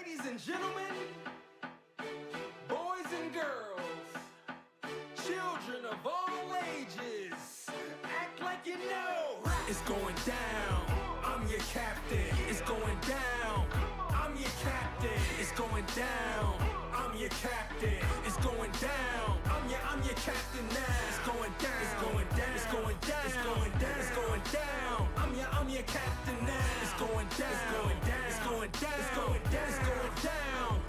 Ladies and gentlemen, boys and girls, children of all ages, act like you know. It's going down, I'm your captain. It's going down, I'm your captain. It's going down, I'm your captain. It's going down, I'm your captain now. It's going down, it's going down, it's going down, it's going down, it's going down. I'm your captain now. It's going down, it's going down, it's going down, it's going down, it's going down.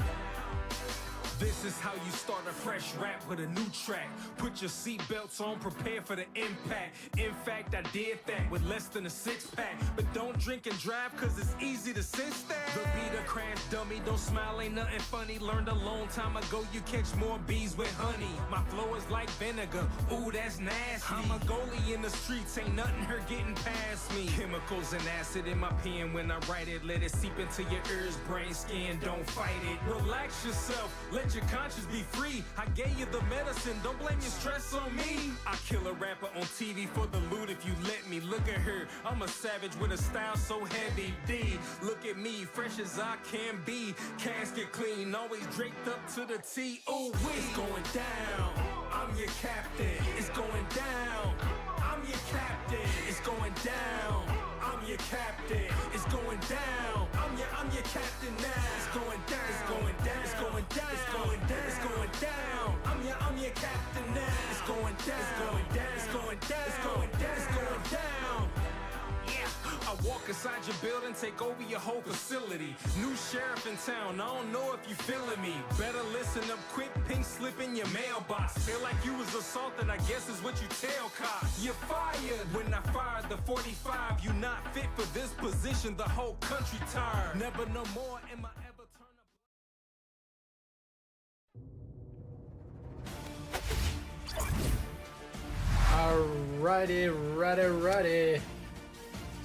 This is how you start a fresh rap with a new track. Put your seatbelts on, prepare for the impact. In fact, I did that with less than a six-pack. But don't drink and drive, cause it's easy to sense that. The beat a crash dummy, don't smile, ain't nothing funny. Learned a long time ago, you catch more bees with honey. My flow is like vinegar, ooh, that's nasty. I'm a goalie in the streets, ain't nothing her getting past me. Chemicals and acid in my pen when I write it. Let it seep into your ears, brain, skin, don't fight it. Relax yourself, let your conscience be free. I gave you the medicine, don't blame your stress on me. I kill a rapper on TV for the loot if you let me. Look at her, I'm a savage with a style so heavy. D, look at me, fresh as I can be. Casket clean, always draped up to the T. Ooh, it's going down, I'm your captain. It's going down, I'm your captain. It's going down, I'm your captain. It's going down, I'm your captain now. It's going down, it's going down, it's going down, it's going down, it's going down. I'm your captain now. It's going down, it's going down, it's going down, it's going down, it's going down. Yeah, I walk inside your building, take over your whole facility. New sheriff in town, I don't know if you feeling me. Better listen up quick, pink slip in your mailbox. Feel like you was assaulted, I guess is what you tell cops. You're fired. When I fired the 45, you not fit for this position, the whole country tired. Never no more am I ever turn Alrighty.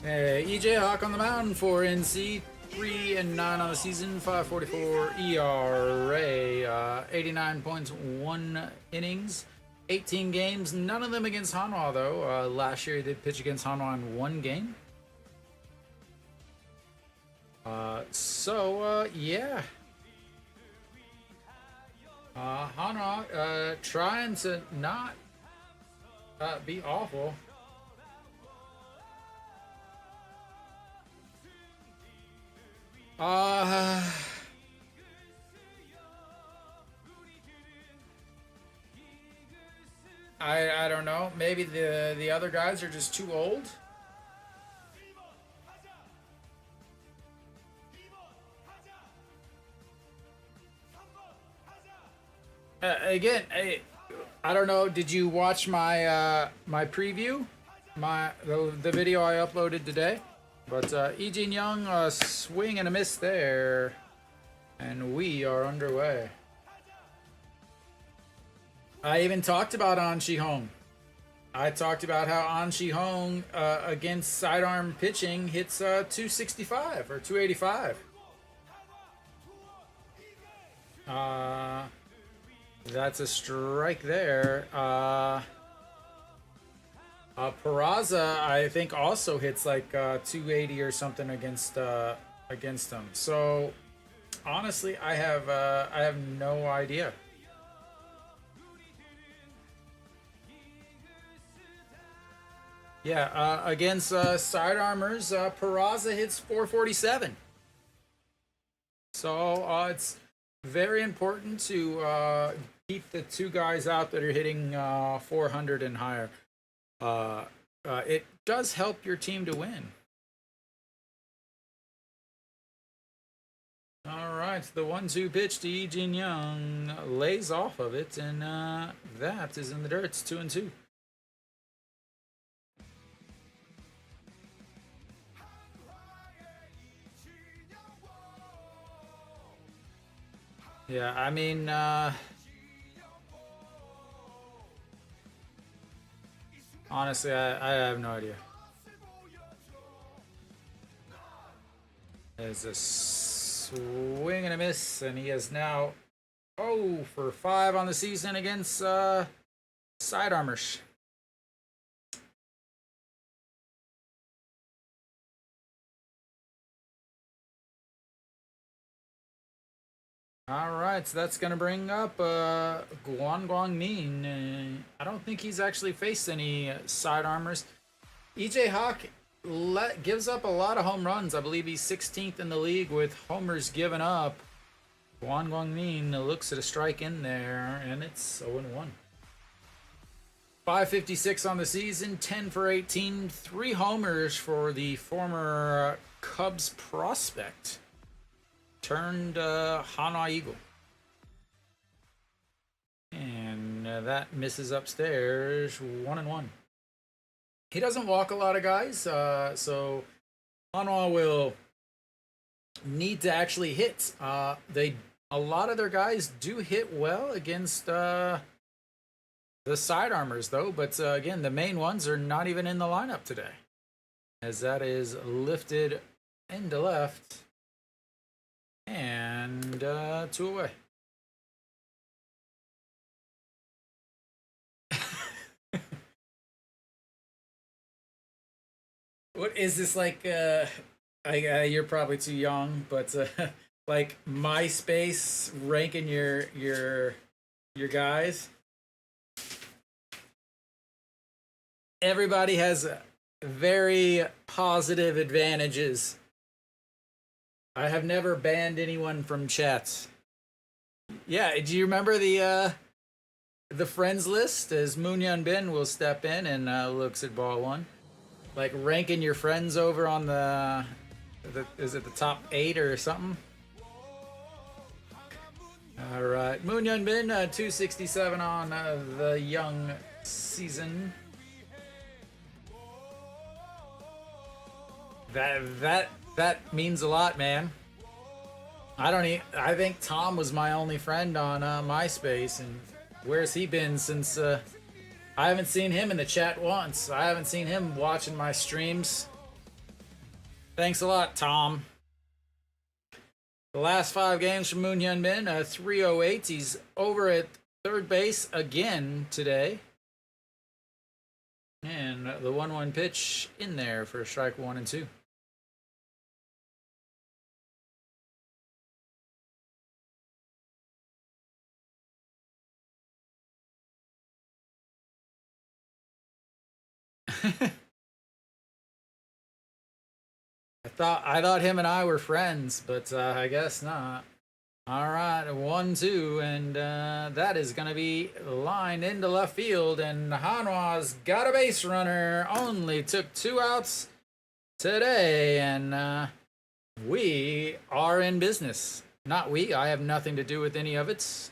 EJ Hawk on the mound for NC, 3-9 on the season, 5.44 ERA, 89.1 innings, 18 games, none of them against Hanwha though. Last year he did pitch against Hanwha in one game. Yeah. Hanwha trying to not be awful. I don't know. Maybe the other guys are just too old. Again, I don't know. Did you watch my my preview, the video I uploaded today? But Lee Jin-young, swing and a miss there, and we are underway. I even talked about An Shi-hong. I talked about how An Shi-hong against sidearm pitching hits 265 or 285. That's a strike there. Peraza, I think, also hits like 280 or something against him. So honestly, I have no idea. Yeah, against sidearmers, Peraza hits 447. So it's very important to keep the two guys out that are hitting 400 and higher. It does help your team to win. All right, the 1-2 pitch to Lee Jin-young lays off of it, and that is in the dirt. It's 2-2. Yeah, I mean, honestly, I have no idea. There's a swing and a miss, and he is now 0 for 5 on the season against sidearmers. All right, so that's gonna bring up Guang Min. I don't think he's actually faced any sidearmers. EJ Hawk gives up a lot of home runs. I believe he's 16th in the league with homers given up. Guang Min looks at a strike in there, and it's 0-1. 556 on the season, 10 for 18, 3 homers for the former Cubs prospect. Turned Hanwha Eagle. And that misses upstairs, 1-1. He doesn't walk a lot of guys, so Hanwha will need to actually hit. A lot of their guys do hit well against the sidearmers, though. But again, the main ones are not even in the lineup today, as that is lifted into left and 2 away. What is this like? You're probably too young, but like MySpace ranking your guys. Everybody has very positive advantages. I have never banned anyone from chats. Yeah, do you remember the friends list? As Moon Bin will step in and looks at ball one. Like ranking your friends over on is it the top 8 or something? All right, Moon Bin 267 on the young season. That means a lot, man. I think Tom was my only friend on MySpace, and where's he been since? I haven't seen him in the chat once. I haven't seen him watching my streams. Thanks a lot, Tom. The last 5 games from Moon Hyun Min, 308. He's over at third base again today. And the 1-1 pitch in there for strike 1 and 2. I thought him and I were friends, but I guess not. All right, 1-2, and that is going to be lined into left field, and Hanwha's got a base runner. Only took 2 outs today, and we are in business. Not we. I have nothing to do with any of it.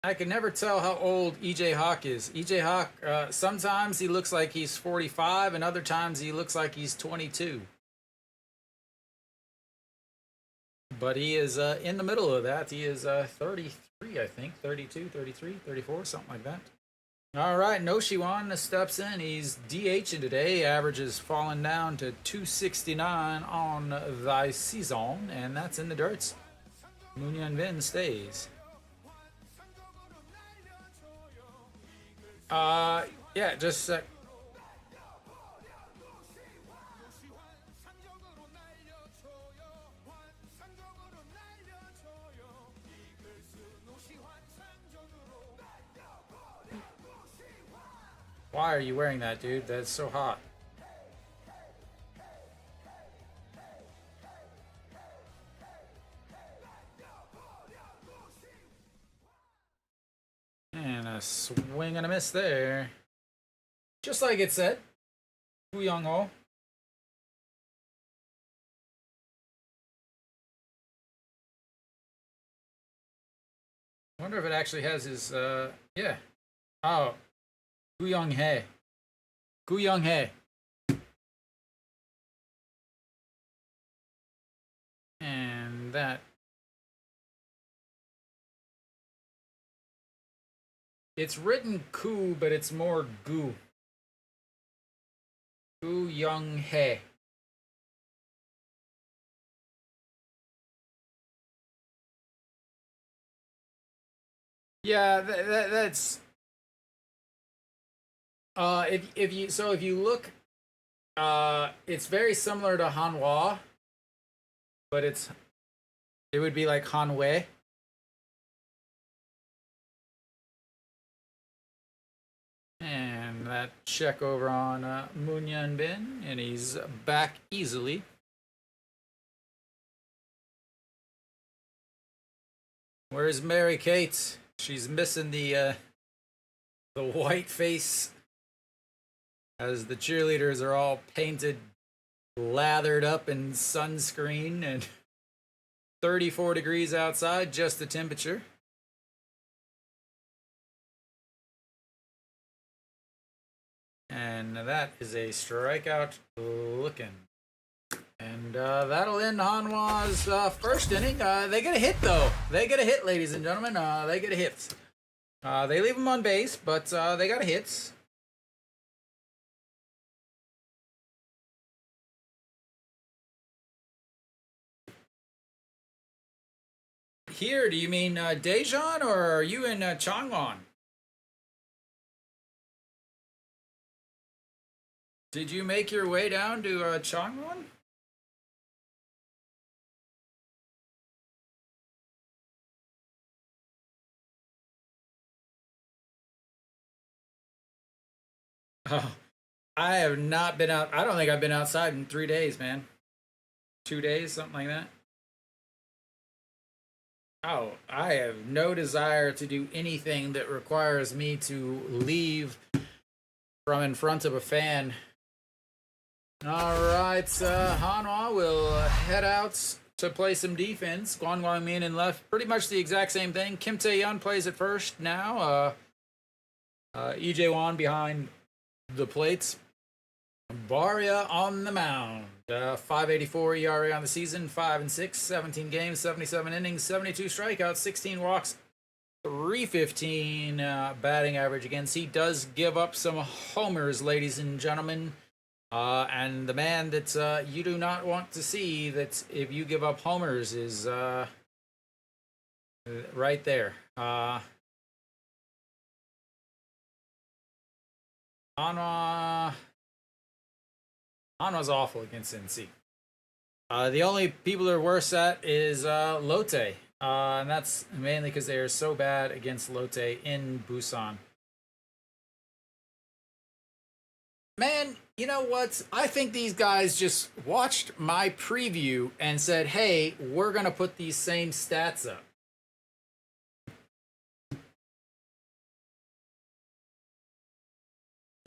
I can never tell how old EJ Hawk is. EJ Hawk, sometimes he looks like he's 45, and other times he looks like he's 22. But he is in the middle of that. He is 33, I think. 32, 33, 34, something like that. All right, Noshiwan steps in. He's DHing today. Averages falling down to 269 on the season, and that's in the dirts. Moon Hyun Bin stays. Yeah, just a sec. Why are you wearing that, dude? That's so hot. And a swing and a miss there. Just like it said. Gu Young Ho. I wonder if it actually has his, yeah. Oh. Gu Young Hae. Gu Young Hae. And that. It's written Ku, but it's more Gu. Gu Young Hae. Yeah, that's if you look, it's very similar to Hanwha, but it would be like Hanwha. And that check over on Munyan Bin, and he's back easily. Where's Mary Kate? She's missing the white face, as the cheerleaders are all painted, lathered up in sunscreen, and 34 degrees outside, just the temperature. And that is a strikeout looking. And that'll end Hanwha's first inning. They get a hit, though. They get a hit, ladies and gentlemen. They get a hit. They leave him on base, but they got a hit. Here, do you mean Daejeon, or are you in Changwon? Did you make your way down to Changwon? Oh, I have not been out. I don't think I've been outside in 3 days, man. 2 days, something like that. Oh, I have no desire to do anything that requires me to leave from in front of a fan. All right, Hanwha will head out to play some defense. Guan Min in left, pretty much the exact same thing. Kim Tae-yeon plays at first now. EJ Won behind the plates. Barria on the mound. 5.84 ERA on the season, 5-6, 17 games, 77 innings, 72 strikeouts, 16 walks, 315 batting average against. He does give up some homers, ladies and gentlemen. And the man that you do not want to see, that if you give up homers, is right there. Hanwha's awful against NC. The only people they're worse at is Lotte. And that's mainly because they are so bad against Lotte in Busan. Man, you know what? I think these guys just watched my preview and said, hey, we're going to put these same stats up.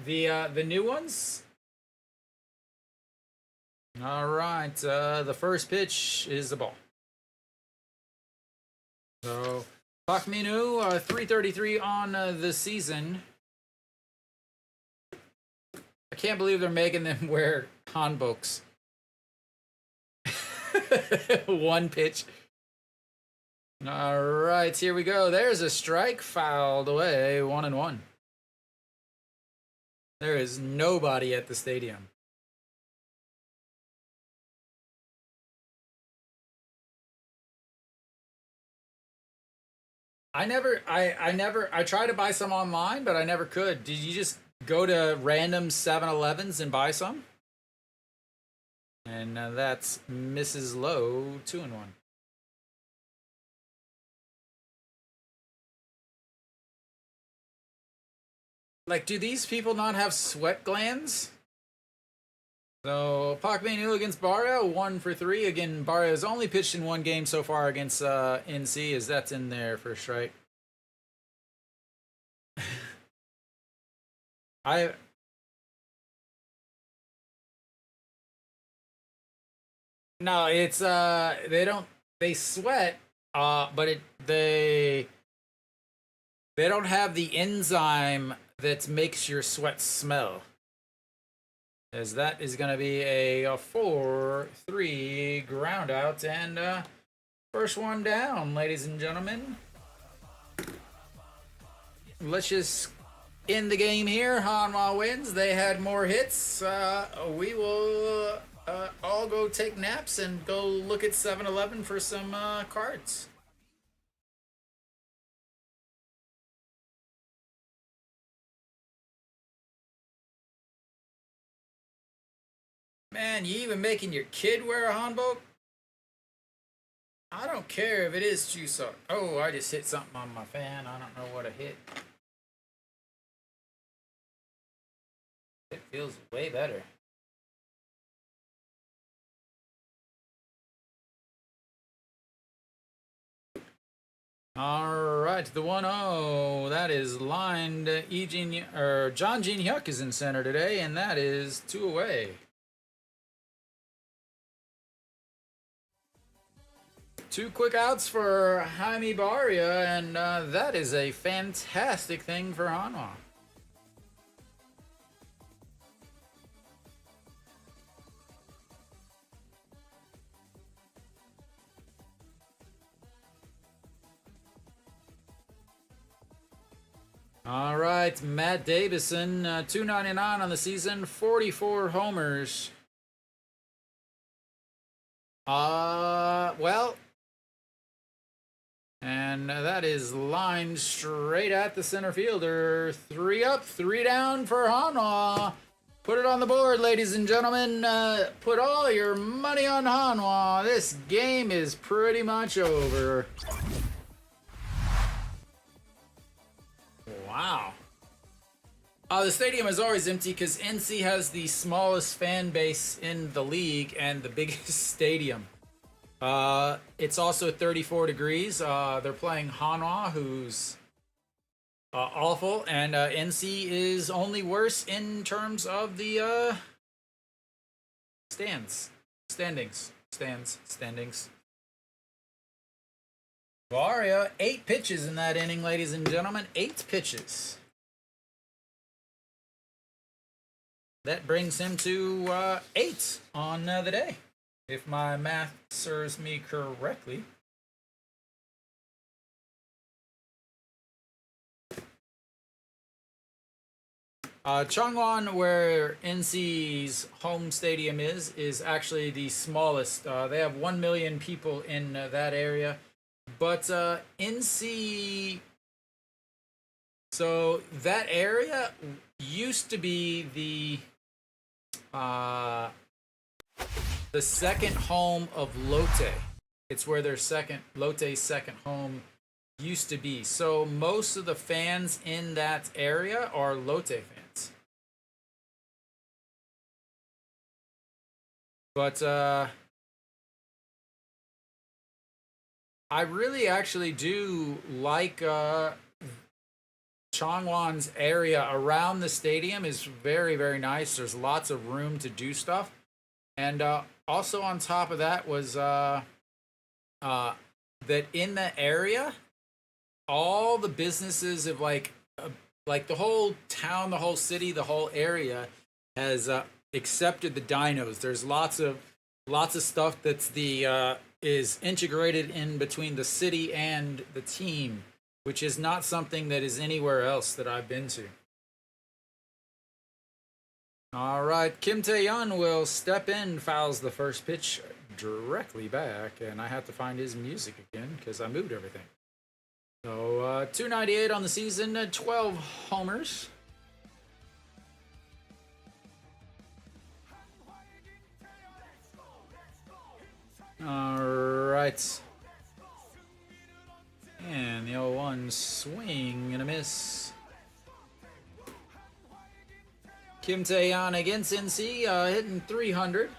The new ones? All right, the first pitch is the ball. So, Park Min-woo, 333 on the season. I can't believe they're making them wear hanboks. One pitch. All right, here we go. There's a strike, fouled away, 1-1. There is nobody at the stadium. I tried to buy some online, but I never could. Did you just go to random 7-Elevens and buy some? And that's Mrs. Lowe, 2-1. Like, do these people not have sweat glands? So, Park Min-woo against Barria, 1 for 3. Again, Barria has only pitched in one game so far against NC, as that's in there for a strike. No, it's they sweat, but they don't have the enzyme that makes your sweat smell. As that is going to be a 4-3 ground out, and first one down, ladies and gentlemen. Let's just end the game here. Hanwha wins. They had more hits. We will all go take naps and go look at 7-Eleven for some cards. Man, you even making your kid wear a hanbok? I don't care if it is Chuseok. Oh, I just hit something on my fan. I don't know what I hit. It feels way better. All right, the 1-0. That is lined. John Jin Hyuk is in center today, and that is 2 away. 2 quick outs for Jamie Barria, and that is a fantastic thing for Hanwha. All right, Matt Davison, $2.99 on the season, 44 homers. Well, and that is lined straight at the center fielder. 3 up, 3 down for Hanwha. Put it on the board, ladies and gentlemen. Put all your money on Hanwha. This game is pretty much over. Wow. The stadium is always empty because NC has the smallest fan base in the league and the biggest stadium. It's also 34 degrees. They're playing Hanwha, who's awful, and NC is only worse in terms of the standings. Barria, 8 pitches in that inning, ladies and gentlemen. 8 pitches. That brings him to 8 on the day, if my math serves me correctly. Changwon, where NC's home stadium is actually the smallest. They have 1 million people in that area. But NC, so that area used to be the second home of Lotte. It's where their Lotte's second home used to be. So most of the fans in that area are Lotte fans. But I really actually do like Changwon's area around the stadium is very, very nice. There's lots of room to do stuff. And also on top of that was that in the area, all the businesses of like the whole town, the whole city, the whole area has accepted the Dinos. There's lots of stuff that's is integrated in between the city and the team, which is not something that is anywhere else that I've been to. All right, Kim Tae-yeon will step in, fouls the first pitch directly back, and I have to find his music again because I moved everything. So 298 on the season, 12 homers. All right. And the 0-1 swing and a miss. Kim Tae-yeon against NC, hitting 300.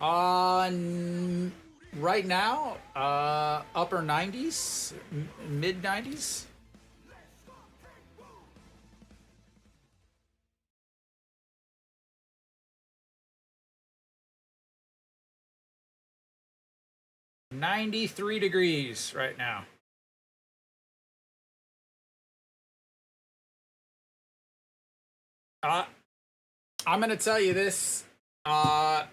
Right now, upper 90s, mid 90s. $93 degrees right now. I'm gonna tell you this. As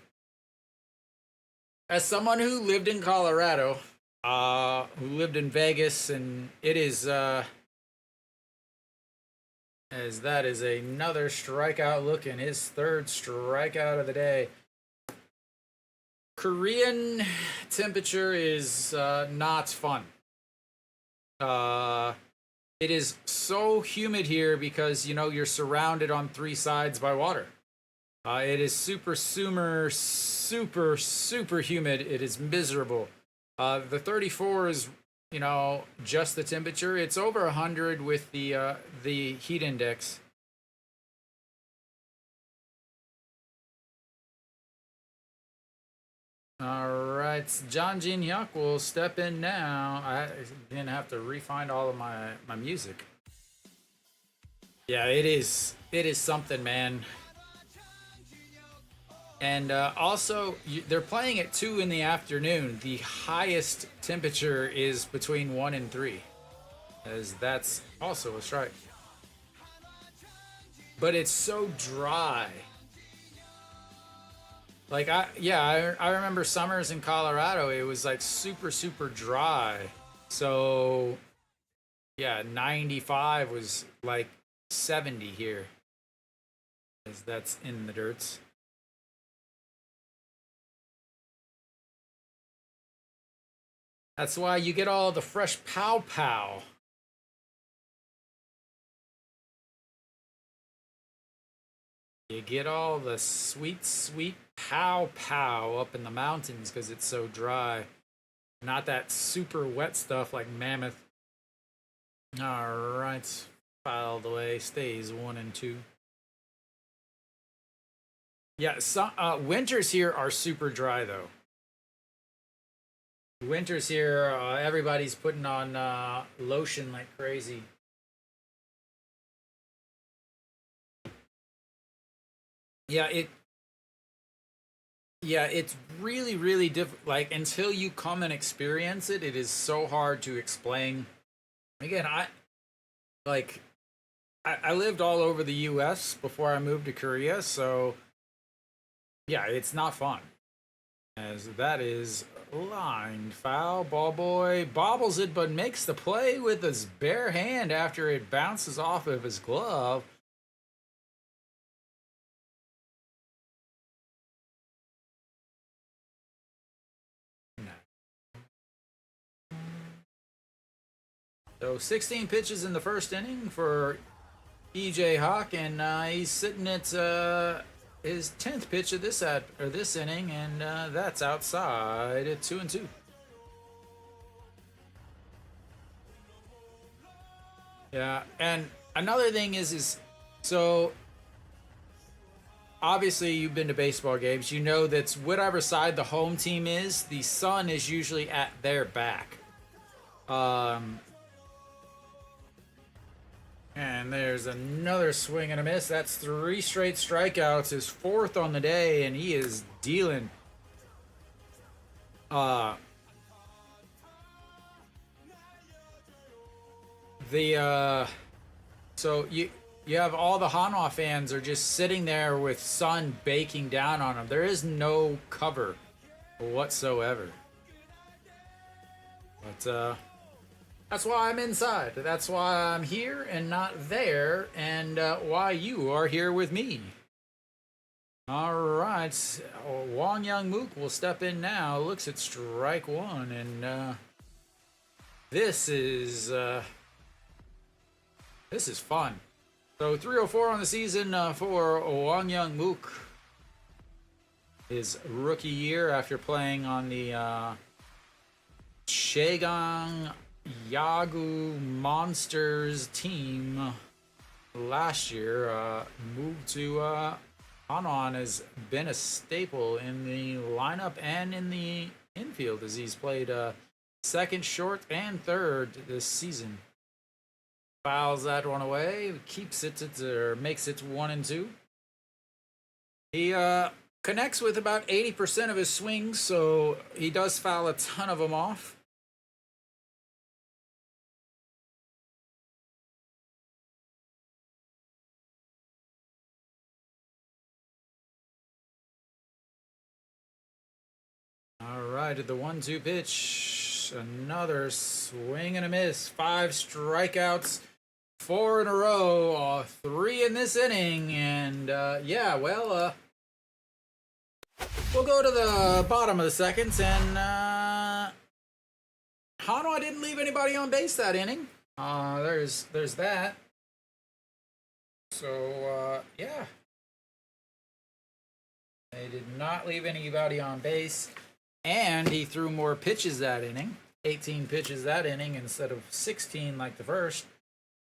someone who lived in Colorado, who lived in Vegas, and it is as that is another strikeout looking, his 3rd strikeout of the day. Korean temperature is not fun. It is so humid here because, you know, you're surrounded on 3 sides by water. It is super humid. It is miserable. The 34 is, you know, just the temperature. It's over 100 with the heat index. All right, John Jin Hyuk will step in now. I didn't have to refine all of my music. Yeah, it is something, man. And also, they're playing at 2 in the afternoon. The highest temperature is between 1 and 3, as that's also a strike. But it's so dry. Like I remember summers in Colorado. It was like super dry. So yeah, 95 was like 70 here, as that's in the dirts. That's why you get all the fresh pow pow. You get all the sweet pow pow up in the mountains because it's so dry. Not that super wet stuff like Mammoth. Alright. Filed away. Stays 1 and 2. Yeah, winters here are super dry though. Winters here, everybody's putting on lotion like crazy. Yeah, it's really like until you come and experience it, it is so hard to explain. Again, I lived all over the US before I moved to Korea, so yeah, it's not fun. As that is line foul. Ball boy bobbles it but makes the play with his bare hand after it bounces off of his glove. So 16 pitches in the first inning for EJ Hawk, and he's sitting at his 10th pitch of this inning, and that's outside at 2 and 2. Yeah, and another thing is so obviously you've been to baseball games. You know that whatever side the home team is, the sun is usually at their back. And there's another swing and a miss. That's 3 straight strikeouts. His 4th on the day, and he is dealing. So you have all the Hanwha fans are just sitting there with sun baking down on them. There is no cover whatsoever. But that's why I'm inside. That's why I'm here and not there, and why you are here with me. All right, Wong Young Mook will step in now. Looks at strike 1, and this is fun. So 304 on the season for Wong Young Mook. His rookie year after playing on the Chaegang Yagu Monsters team last year. Moved to Hanwha, has been a staple in the lineup and in the infield as he's played second, short, and third this season. Fouls that one away, keeps it or makes it 1 and 2. He connects with about 80% of his swings, so he does foul a ton of them off. All right, the 1-2 pitch. Another swing and a miss. 5 strikeouts, 4 in a row, 3 in this inning. And yeah, well, we'll go to the bottom of the second. And Hanwha didn't leave anybody on base that inning. There's that. So yeah. They did not leave anybody on base, and he threw more pitches that inning. 18 pitches that inning instead of 16 like the first.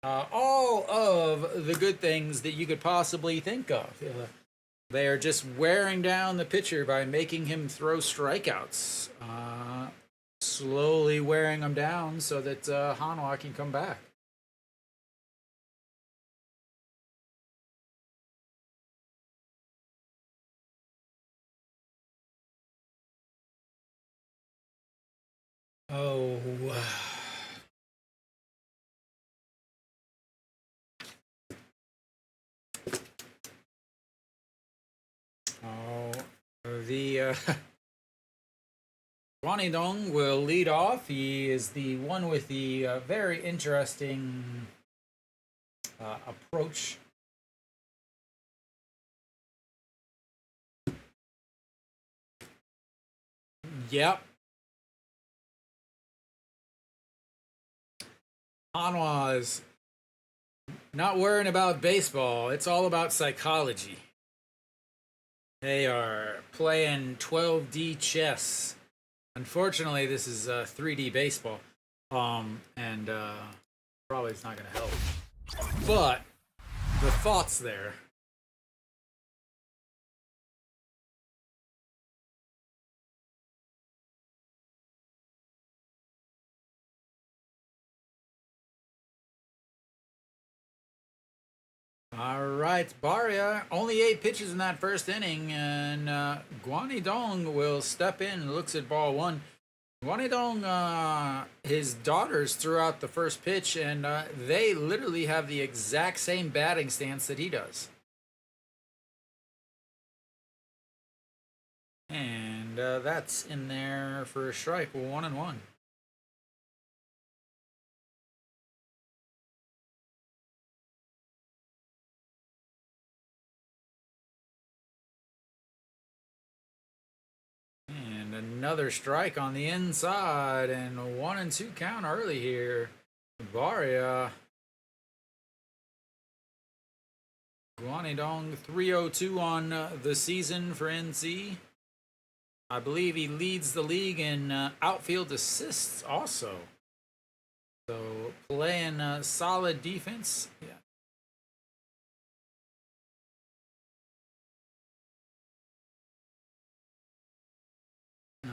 All of the good things that you could possibly think of. They are just wearing down the pitcher by making him throw strikeouts. Slowly wearing him down so that Hanwha can come back. Oh. Oh, the Guanidong will lead off. He is the one with the very interesting approach. Yep. Hanwha is not worrying about baseball. It's all about psychology. They are playing 12D chess. Unfortunately, this is 3D baseball. And probably it's not going to help. But the thought's there. All right, Barria, only 8 pitches in that first inning, and Guanidong will step in and looks at ball one. Guanidong, his daughters threw out the first pitch, and they literally have the exact same batting stance that he does. And that's in there for a strike, 1-1. And another strike on the inside, and a 1-2 count early here. Barria. Guanidong 302 on the season for NC. I believe he leads the league in outfield assists also. So playing solid defense. Yeah.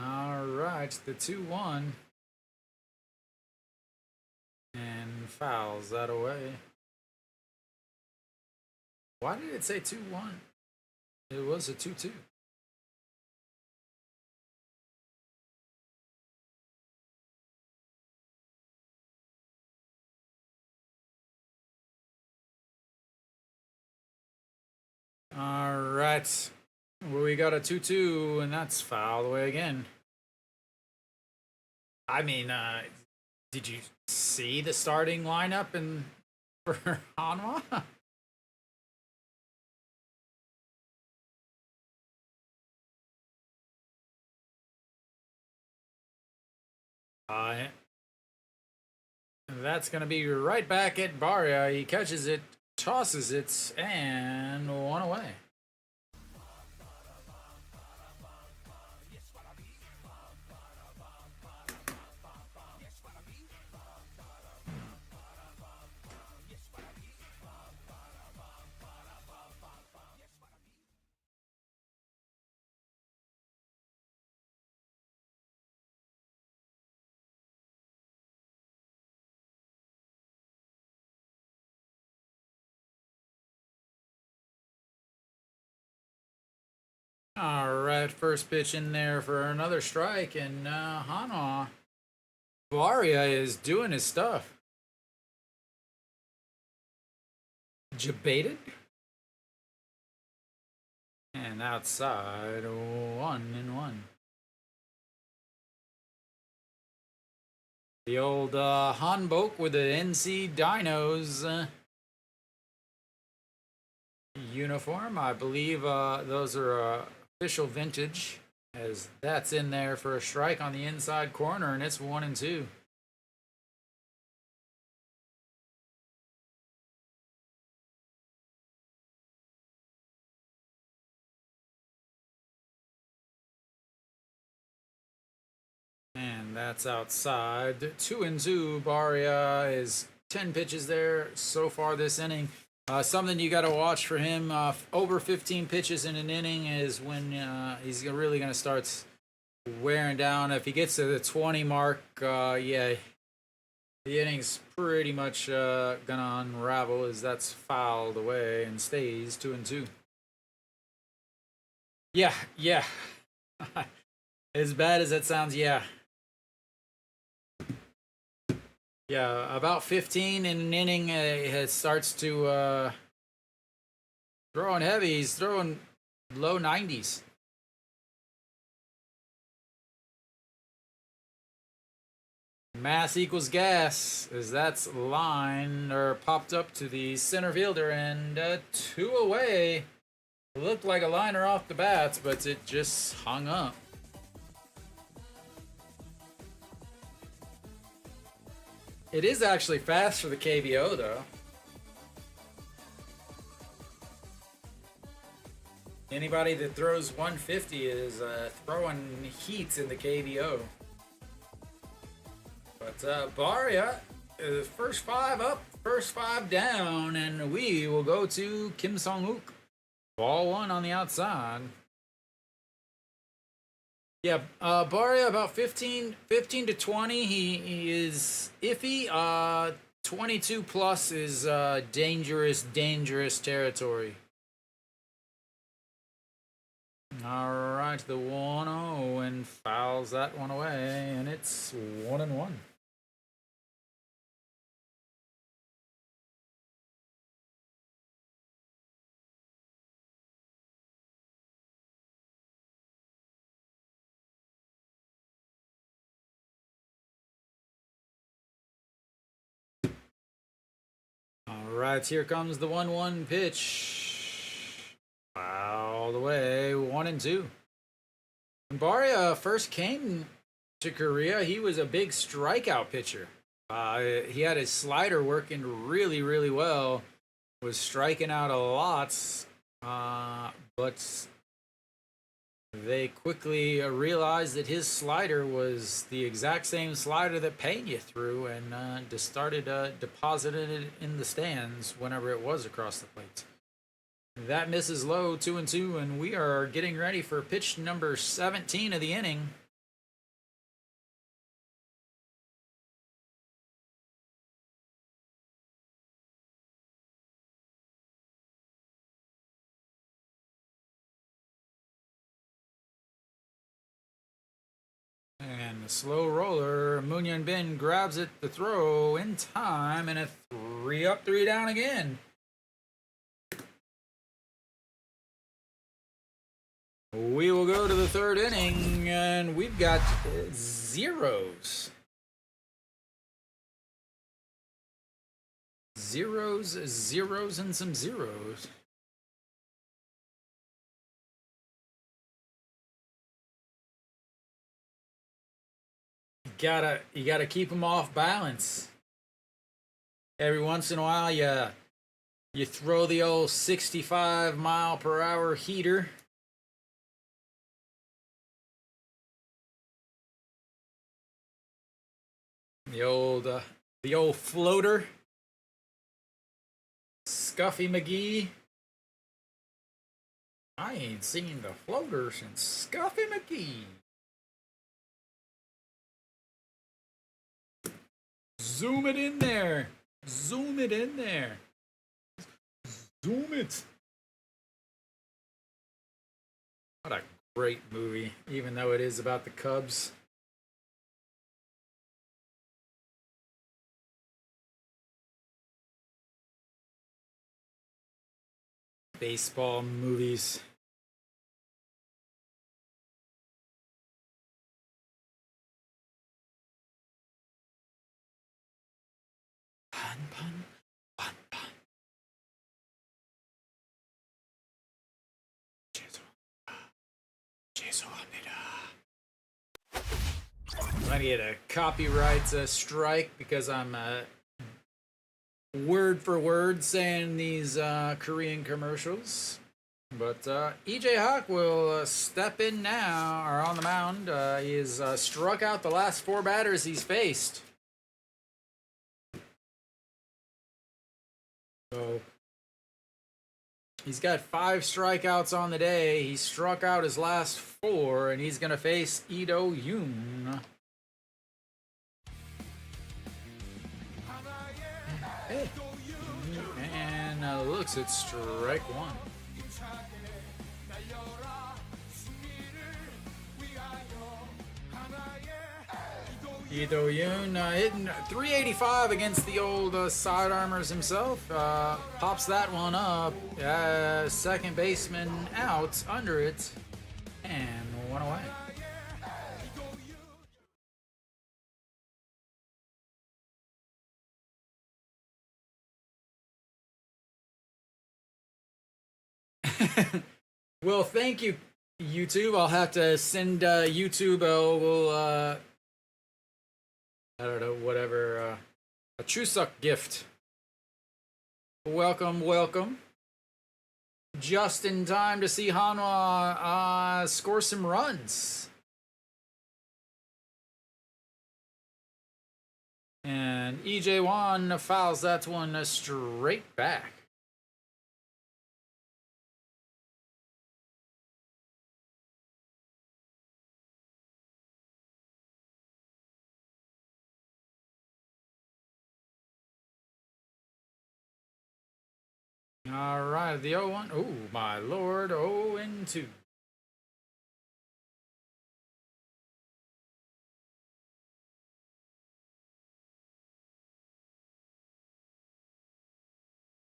All right, the 2-1. And fouls that away. Why did it say 2-1? It was a 2-2. All right. Well, we got a 2-2, and that's fouled away again. I mean, did you see the starting lineup for Hanwha? That's going to be right back at Barria. He catches it, tosses it, and one away. All right, first pitch in there for another strike, and Hanwha. Barria is doing his stuff. Jebaited. And outside, 1-1. The old Hanbok with the NC Dinos uniform. I believe those are official vintage, as that's in there for a strike on the inside corner, and it's 1-2. that's outside. 2-2. Barria is 10 pitches there so far this inning. Something you got to watch for him. Over 15 pitches in an inning is when he's really going to start wearing down. If he gets to the 20 mark, yeah, the inning's pretty much going to unravel as that's fouled away and stays 2-2. Yeah. As bad as that sounds, yeah. Yeah, about 15 in an inning, it starts to throwing heavy. He's throwing low 90s. Mass equals gas, as that's line or popped up to the center fielder, and 2 away. It looked like a liner off the bats, but it just hung up. It is actually fast for the KBO, though. Anybody that throws 150 is throwing heat in the KBO. But Barria, first 5 up, first 5 down, and we will go to Kim Song-wook. Ball 1 on the outside. Yeah, Barria about 15 to 20. He is iffy. 22 plus is dangerous territory. All right, the 1-0 and fouls that one away, and it's 1-1. Alright, here comes the 1-1 pitch. All the way, 1-2. When Barria first came to Korea, he was a big strikeout pitcher. He had his slider working really well. Was striking out a lot, but they quickly realized that his slider was the exact same slider that Pena threw, and just started depositing it in the stands whenever it was across the plate. That misses low, 2-2, and we are getting ready for pitch number 17 of the inning. And the slow roller, Moon Bin grabs it, the throw in time, and a 3 up, 3 down again. We will go to the 3rd inning, and we've got zeros. Zeros, and some zeros. You gotta keep them off balance. Every once in a while, you throw the old 65-mile-per-hour heater. The old floater. Scuffy McGee. I ain't seen the floater since Scuffy McGee. Zoom it in there. Zoom it in there. Zoom it. What a great movie, even though it is about the Cubs. Baseball movies. I get a copyright strike because I'm word for word saying these Korean commercials. But EJ Hawk will step in now, or on the mound. He has struck out the last 4 batters he's faced. So he's got 5 strikeouts on the day. He struck out his last 4, and he's going to face Ido Yoon. Hey. And looks at strike 1. Ido Yoon hitting 385 against the old sidearmers himself. Pops that one up. Second baseman out under it. And 1 away. Well, thank you, YouTube. I'll have to send YouTube a little, I don't know, whatever, a Chuseok gift. Welcome, welcome. Just in time to see Hanwha score some runs. And EJ Wan fouls that one straight back. All right, the 0-1. Oh, my lord, 0-2.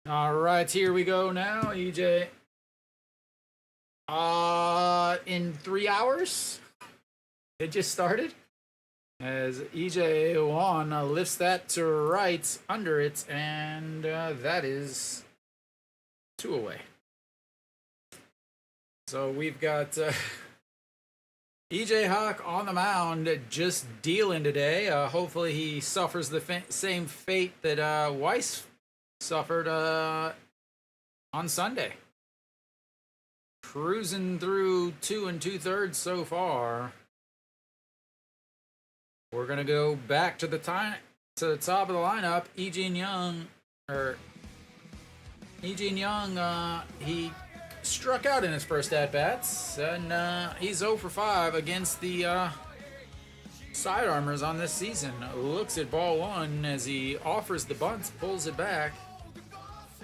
All right, here we go now, EJ. In 3 hours? It just started? As EJ Wan lifts that to right under it, and that is 2 away. So we've got EJ Hawk on the mound, just dealing today. Hopefully he suffers the same fate that Weiss suffered on Sunday. Cruising through 2 2/3 so far. We're gonna go back to the top of the lineup. Ejin Young, he struck out in his first at-bats, and he's 0 for 5 against the sidearmers on this season. Looks at ball 1 as he offers the bunt, pulls it back.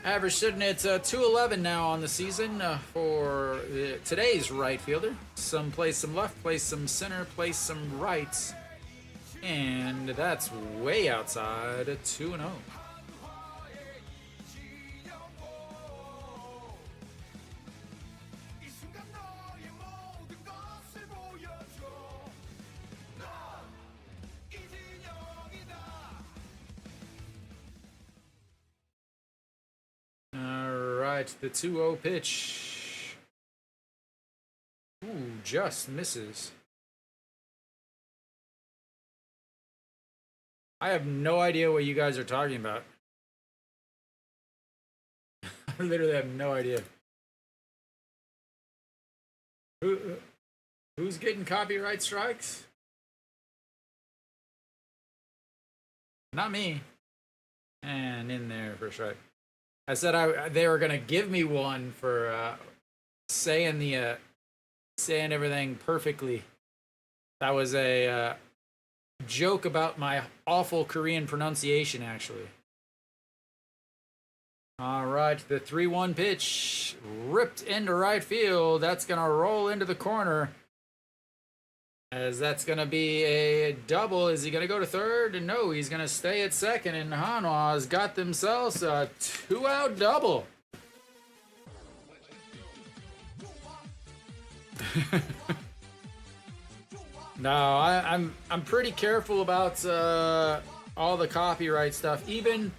Average sitting at 211 now on the season for today's right fielder. Some plays some left, plays some center, plays some rights. And that's way outside, 2-0. The 2-0 pitch. Ooh, just misses. I have no idea what you guys are talking about. I literally have no idea. Who's getting copyright strikes? Not me. And in there for a strike. I said they were gonna give me one for saying everything perfectly. That was a joke about my awful Korean pronunciation, actually. All right, the 3-1 pitch ripped into right field. That's gonna roll into the corner. As that's gonna be a double. Is he gonna go to third? No, he's gonna stay at second, and Hanwha's got themselves a 2-out double. No, I'm pretty careful about all the copyright stuff. Even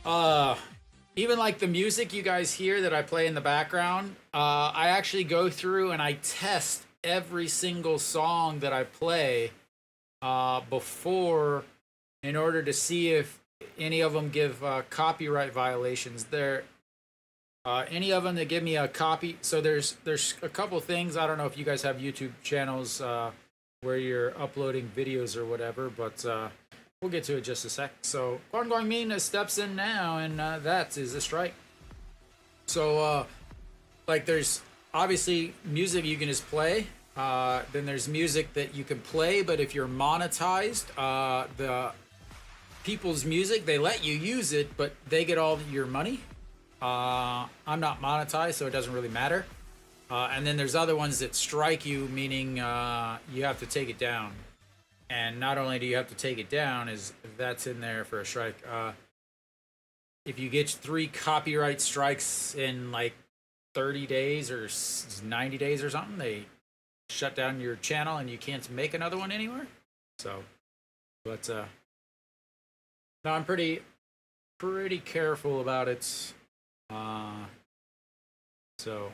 like the music you guys hear that I play in the background, I actually go through and I test every single song that I play before, in order to see if any of them give copyright violations. Any of them that give me a copy. So there's a couple things. I don't know if you guys have YouTube channels where you're uploading videos or whatever, but we'll get to it just a sec. So Guang Min steps in now, and that is a strike. So like there's obviously music you can just play. Then there's music that you can play, but if you're monetized, the people's music, they let you use it, but they get all your money. I'm not monetized, so it doesn't really matter. And then there's other ones that strike you, meaning you have to take it down. And not only do you have to take it down, is that's in there for a strike. If you get 3 copyright strikes in like 30 days or 90 days or something, they shut down your channel and you can't make another one anywhere. So, but no, I'm pretty careful about it. So,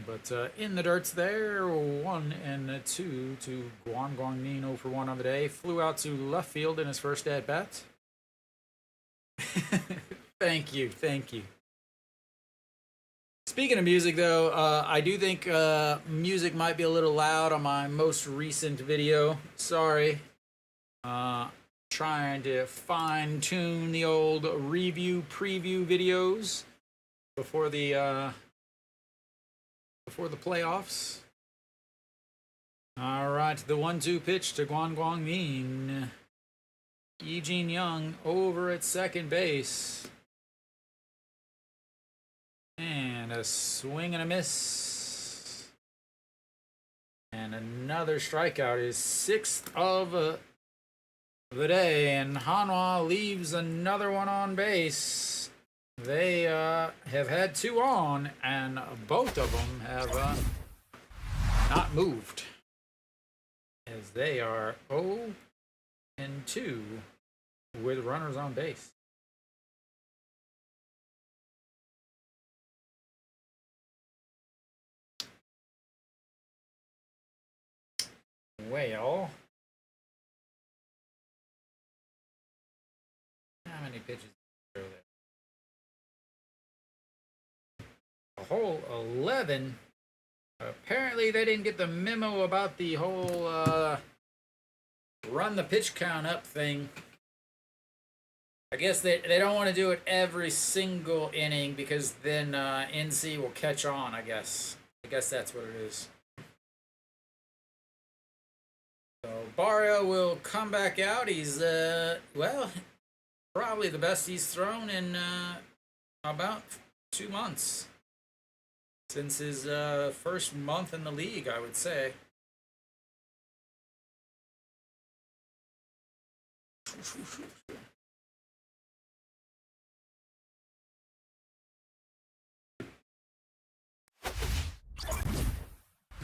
but in the dirts there, 1 and 2 to Guang Min, 0 for 1 on the day. Flew out to left field in his first at bat. Thank you. Speaking of music, though, I do think music might be a little loud on my most recent video. Sorry. Trying to fine-tune the old review preview videos before the playoffs. All right, the 1-2 pitch to Guang Min. Eugene Young over at second base. And a swing and a miss. And another strikeout, is 6th of the day, and Hanwha leaves another one on base. They have had 2 on, and both of them have not moved, as they are 0 and 2 with runners on base. Well, how many pitches are there? A whole 11. Apparently they didn't get the memo about the whole run the pitch count up thing. I guess they don't want to do it every single inning, because then NC will catch on, I guess. I guess that's what it is. So Barria will come back out. He's well, probably the best he's thrown in about 2 months, since his first month in the league, I would say.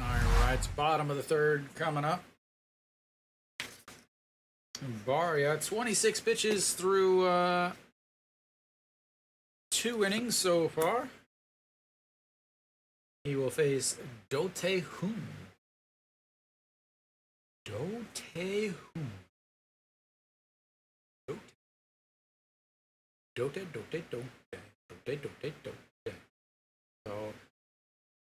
All right, bottom of the 3rd coming up. Barria, 26 pitches through 2 innings so far. He will face Do-tae-hoon. Do-tae-hoon. So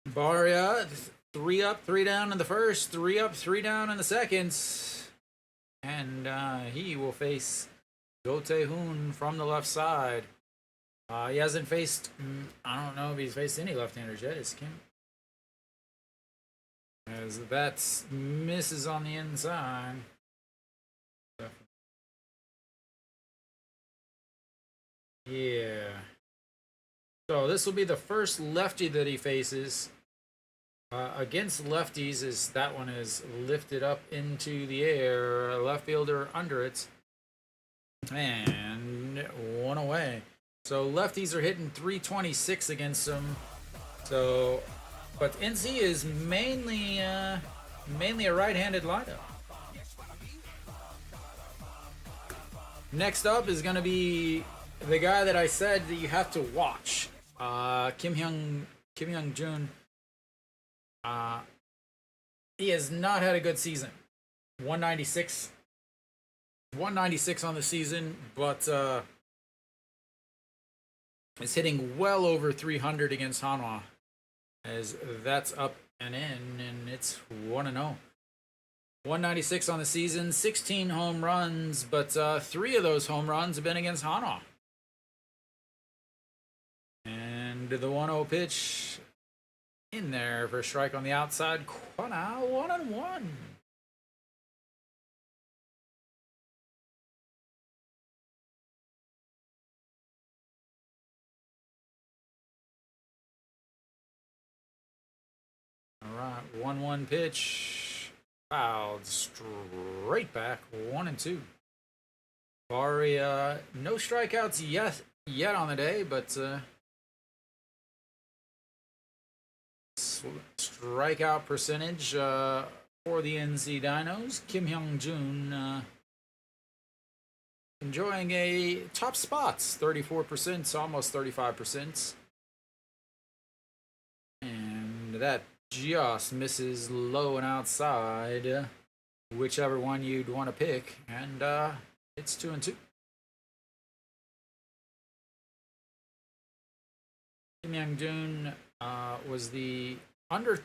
Barria, 3 up, 3 down in the first, 3 up, 3 down in the second. And he will face Do-tae-hoon from the left side. He hasn't faced, I don't know if he's faced any left-handers yet. It's Kim. As that misses on the inside. Yeah. So this will be the first lefty that he faces. Against lefties, is that one is lifted up into the air. A left fielder under it. And 1 away. So lefties are hitting 326 against him. So, but NC is mainly a right-handed lineup. Next up is going to be the guy that I said that you have to watch, Kim Hyung Jun. He has not had a good season. 196 on the season, but is hitting well over 300 against Hanwha, as that's up and in, and it's 1-0. 196 on the season, 16 home runs, but 3 of those home runs have been against Hanwha. And the 1-0 pitch in there for a strike on the outside. Kwana, 1-1. All right, 1-1 pitch. Fouled straight back, 1-2. Barria, no strikeouts yet on the day, but strikeout percentage for the NC Dinos. Kim Hyung-jun enjoying a top spots, 34%, almost 35%. And that just misses low and outside, whichever one you'd want to pick, and it's 2-2. Kim Hyung-jun was the under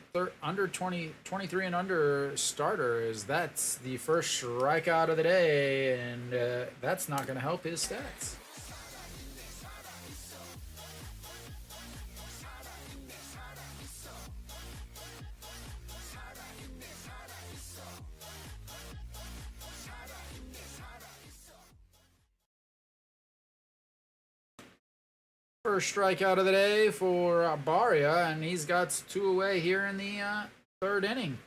23 and under starter, as that's the first strikeout of the day, and that's not going to help his stats. First strikeout of the day for Barria, and he's got 2 away here in the 3rd inning.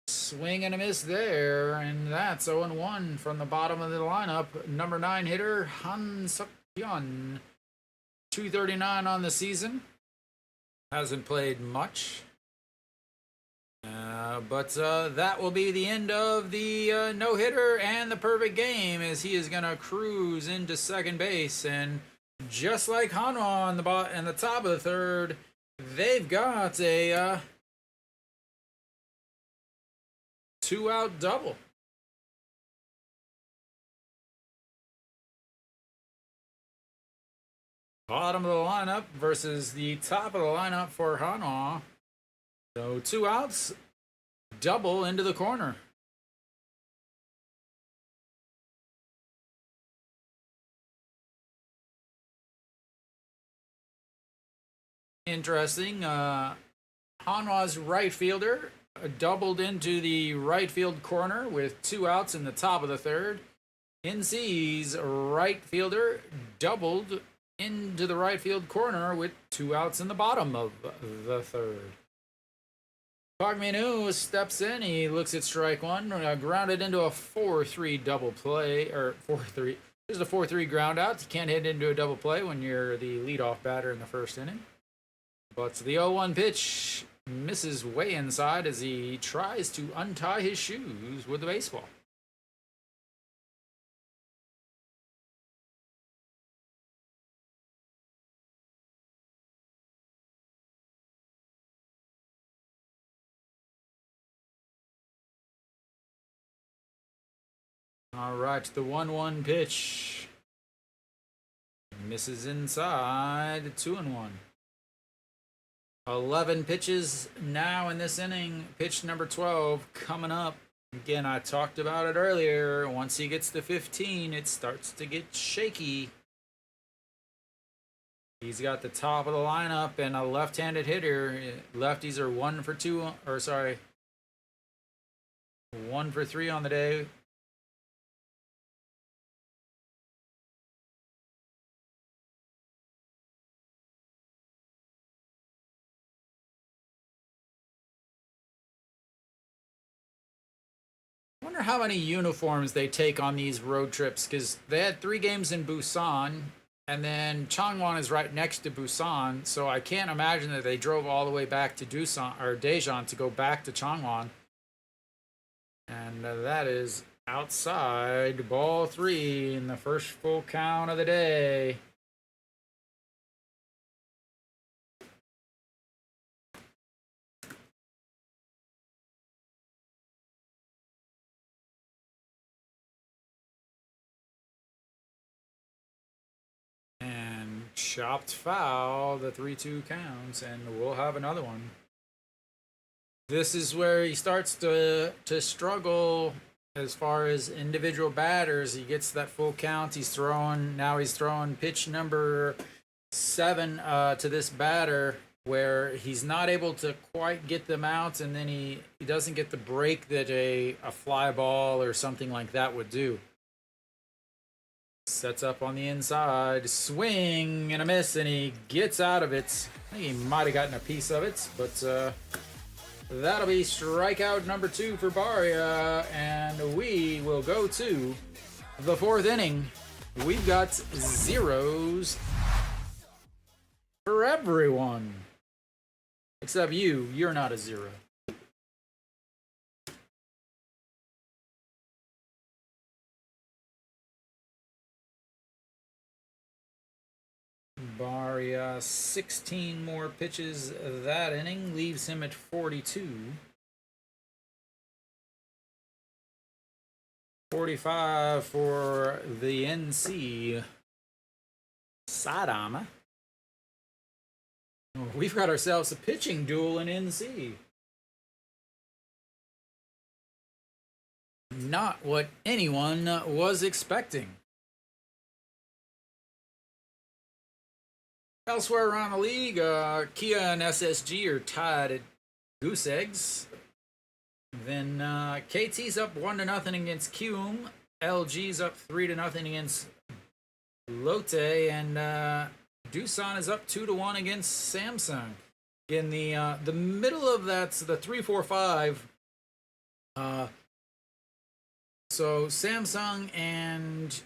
Swing and a miss there, and that's 0-1 from the bottom of the lineup. Number 9 hitter, Han Suk-hyun. 239 on the season. Hasn't played much. But that will be the end of the no-hitter and the perfect game, as he is going to cruise into second base. And just like Hanwha on the top of the 3rd, they've got a 2-out double. Bottom of the lineup versus the top of the lineup for Hanwha. So 2 outs, double into the corner. Interesting. Hanwha's right fielder doubled into the right field corner with 2 outs in the top of the 3rd. NC's right fielder doubled into the right field corner with 2 outs in the bottom of the 3rd. Park Min-woo steps in. He looks at strike 1, grounded into a 4-3 double play, or 4-3. There's a 4-3 ground out. You can't hit into a double play when you're the leadoff batter in the 1st inning. But the 0-1 pitch misses way inside as he tries to untie his shoes with the baseball. All right, the 1-1 pitch misses inside, 2-1. 11 pitches now in this inning. Pitch number 12 coming up. Again, I talked about it earlier. Once he gets to 15, it starts to get shaky. He's got the top of the lineup and a left-handed hitter. Lefties are 1 for 3 on the day. I wonder how many uniforms they take on these road trips, because they had 3 games in Busan, and then Changwon is right next to Busan, so I can't imagine that they drove all the way back to Daejeon to go back to Changwon. And that is outside, ball 3 in the first full count of the day. chopped foul. The 3-2 counts, and we'll have another one. This is where he starts to struggle as far as individual batters. He gets that full count. He's throwing pitch number 7 to this batter, where he's not able to quite get them out, and then he doesn't get the break that a fly ball or something like that would do. Sets up on the inside, swing and a miss, and he gets out of it. I think he might have gotten a piece of it, but that'll be strikeout number 2 for Barria, and we will go to the 4th inning. We've got zeros for everyone. Except you. You're not a 0. Barria, 16 more pitches that inning, leaves him at 42. 45 for the NC sidearmer. We've got ourselves a pitching duel in NC. Not what anyone was expecting. Elsewhere around the league, Kia and SSG are tied at goose eggs. Then KT's up 1-0 against Kium. LG's up 3-0 against Lotte, and Doosan is up 2-1 against Samsung. In the middle of that's the 3-4-5. So Samsung and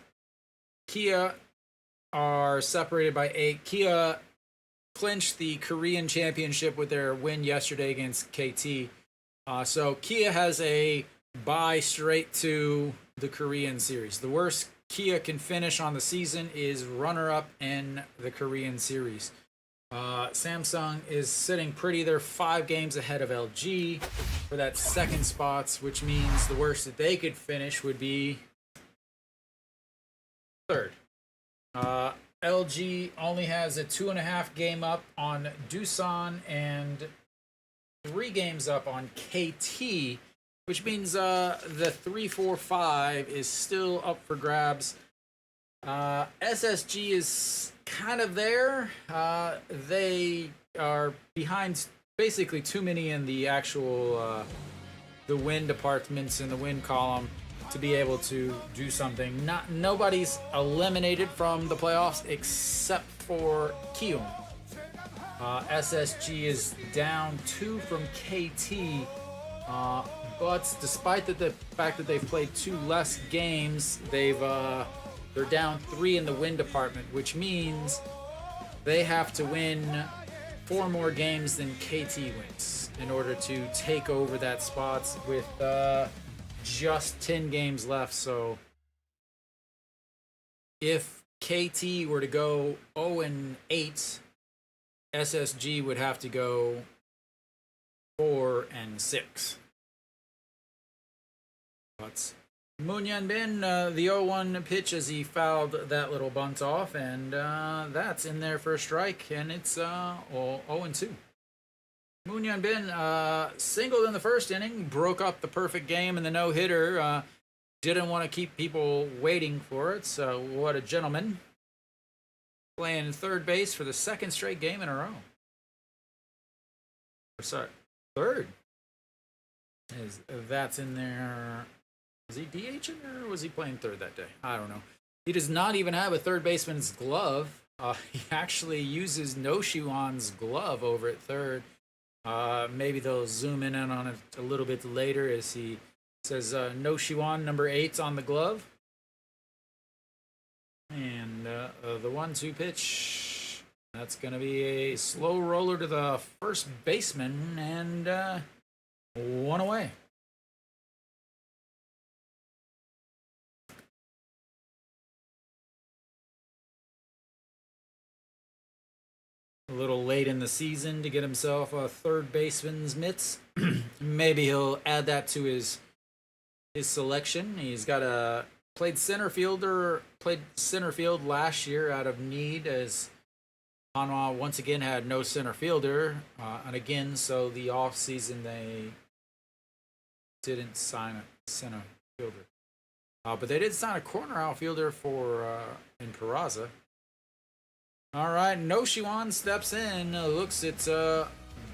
Kia are separated by 8. Kia clinched the Korean Championship with their win yesterday against KT. So Kia has a bye straight to the Korean series. The worst Kia can finish on the season is runner-up in the Korean series. Samsung is sitting pretty. They're 5 games ahead of LG for that second spot, which means the worst that they could finish would be 3rd. LG only has a 2.5 game up on Doosan and 3 games up on KT, which means the 3-4-5 is still up for grabs. SSG is kind of there. They are behind basically too many in the actual the win departments in the win column to be able to do something. Nobody's eliminated from the playoffs except for Kium. SSG is down 2 from KT, but despite the fact that they've played 2 less games, they're down 3 in the win department, which means they have to win 4 more games than KT wins in order to take over that spot with just 10 games left. So if KT were to go 0-8, SSG would have to go 4-6. But Moon Bin, the 0-1 pitch as he fouled that little bunt off, and that's in there for a strike, and it's 0-2. Moon Bin singled in the first inning, broke up the perfect game in the no-hitter. Didn't want to keep people waiting for it, so what a gentleman. Playing third base for the 2nd straight game in a row. Sorry, 3rd. That's in there. Was he DHing or was he playing 3rd that day? I don't know. He does not even have a third baseman's glove. He actually uses Noshiwan's glove over at 3rd. Maybe they'll zoom in on it a little bit later as he says Noshiwan number 8's on the glove. And the 1-2 pitch, that's going to be a slow roller to the first baseman, and 1 away. A little late in the season to get himself a third baseman's mitts. Maybe he'll add that to his selection. He's got played center field last year out of need as Hanwha once again had no center fielder, and again, so the off season they didn't sign a center fielder, but they did sign a corner outfielder for in Peraza. All right, Noshiwan steps in, looks at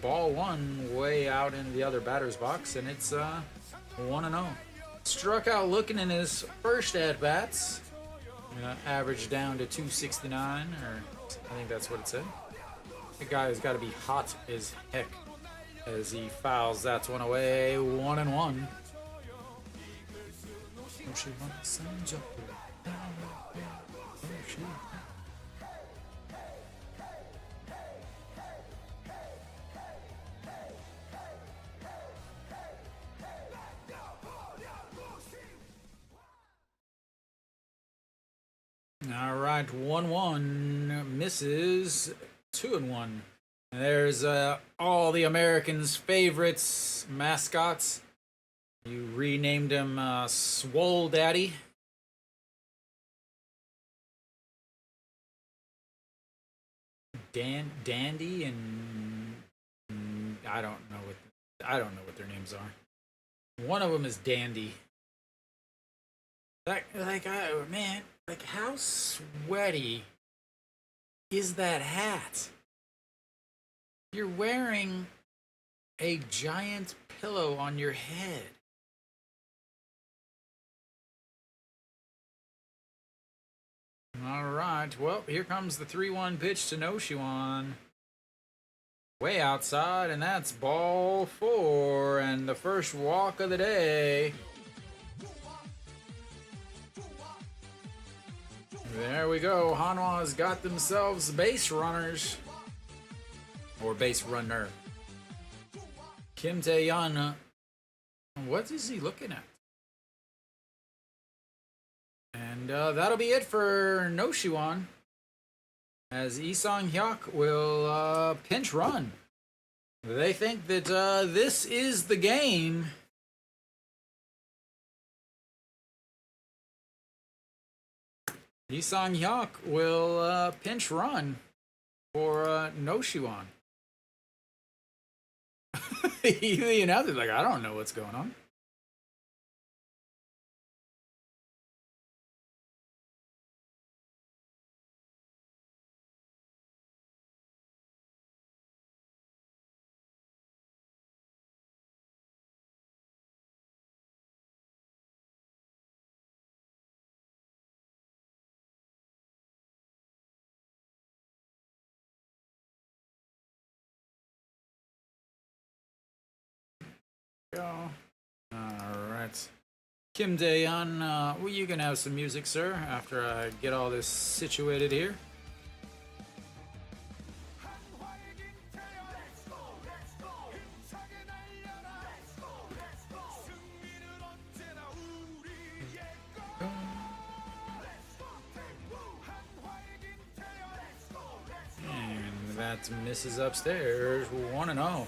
ball one way out in the other batter's box, and it's 1-0. Struck out looking in his first at bats. Average down to 269, or I think that's what it said. The guy has got to be hot as heck as he fouls that one away. 1-1. All right, 1-1 misses. 2-1. There's all the Americans' favorites mascots. You renamed him Swole Daddy. Dandy and I don't know what their names are. One of them is Dandy. Man, like how sweaty is that hat? You're wearing a giant pillow on your head. All right, well, here comes the 3-1 pitch to Noshiwan. Way outside, and that's ball 4, and the first walk of the day. There we go. Hanwha's got themselves base runners. Or base runner. Kim Tae-yeon. What is he looking at? And that'll be it for Noshiwan. As Lee Sang-hyuk will pinch run. They think that this is the game. Lee Sang-hyuk will pinch run for Noshiwan. The announcer's like, I don't know what's going on. Go. All right. Kim Tae-yeon, well, you can have some music, sir, after I get all this situated here. And that misses upstairs. 1-0.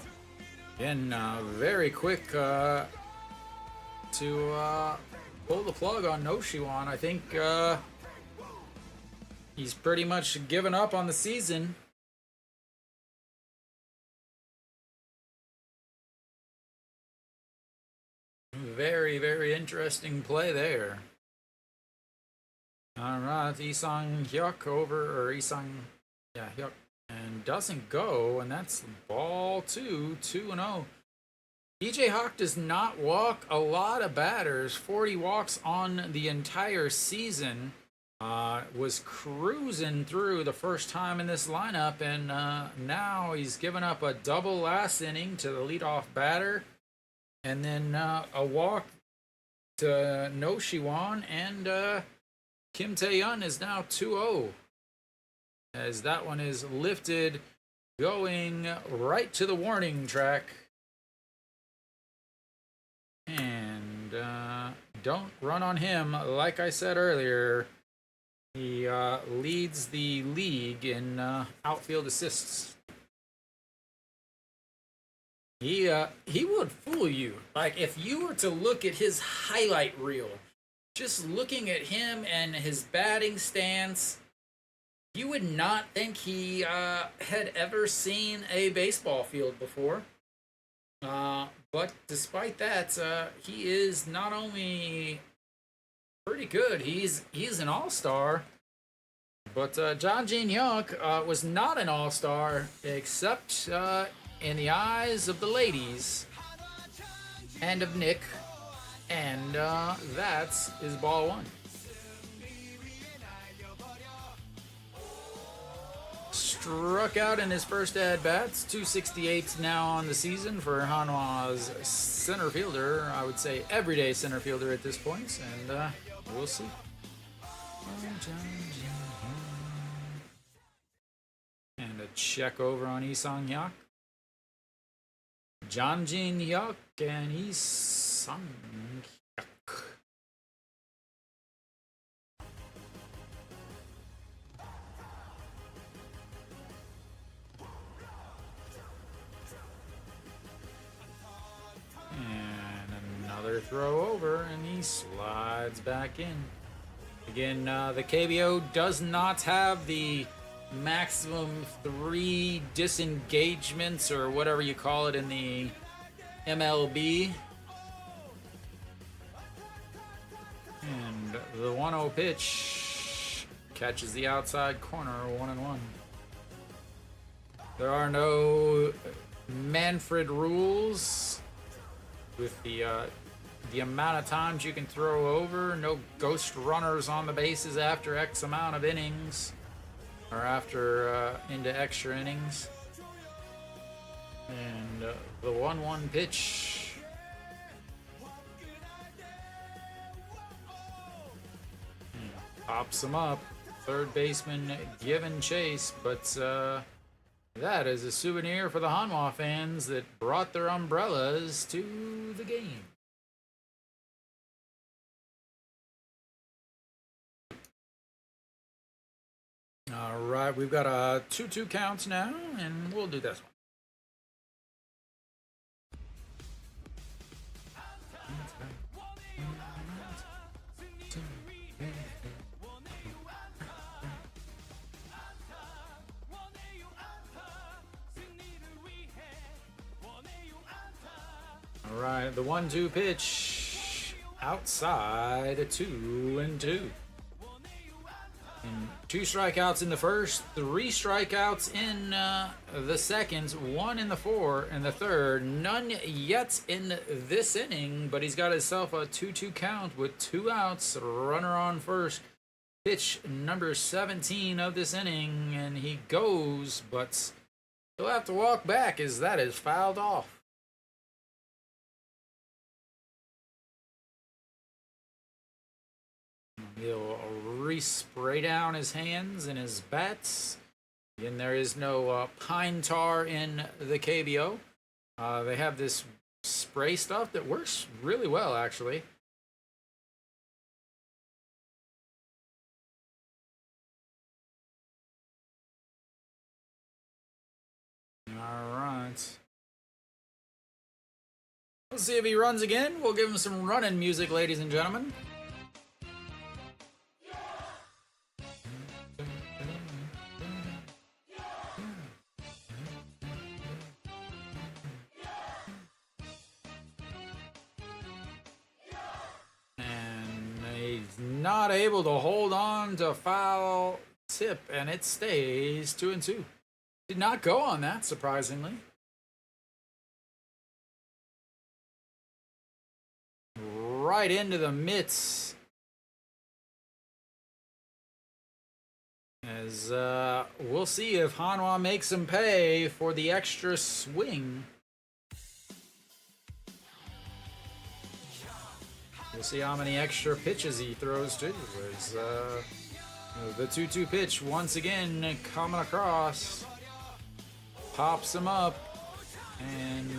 Again, very quick to pull the plug on Noshiwan. I think he's pretty much given up on the season. Very, very interesting play there. All right, Lee Sang-hyuk over, or Hyuk. And doesn't go, and that's ball 2, 2-0. DJ Hawk does not walk a lot of batters. 40 walks on the entire season. Was cruising through the first time in this lineup, and now he's given up a double last inning to the leadoff batter, and then a walk to Noshiwan, and Kim Tae-yeon is now 2-0. As that one is lifted, going right to the warning track. And don't run on him. Like I said earlier, he leads the league in outfield assists. He would fool you. Like, if you were to look at his highlight reel, just looking at him and his batting stance, You would not think he had ever seen a baseball field before. But despite that, he is not only pretty good, he's an all-star. But John Gene Young was not an all-star, except in the eyes of the ladies and of Nick, and that's his ball one. Struck out in his first at-bats, 268 now on the season for Hanwha's center fielder. I would say everyday center fielder at this point, and we'll see. And a check over on Isang Yak. John Jin Yak and Isang Yak. And another throw over, and he slides back in. Again, the KBO does not have the maximum 3 disengagements or whatever you call it in the MLB. And the 1-0 pitch catches the outside corner, 1-1. There are no Manfred rules with the amount of times you can throw over. No ghost runners on the bases after X amount of innings, or after into extra innings. And the 1-1 pitch. Pops him up. Third baseman giving chase, but that is a souvenir for the Hanwha fans that brought their umbrellas to the game. All right, we've got a 2-2 count now, and we'll do this one. All right, the 1-2 pitch outside, a 2-2. And 2 strikeouts in the first, 3 strikeouts in the second, 1 in the 4 and the third, none yet in this inning, but he's got himself a 2-2 count with 2 outs, runner on first. Pitch number 17 of this inning, and he goes, but he'll have to walk back as that is fouled off. He'll re-spray down his hands and his bats. Again, there is no pine tar in the KBO. They have this spray stuff that works really well, actually. All right. Let's see if he runs again. We'll give him some running music, ladies and gentlemen. Not able to hold on to foul tip, and it stays 2-2. Did not go on that, surprisingly. Right into the mitts. As we'll see if Hanwha makes him pay for the extra swing. We'll see how many extra pitches he throws too. As the 2-2 pitch once again coming across, pops him up, and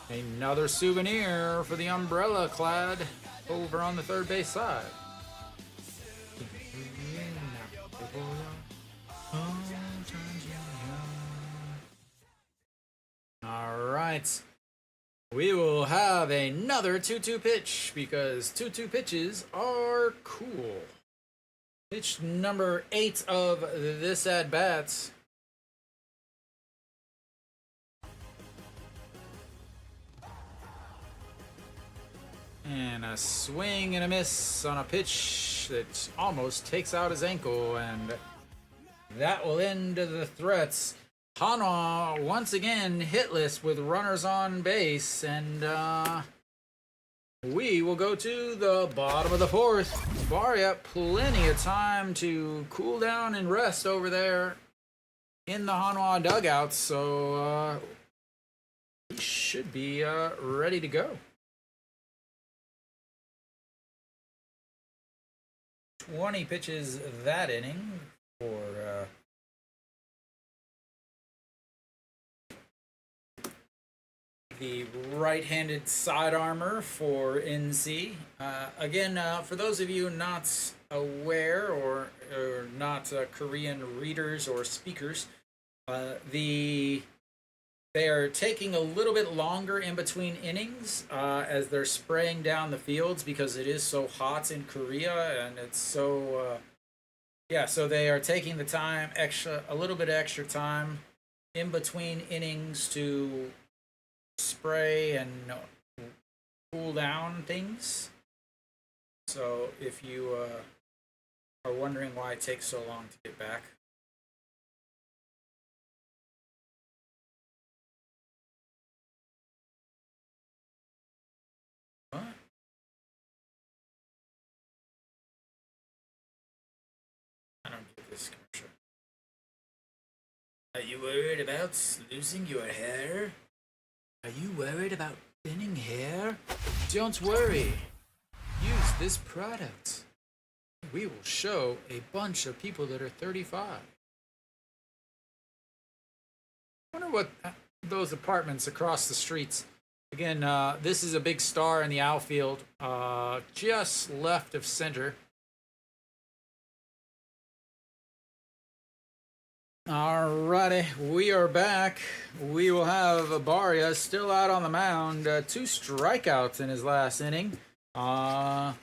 another souvenir for the umbrella clad over on the third base side. All right. We will have another 2-2 pitch because 2-2 pitches are cool. Pitch number 8 of this at-bat. And a swing and a miss on a pitch that almost takes out his ankle, and that will end the threats. Hanwha once again hitless with runners on base, and we will go to the bottom of the 4th. Barria, plenty of time to cool down and rest over there in the Hanwha dugout, so he should be ready to go. 20 pitches that inning for the right-handed sidearmer for NC. Again, for those of you not aware or not Korean readers or speakers, they are taking a little bit longer in between innings as they're spraying down the fields because it is so hot in Korea, and it's so so they are taking the time, a little bit extra time in between innings to spray and cool down things. So if you are wondering why it takes so long to get back, what? I don't get this commercial. Are you worried about losing your hair? Are you worried about thinning hair? Don't worry. Use this product. We will show a bunch of people that are 35. I wonder what those apartments across the streets. Again, this is a big star in the outfield, just left of center. Alrighty, we are back. We will have Barria still out on the mound. 2 strikeouts in his last inning. Had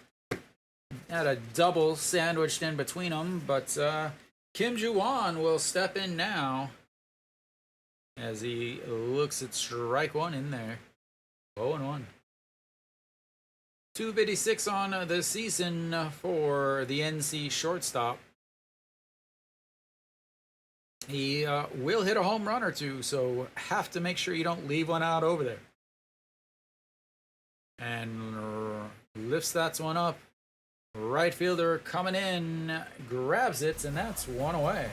a double sandwiched in between them, but Kim Ju-won will step in now as he looks at strike 1 in there. 0-1. 256 on the season for the NC shortstop. He will hit a home run or 2, so have to make sure you don't leave one out over there. And lifts that one up. Right fielder coming in, grabs it, and that's 1 away.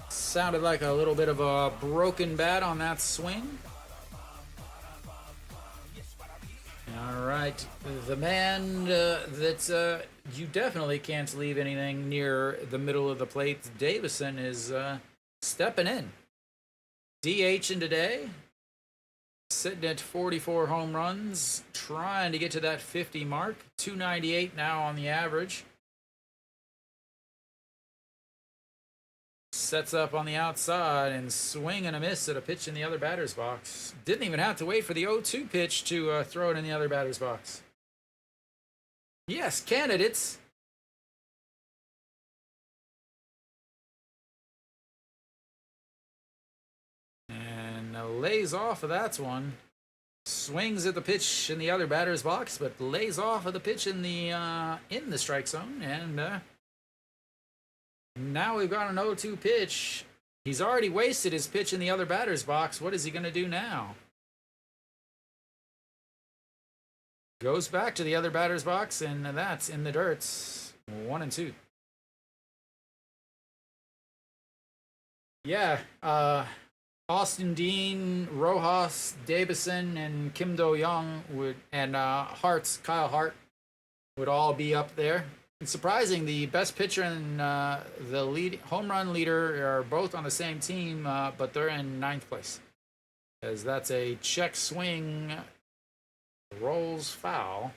Sounded like a little bit of a broken bat on that swing. All right, the man that you definitely can't leave anything near the middle of the plate, Davison, is stepping in. DHing today, sitting at 44 home runs, trying to get to that 50 mark. 298 now on the average. Sets up on the outside and swing and a miss at a pitch in the other batter's box. Didn't even have to wait for the 0-2 pitch to throw it in the other batter's box. Yes, candidates. And lays off of that one. Swings at the pitch in the other batter's box, but lays off of the pitch in the strike zone. And now we've got an 0-2 pitch. He's already wasted his pitch in the other batter's box. What is he going to do now? Goes back to the other batter's box, and that's in the dirt. 1-2. Yeah, Austin Dean, Rojas, Davison, and Kim Do-young and Kyle Hart would all be up there. It's surprising, the best pitcher and the lead home run leader are both on the same team, but they're in 9th place. As that's a check swing, rolls foul.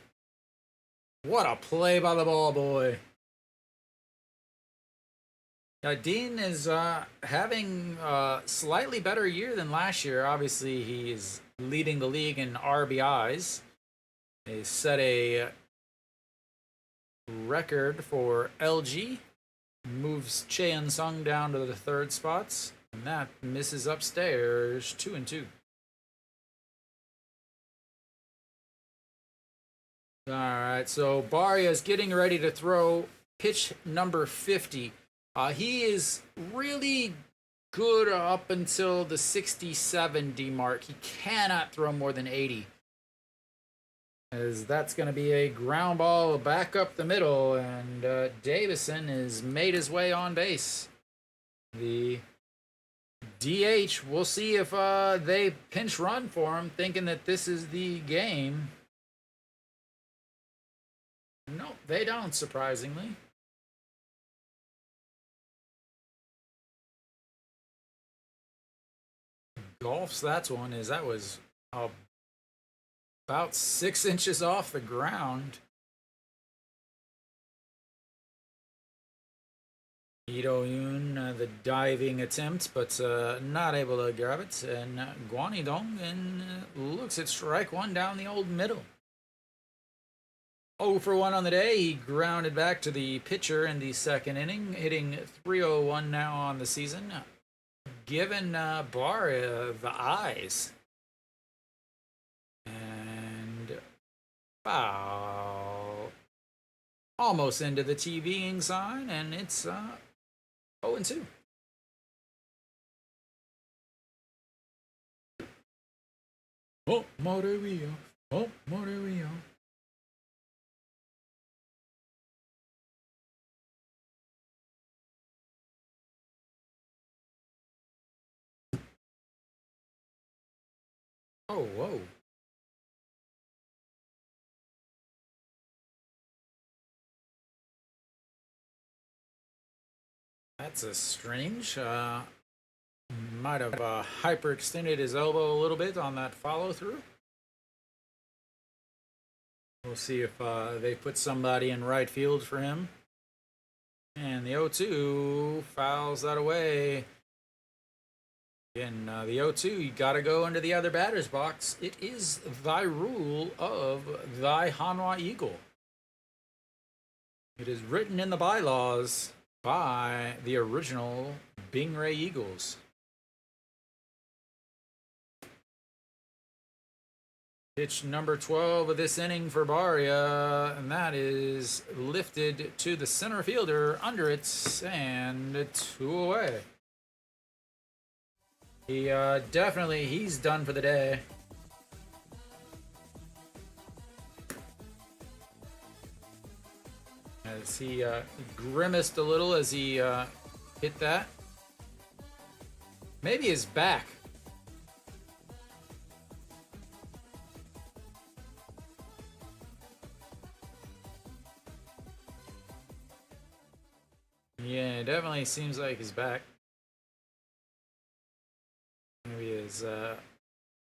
What a play by the ball boy. Dean is having a slightly better year than last year. Obviously, he is leading the league in RBIs. They set a record for LG. Moves Cheon Sung down to the third spots. And that misses upstairs 2-2. Alright, so Barria is getting ready to throw pitch number 50. He is really good up until the 60-70 mark. He cannot throw more than 80. As that's going to be a ground ball back up the middle, and Davison has made his way on base. The DH, we'll see if they pinch run for him, thinking that this is the game. No, they don't, surprisingly. Golf's that was about 6 inches off the ground. Ito Yoon, the diving attempt, but not able to grab it. And Guanidong looks at strike one down the old middle. 0 for 1 on the day. He grounded back to the pitcher in the second inning, hitting .301 now on the season. Giving Barria the eyes. And foul. Almost into the TVing sign, and it's 0-2. Oh, Motorio. Oh, Motorio. Oh, whoa. That's a strange. Might have hyperextended his elbow a little bit on that follow through. We'll see if they put somebody in right field for him. And the 0-2 fouls that away. In the 0-2, you got to go into the other batter's box. It is thy rule of thy Hanwha Eagle. It is written in the bylaws by the original Bingray Eagles. Pitch number 12 of this inning for Barria, and that is lifted to the center fielder under it, and 2 away. He he's done for the day. As he grimaced a little as he hit that. Maybe his back. Yeah, it definitely seems like his back. Maybe his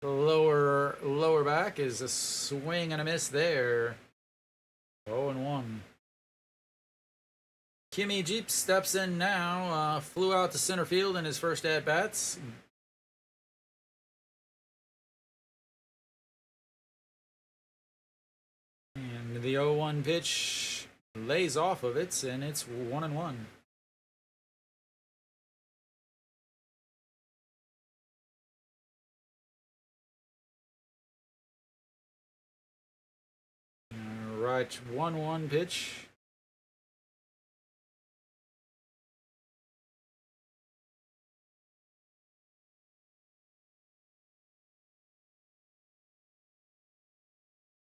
lower back is a swing and a miss there. 0-1. Kimmy Jeep steps in now. Flew out to center field in his first at-bats. And the 0-1 pitch lays off of it, and it's 1-1. Right, 1-1 pitch.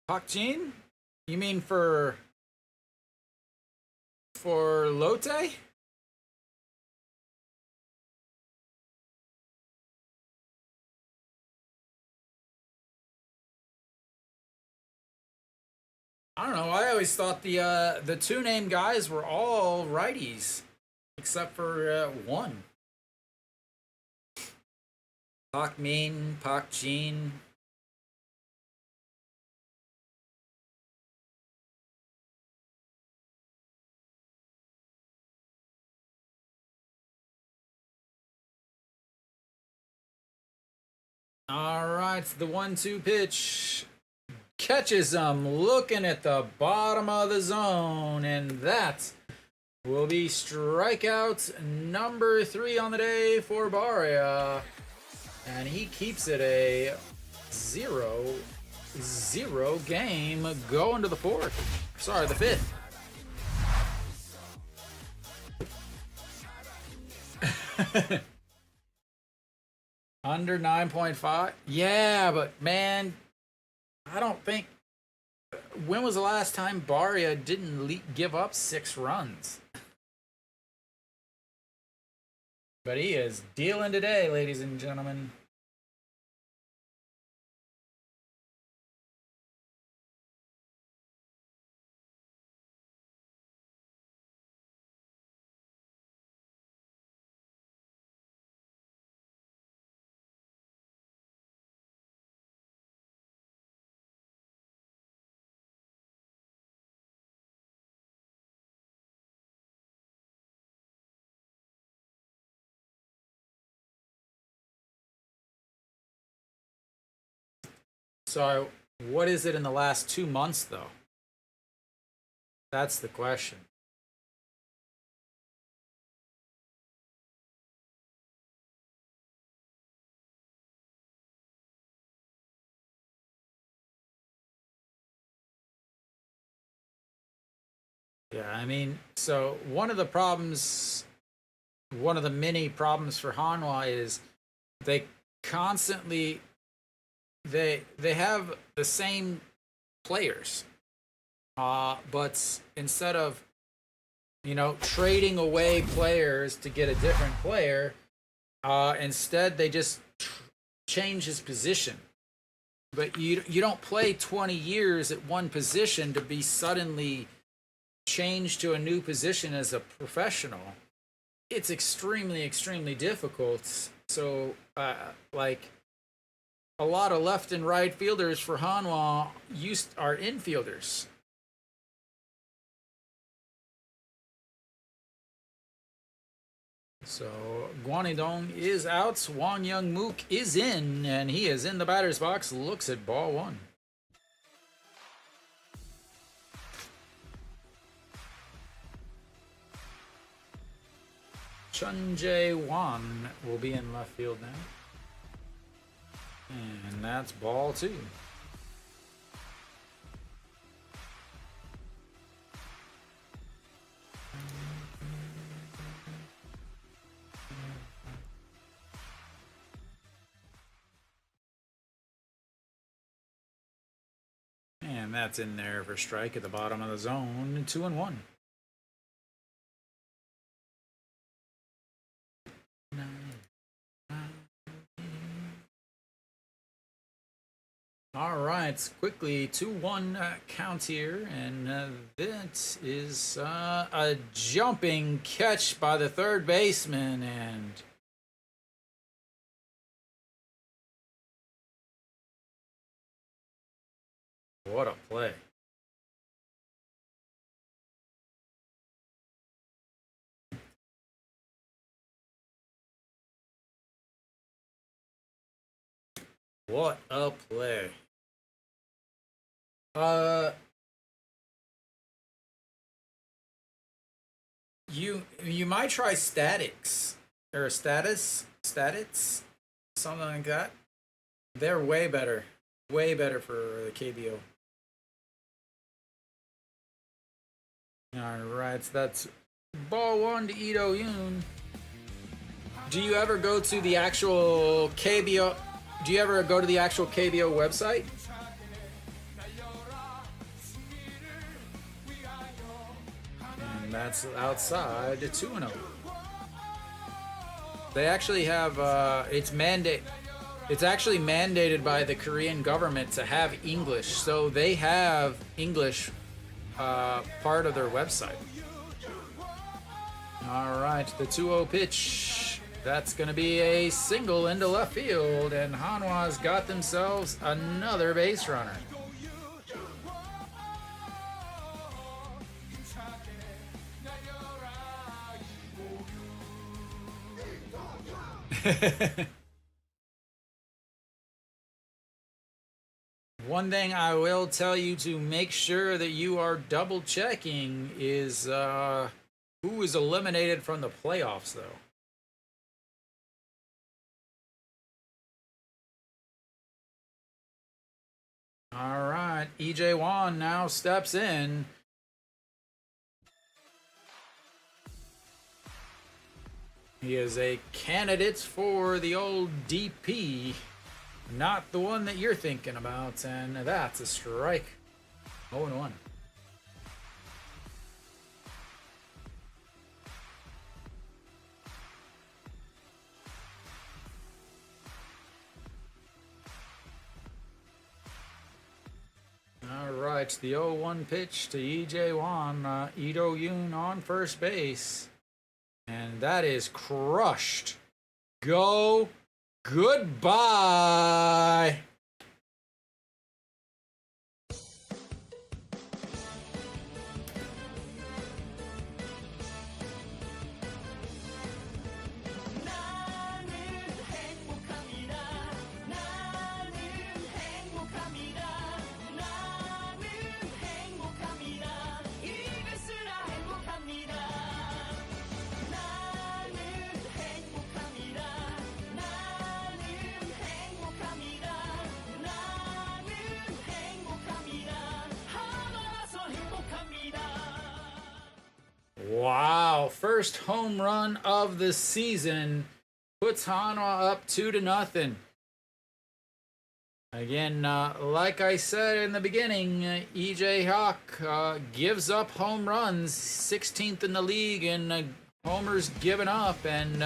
Pak Jin? You mean for Lotte? I don't know. I always thought the 2 named guys were all righties, except for one. Pak Min, Pak Jin. All right, the 1-2 pitch. catches him looking at the bottom of the zone, and that will be strikeout number 3 on the day for Barria. And he keeps it a 0-0 game going to the 4th. Sorry, the 5th. Under 9.5? Yeah, but man, I don't think... When was the last time Barria didn't give up 6 runs? But he is dealing today, ladies and gentlemen. So, what is it in the last 2 months, though? That's the question. Yeah, I mean, so one of the many problems for Hanwha is they constantly they have the same players, but instead of trading away players to get a different player, instead they just change his position. But you don't play 20 years at one position to be suddenly changed to a new position as a professional. It's extremely, extremely difficult. So, like, a lot of left and right fielders for Hanwha are infielders. So, Guanidong is out. Wang Young Mook is in, and he is in the batter's box. Looks at ball 1. Chun Jae-won will be in left field now. And that's ball 2. And that's in there for strike at the bottom of the zone. 2-1. All right, quickly 2-1 count here, and that is a jumping catch by the third baseman, and what a play. What a play. You might try statics or stats, something like that. They're way better for the KBO. All right, so that's ball 1 to Ito Yoon. Do you ever go to the actual KBO? Do you ever go to the actual KBO website? And that's outside to 2-0. They actually have it's actually mandated by the Korean government to have English, so they have English part of their website. All right, the 2-0 pitch. That's going to be a single into left field, and Hanwha's got themselves another base runner. One thing I will tell you to make sure that you are double checking is who is eliminated from the playoffs, though. All right, EJ Wan now steps in. He is a candidate for the old DP, not the one that you're thinking about, and that's a strike. 0-1. All right, the 0-1 pitch to EJ Wan. Ito Yoon on first base. And that is crushed. Go. Goodbye. Wow, first home run of the season puts Hanwha up 2-0. Again, like I said in the beginning, EJ Hawk gives up home runs, 16th in the league in homers given up, and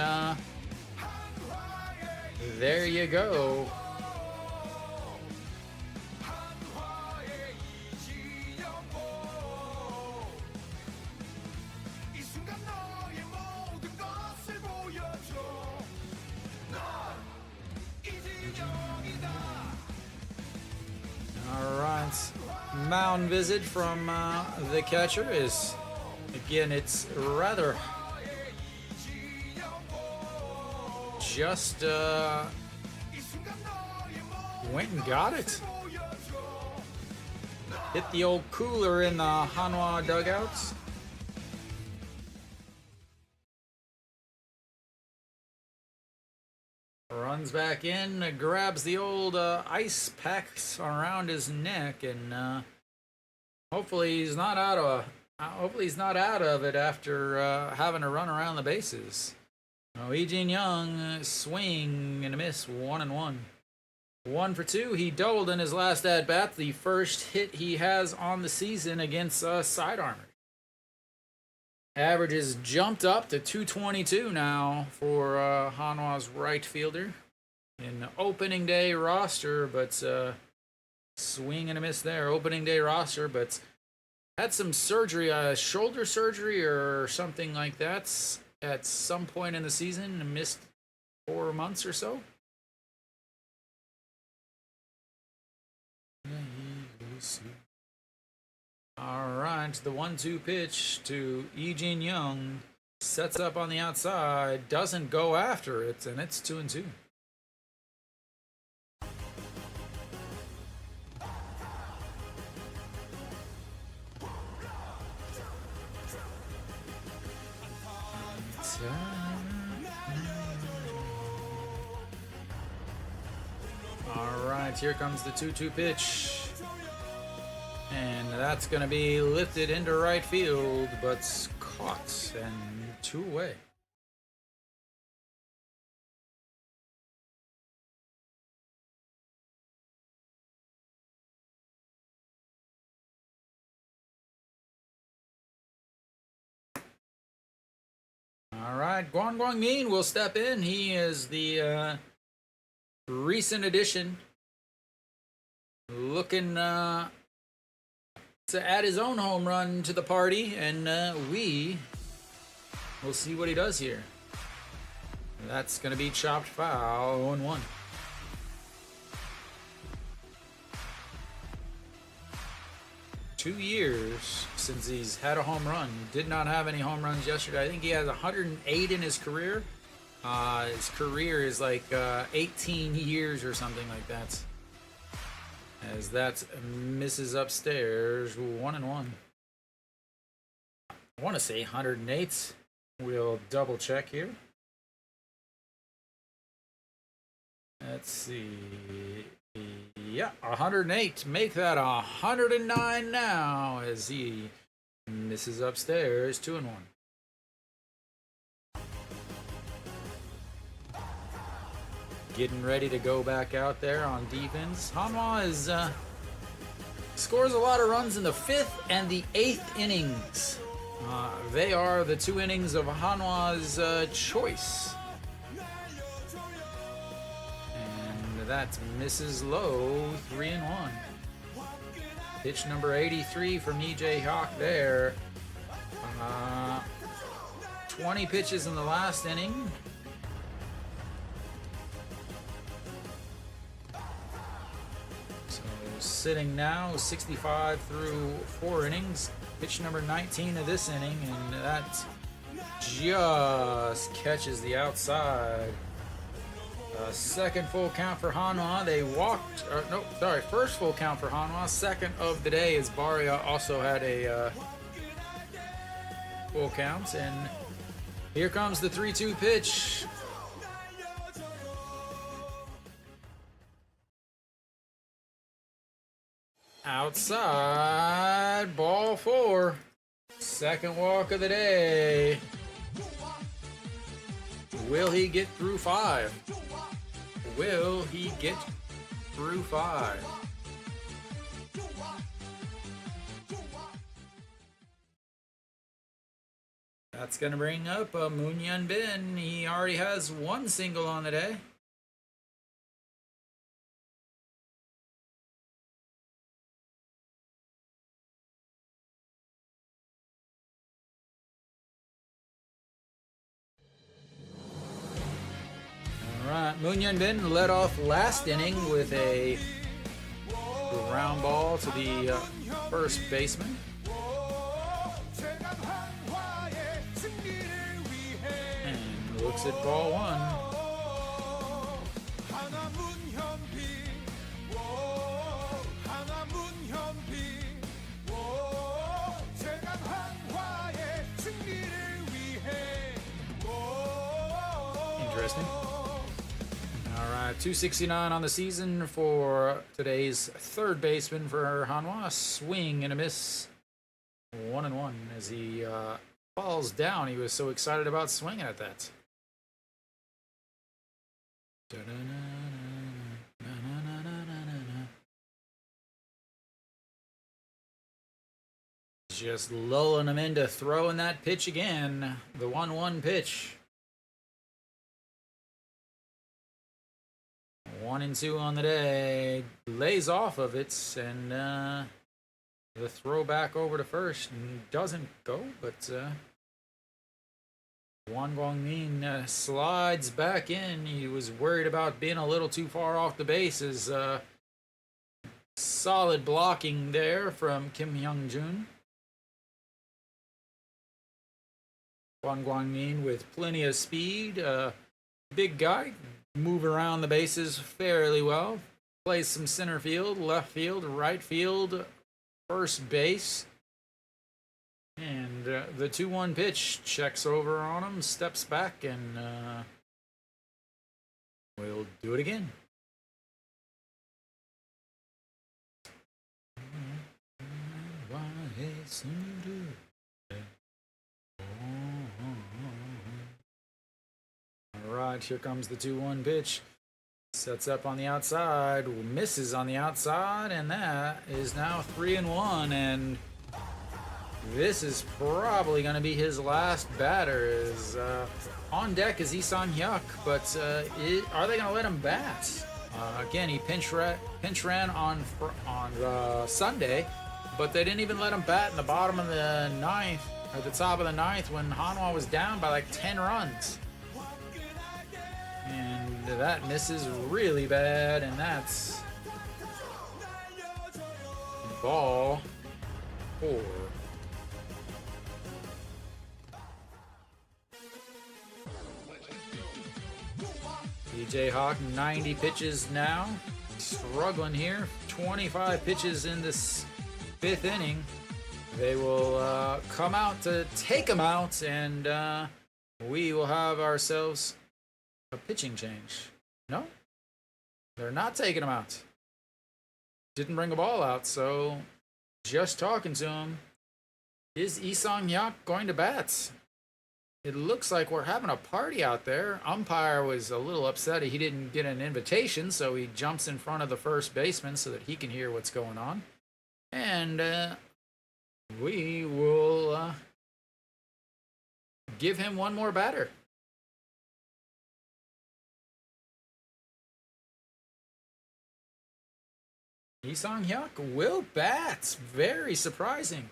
there you go. Mound visit from the catcher is, again, it's rather just went and got it. Hit the old cooler in the Hanwha dugouts. Runs back in, grabs the old ice packs around his neck, and hopefully he's not out of it after having to run around the bases. Lee-Jin Young swing and a miss, 1-1. 1 for 2. He doubled in his last at bat, the first hit he has on the season against sidearmers. Averages jumped up to 222 now for Hanwha's right fielder in the opening day roster, but swing and a miss there. Opening day roster, but had some surgery, shoulder surgery or something like that at some point in the season and missed 4 months or so. All right, the 1-2 pitch to Lee-Jin Young, sets up on the outside, doesn't go after it, and it's 2-2. All right, here comes the 2-2 pitch. And that's going to be lifted into right field, but caught and 2 away. All right, Guang Min will step in. He is the recent addition, looking to add his own home run to the party, and we will see what he does here. That's going to be chopped foul, 0-1. Two years since he's had a home run. Did not have any home runs yesterday. I think he has 108 in his career. His career is like 18 years or something like that. as that misses upstairs. 1-1. I want to say 108. We'll double check here. Let's see. Yeah, 108. Make that 109 now as he misses upstairs. 2-1. Getting ready to go back out there on defense. Hanwha is scores a lot of runs in the 5th and the 8th innings. They are the 2 innings of Hanwha's choice. And that misses low. 3-1. Pitch number 83 from EJ Hawk there. 20 pitches in the last inning. Sitting now 65 through 4 innings. Pitch number 19 of this inning, and that just catches the outside. Second full count for Hanwha. They walked, first full count for Hanwha. Second of the day, as Barria also had a full count. And here comes the 3-2 pitch. Outside, ball 4. Second walk of the day. Will he get through 5? Will he get through 5? That's going to bring up Unearned. He already has 1 single on the day. Alright, Unearned led off last inning with a ground ball to the first baseman. And looks at ball 1. Interesting. Alright, 269 on the season for today's third baseman for Hanwha. Swing and a miss. 1-1 as he falls down. He was so excited about swinging at that. Just lulling him into throwing that pitch again. The 1-1 pitch. 1-2 on the day. Lays off of it, and the throw back over to first doesn't go, but Wang Guangmin slides back in. He was worried about being a little too far off the bases. Solid blocking there from Kim Hyung-jun. Wang Guangmin with plenty of speed. Big guy. Move around the bases fairly well. Plays some center field, left field, right field, first base. And the 2-1 pitch checks over on him, steps back, and we'll do it again. Alright, here comes the 2-1 pitch. Sets up on the outside, misses on the outside, and that is now 3-1. And this is probably going to be his last batter. Is on deck is Isan Hyuk, but are they going to let him bat? Again, he pinch ran on Sunday, but they didn't even let him bat in the bottom of the 9th, or the top of the 9th, when Hanwha was down by like 10 runs. And that misses really bad, and that's ball 4. EJ Hawk, 90 pitches now. Struggling here. 25 pitches in this 5th inning. They will come out to take him out, and we will have ourselves a pitching change. No, they're not taking him out. Didn't bring a ball out, so just talking to him. Is Isang Yak going to bat? It looks like we're having a party out there. Umpire was a little upset he didn't get an invitation, so he jumps in front of the first baseman so that he can hear what's going on. And we will give him one more batter. Isang Hyuk will bat. Very surprising.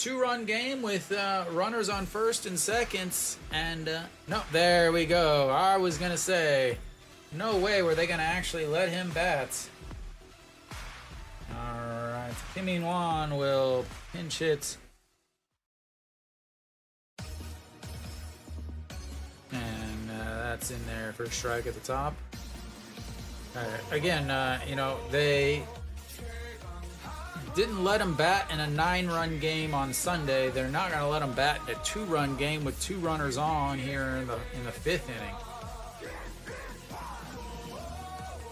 2-run game with runners on first and seconds. And no, there we go. I was going to say, no way were they going to actually let him bat. All right. Kim In-wan will pinch hit. And that's in there for a strike at the top. Again, they didn't let him bat in a 9-run game on Sunday. They're not going to let him bat in a 2-run game with 2 runners on here in the 5th inning.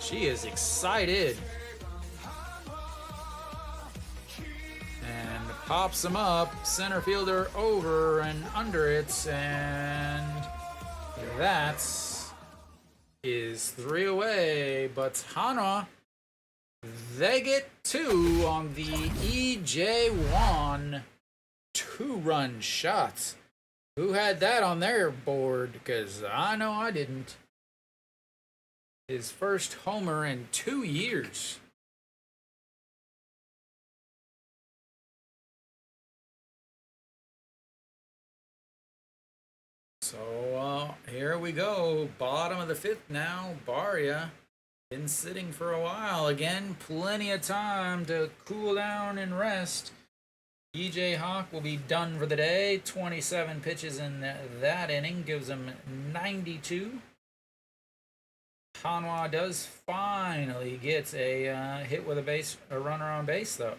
She is excited. And pops him up. Center fielder over and under it. And that is 3 away. But Hanwha, they get 2 on the EJ1 2-run shot. Who had that on their board? Because I know I didn't. His first homer in 2 years. So here we go. Bottom of the 5th now. Barria. Been sitting for a while. Again, plenty of time to cool down and rest. EJ Hawk will be done for the day. 27 pitches in that inning. Gives him 92. Hanwha does finally get a hit with a runner on base, though.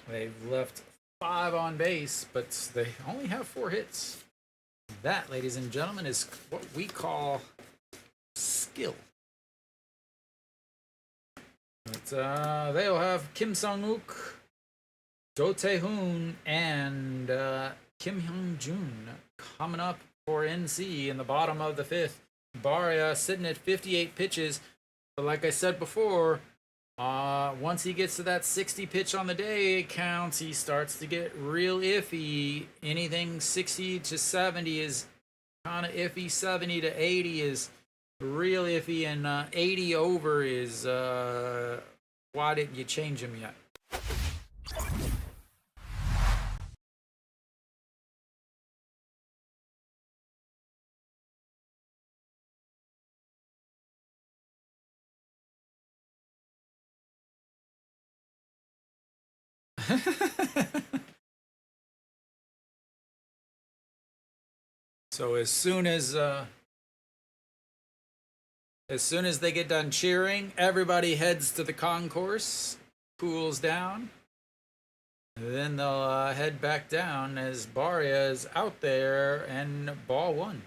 They've left 5 on base, but they only have 4 hits. That, ladies and gentlemen, is what we call skill. But they'll have Kim Sung-uk, Do Tae-hoon, and Kim Hyung-jun coming up for NC in the bottom of the 5th. Barria sitting at 58 pitches, but like I said before, once he gets to that 60 pitch on the day counts, he starts to get real iffy. Anything 60 to 70 is kind of iffy. 70 to 80 is real iffy, and 80 over is why didn't you change him yet? So as soon as they get done cheering, everybody heads to the concourse, cools down, and then they'll head back down as Barria is out there and ball 1.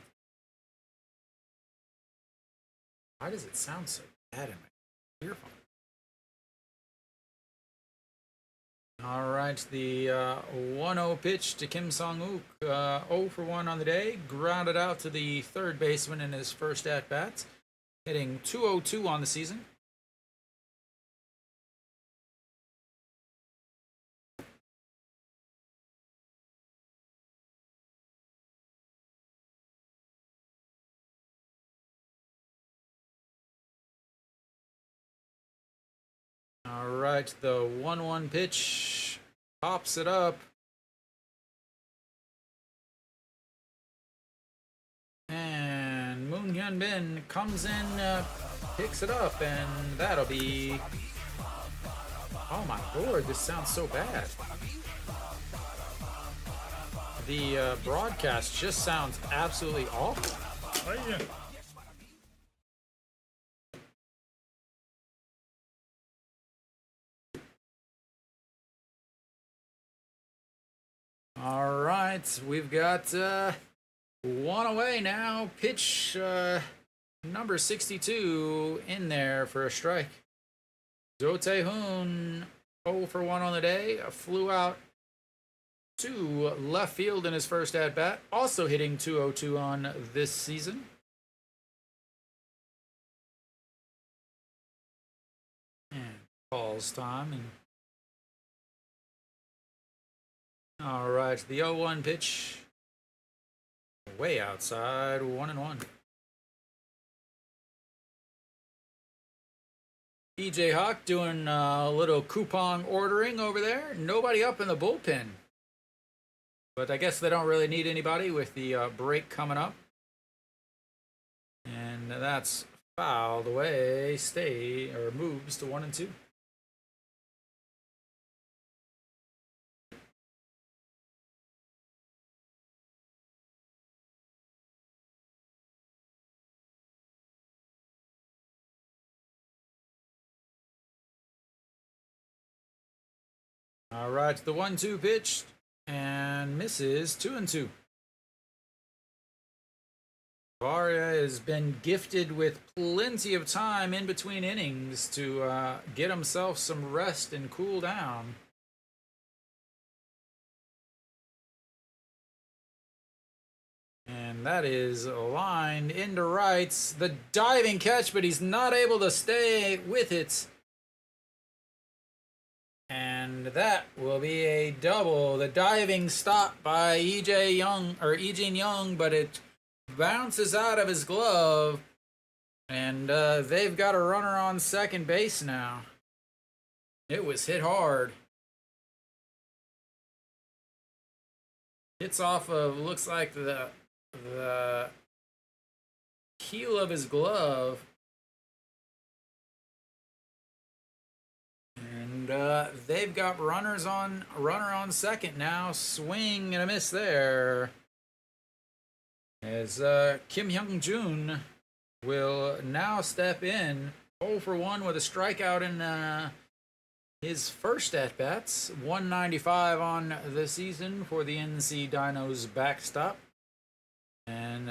Why does it sound so bad in my earphone? All right, the 1-0 pitch to Kim Sung-uk, 0 for 1 on the day, grounded out to the third baseman in his first at-bat, hitting .202 on the season. All right, the 1-1 pitch pops it up. And Moon Hyun Bin comes in, picks it up, and that'll be... Oh my lord, this sounds so bad. The broadcast just sounds absolutely awful. Oh, yeah. All right, we've got one away now. Pitch number 62 in there for a strike. Do Tae-hoon 0 for 1 on the day. Flew out to left field in his first at bat. Also hitting 202 on this season. And calls time. And all right, the 0-1 pitch. Way outside, 1-1. EJ Hawk doing a little coupon ordering over there. Nobody up in the bullpen. But I guess they don't really need anybody with the break coming up. And that's fouled away. Moves to 1-2. All right, the 1-2 pitch and misses 2-2. Barria has been gifted with plenty of time in between innings to get himself some rest and cool down. And that is lined into rights. The diving catch, but he's not able to stay with it. And that will be a double. The diving stop by E.J. Young, but it bounces out of his glove. And they've got a runner on second base now. It was hit hard. Hits off of, looks like the heel of his glove. They've got runner on second now. Swing and a miss there. As Kim Hyung-jun will now step in 0 for 1 with a strikeout in his first at-bats. 195 on the season for the NC Dinos backstop. And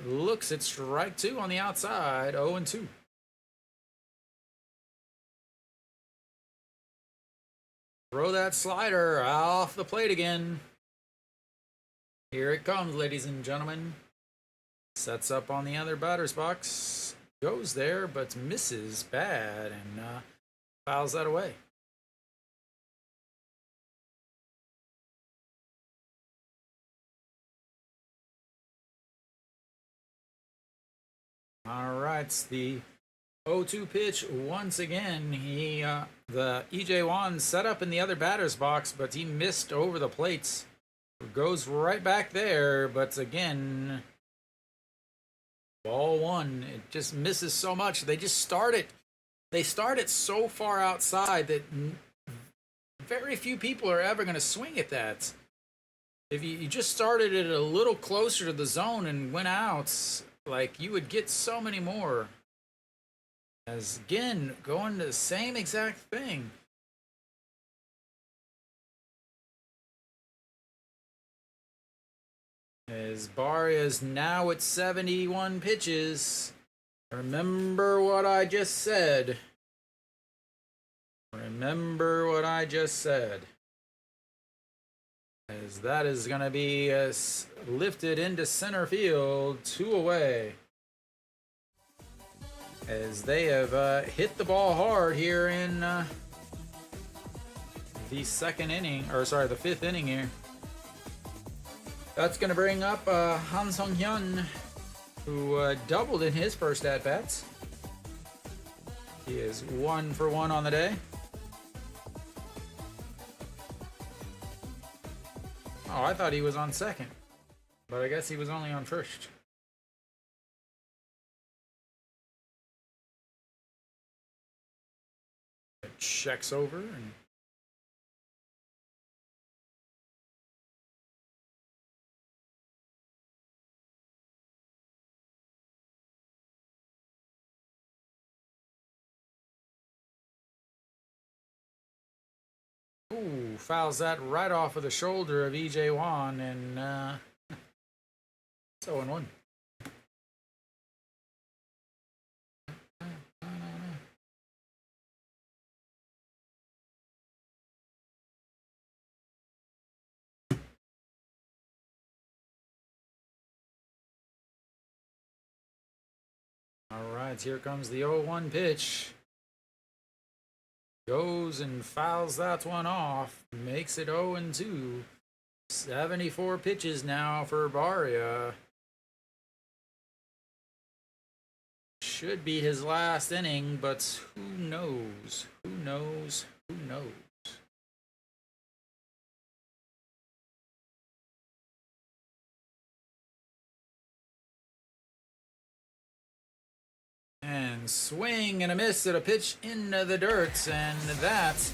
looks at strike 2 on the outside. 0-2. Throw that slider off the plate again. Here it comes, ladies and gentlemen. Sets up on the other batter's box. Goes there, but misses bad and fouls that away. All right, the 0-2 pitch once again. The EJ Wan set up in the other batter's box, but he missed over the plates. Goes right back there, but again, ball one. It just misses so much. They start it so far outside that very few people are ever going to swing at that. If you just started it a little closer to the zone and went out, like, you would get so many more. As again, going to the same exact thing. As Barria is now at 71 pitches. Remember what I just said. Remember what I just said. As that is going to be lifted into center field, 2 away. As they have hit the ball hard here in the fifth inning here. That's going to bring up Han Sung-hyun, who doubled in his first at-bats. He is 1 for 1 on the day. Oh, I thought he was on second, but I guess he was only on first. Checks over and Ooh, fouls that right off of the shoulder of EJ Wan, and it's 0-1. All right, here comes the 0-1 pitch. Goes and fouls that one off. Makes it 0-2. 74 pitches now for Barria. Should be his last inning, but who knows? Who knows? Who knows? And swing and a miss at a pitch into the dirt, and that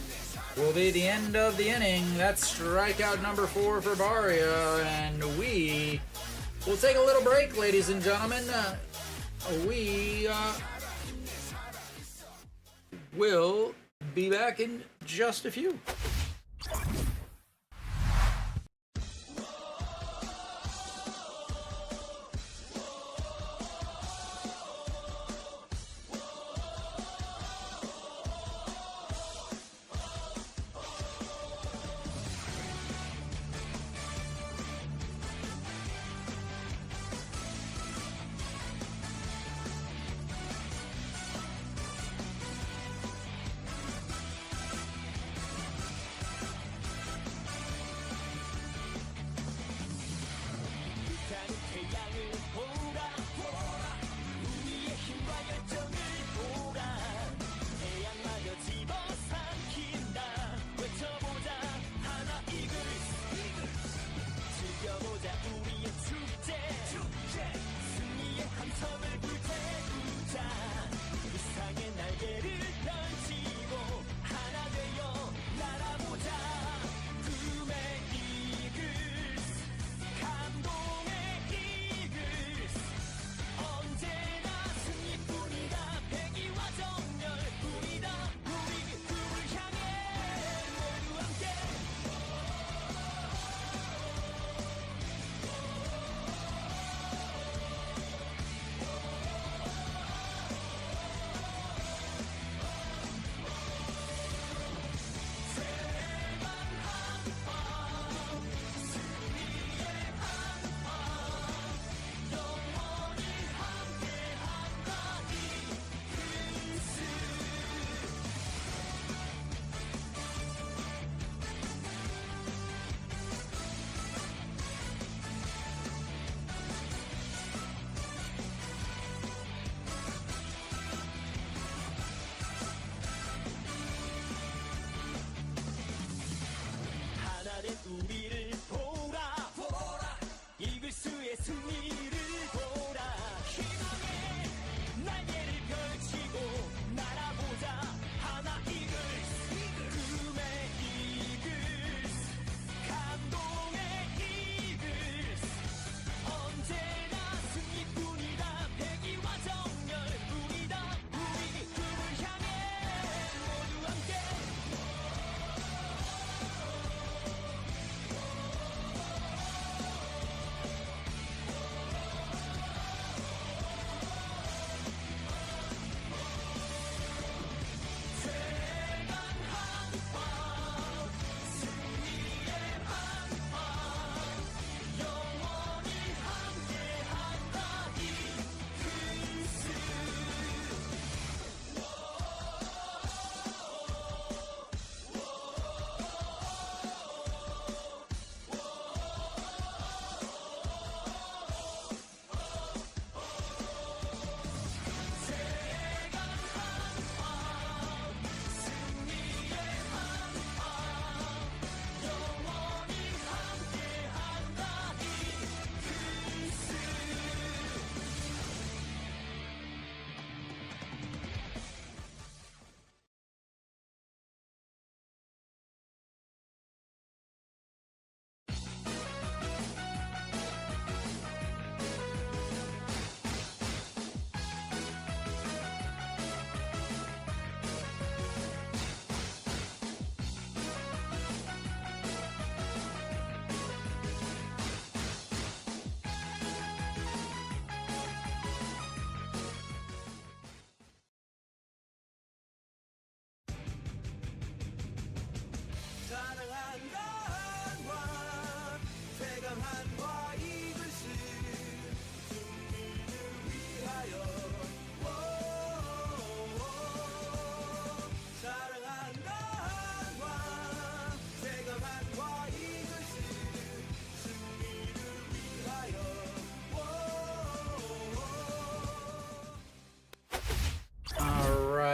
will be the end of the inning. That's strikeout number 4 for Barria, and we will take a little break, ladies and gentlemen. We will be back in just a few.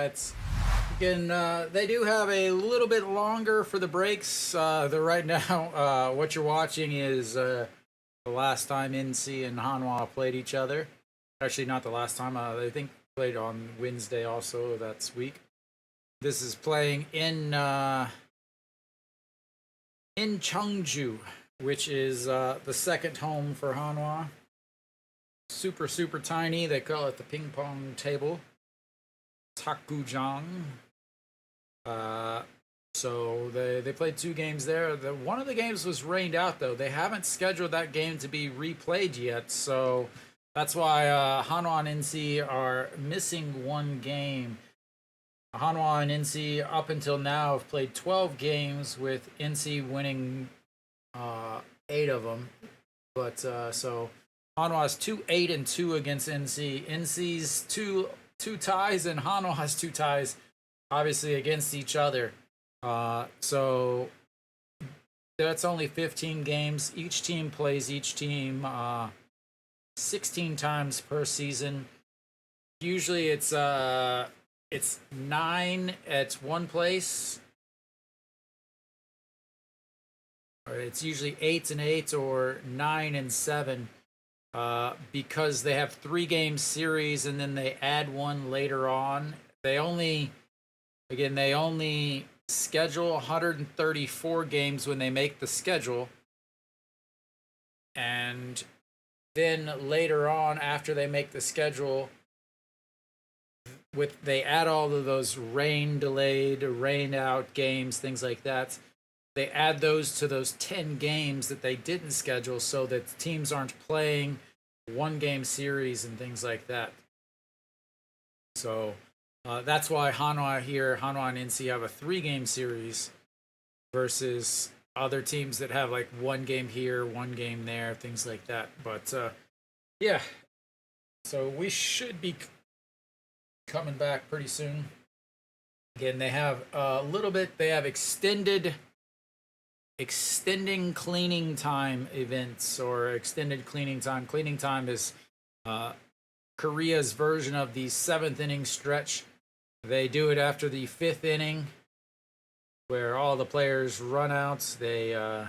It's again, they do have a little bit longer for the breaks. Right now, what you're watching is the last time NC and Hanwha played each other. Actually, not the last time. I think played on Wednesday also that week. This is playing in Cheongju, which is the second home for Hanwha. Super, super tiny. They call it the ping pong table. Takujang. So they played 2 games there. One of the games was rained out, though. They haven't scheduled that game to be replayed yet, so that's why Hanwha and NC are missing 1 game. Hanwha and NC up until now have played 12 games, with NC winning 8 of them. But so Hanwha's 2-8-2 against NC. NC's two ties, and Hanwha has 2 ties, obviously against each other. So that's only 15 games. Each team plays each team 16 times per season. Usually it's 9 at one place. Or it's usually 8 and 8 or 9 and 7. Because they have 3-game series and then they add one later on. They only schedule 134 games when they make the schedule. And then later on, after they make the schedule, they add all of those rain delayed, rain out games, things like that. They add those to those 10 games that they didn't schedule, so that teams aren't playing 1-game series and things like that. So that's why Hanwha and NC have a 3-game series versus other teams that have like 1 game here, 1 game there, things like that. But yeah, so we should be coming back pretty soon. Again, they have a little bit. They have extending cleaning time events, or extended cleaning time. Cleaning time is Korea's version of the 7th inning stretch. They do it after the 5th inning, where all the players run out. The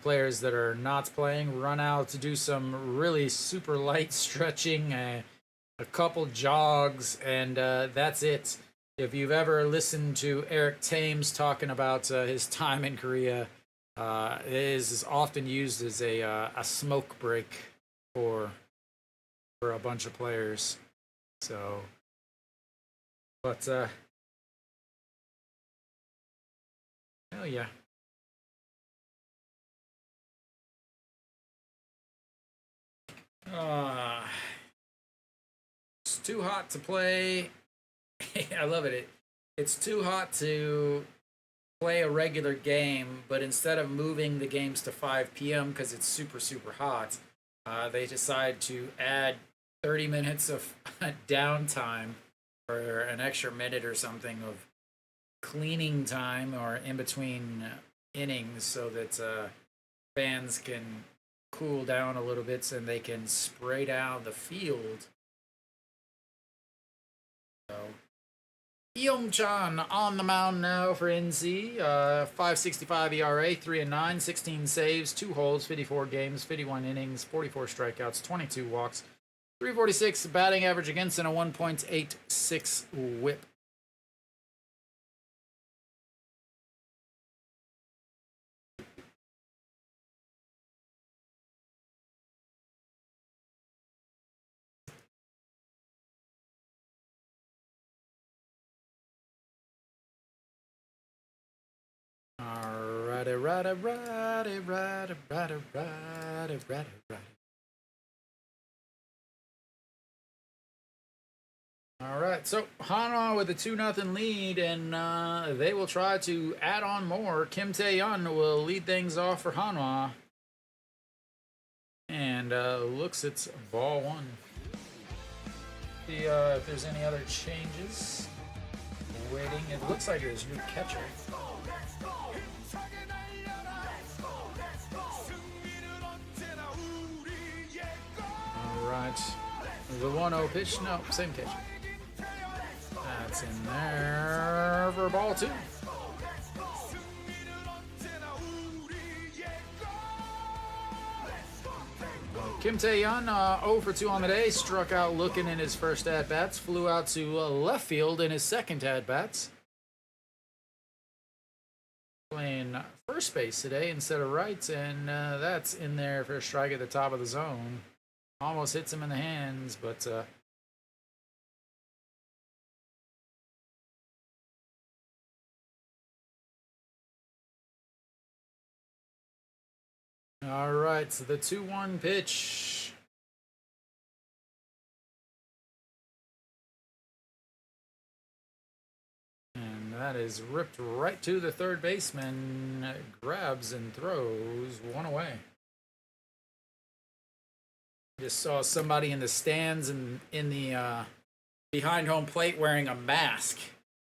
players that are not playing run out to do some really super light stretching, a couple jogs, and that's it. If you've ever listened to Eric Thames talking about his time in Korea, it is often used as a smoke break for a bunch of players. So, but hell yeah. It's too hot to play. I love it. It's too hot to play a regular game, but instead of moving the games to 5 p.m. because it's super, super hot, they decide to add 30 minutes of downtime, or an extra minute or something of cleaning time, or in between innings, so that fans can cool down a little bit and they can spray down the field. So, Yeong-chan on the mound now for NC. 5.65 ERA, 3-9, 16 saves, 2 holds, 54 games, 51 innings, 44 strikeouts, 22 walks, 346 batting average against, and a 1.86 whip. Alrighty. Alright, so Hanwha with a 2-0 lead, and they will try to add on more. Kim Tae-yeon will lead things off for Hanwha. And looks it's ball 1. See if there's any other changes. Waiting. It looks like there's new catcher. Alright. The 1-0 pitch. No, same catcher. That's in there for ball 2. Kim Tae-yeon, 0 for 2 on the day, struck out looking in his first at-bats, flew out to left field in his second at-bats. Playing first base today instead of right, and that's in there for a strike at the top of the zone. Almost hits him in the hands, but all right, so the 2-1 pitch. And that is ripped right to the third baseman. Grabs and throws one away. Just saw somebody in the stands and in the behind home plate wearing a mask.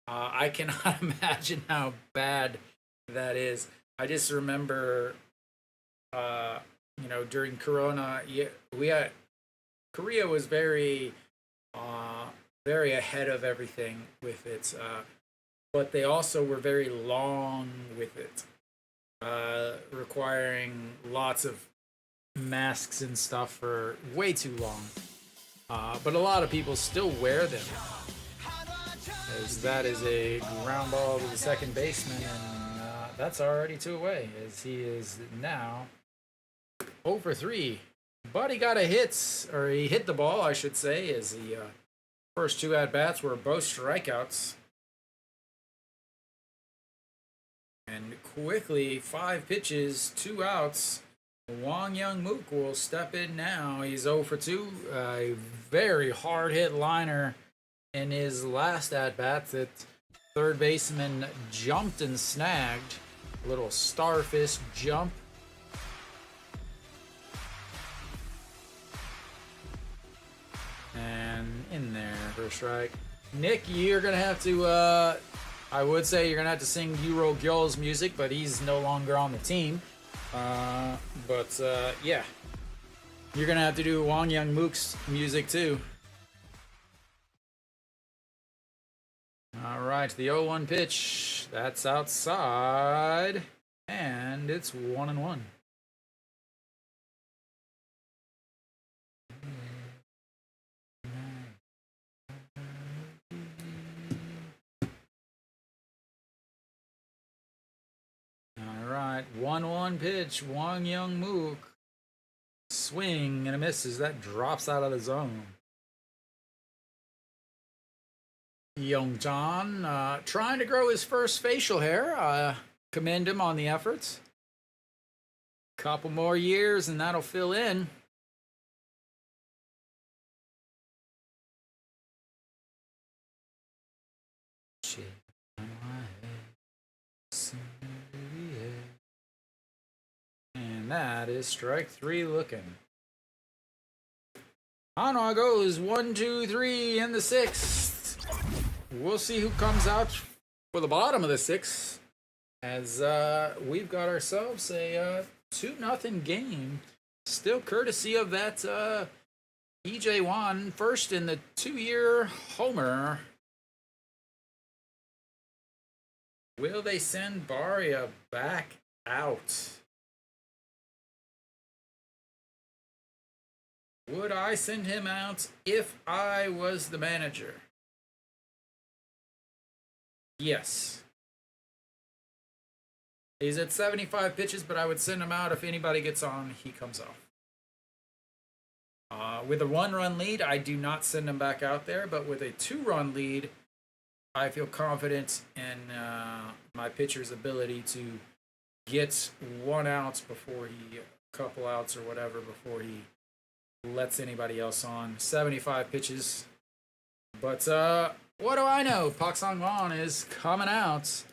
I cannot imagine how bad that is. I just remember during Corona, Korea was very ahead of everything with it, but they also were very long with it, requiring lots of masks and stuff for way too long. But a lot of people still wear them, as that is a ground ball to the second baseman, and that's already 2 away, as he is now 0 for 3. But he got a hit, or he hit the ball, I should say, as the first 2 at-bats were both strikeouts. And quickly, 5 pitches, 2 outs. Wang Young-mook will step in now. He's 0 for 2. A very hard hit liner in his last at-bat that third baseman jumped and snagged. A little starfish jump. And in there for a strike. Nick, you're going to have to, I would say you're going to have to sing Euro Gyo's music, but he's no longer on the team. Yeah. You're going to have to do Wang Young-mook's music too. All right, the 0-1 pitch. That's outside. And it's 1-1. All right, 1-1 pitch. Wang Young-mook. Swing and a miss as that drops out of the zone. Youngjan trying to grow his first facial hair. Commend him on the efforts. Couple more years and that'll fill in. And that is strike 3 looking. Hanwha goes 1, 2, 3 in the 6th. We'll see who comes out for the bottom of the 6th, as we've got ourselves a 2-0 game. Still courtesy of that EJ Wan, first in the 2-year homer. Will they send Barria back out? Would I send him out if I was the manager? Yes. He's at 75 pitches, but I would send him out if anybody gets on, he comes off. With a 1-run lead, I do not send him back out there, but with a 2-run lead, I feel confident in my pitcher's ability to get 1 out before he, a couple outs or whatever, before he lets anybody else on. 75 pitches. But what do I know? Pak Sang-won is coming out.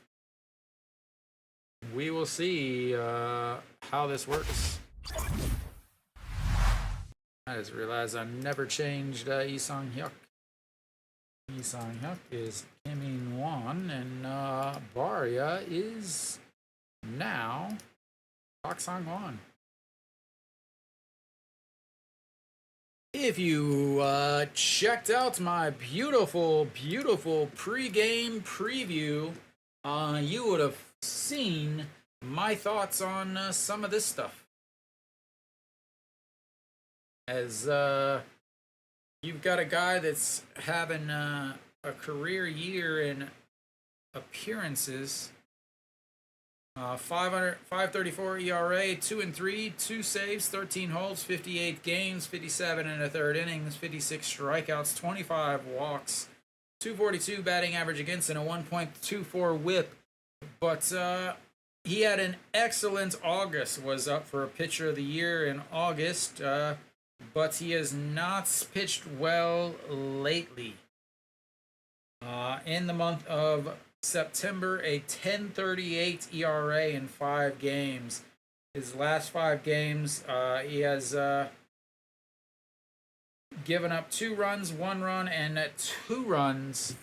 We will see how this works. I just realized I never changed Lee Sang-hyuk. Lee Sang-hyuk is Kim In-won, and Barria is now Pak Sang-won. If you checked out my beautiful, beautiful pre-game preview, you would have seen my thoughts on some of this stuff. As you've got a guy that's having a career year in appearances. 534 ERA, 2-3, 2 saves, 13 holds, 58 games, 57 and a third innings, 56 strikeouts, 25 walks, 242 batting average against, and a 1.24 whip. But he had an excellent August, was up for a pitcher of the year in August, but he has not pitched well lately. In the month of September, a 10.38 ERA in 5 games. His last 5 games, he has given up 2 runs, 1 run, and 2 runs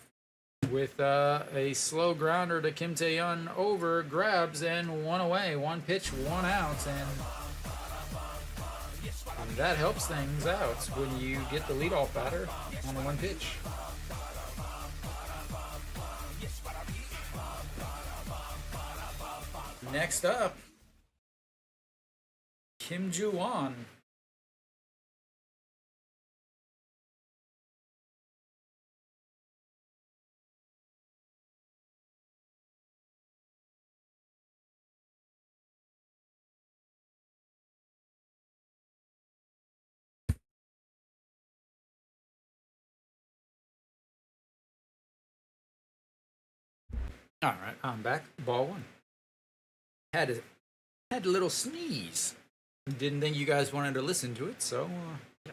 with a slow grounder to Kim Tae-yeon over grabs and 1 away, 1 pitch, 1 out, and that helps things out when you get the leadoff batter on the 1 pitch. Next up, Kim Ju-won. All right, I'm back. Ball 1. Had a little sneeze. Didn't think you guys wanted to listen to it, so yeah.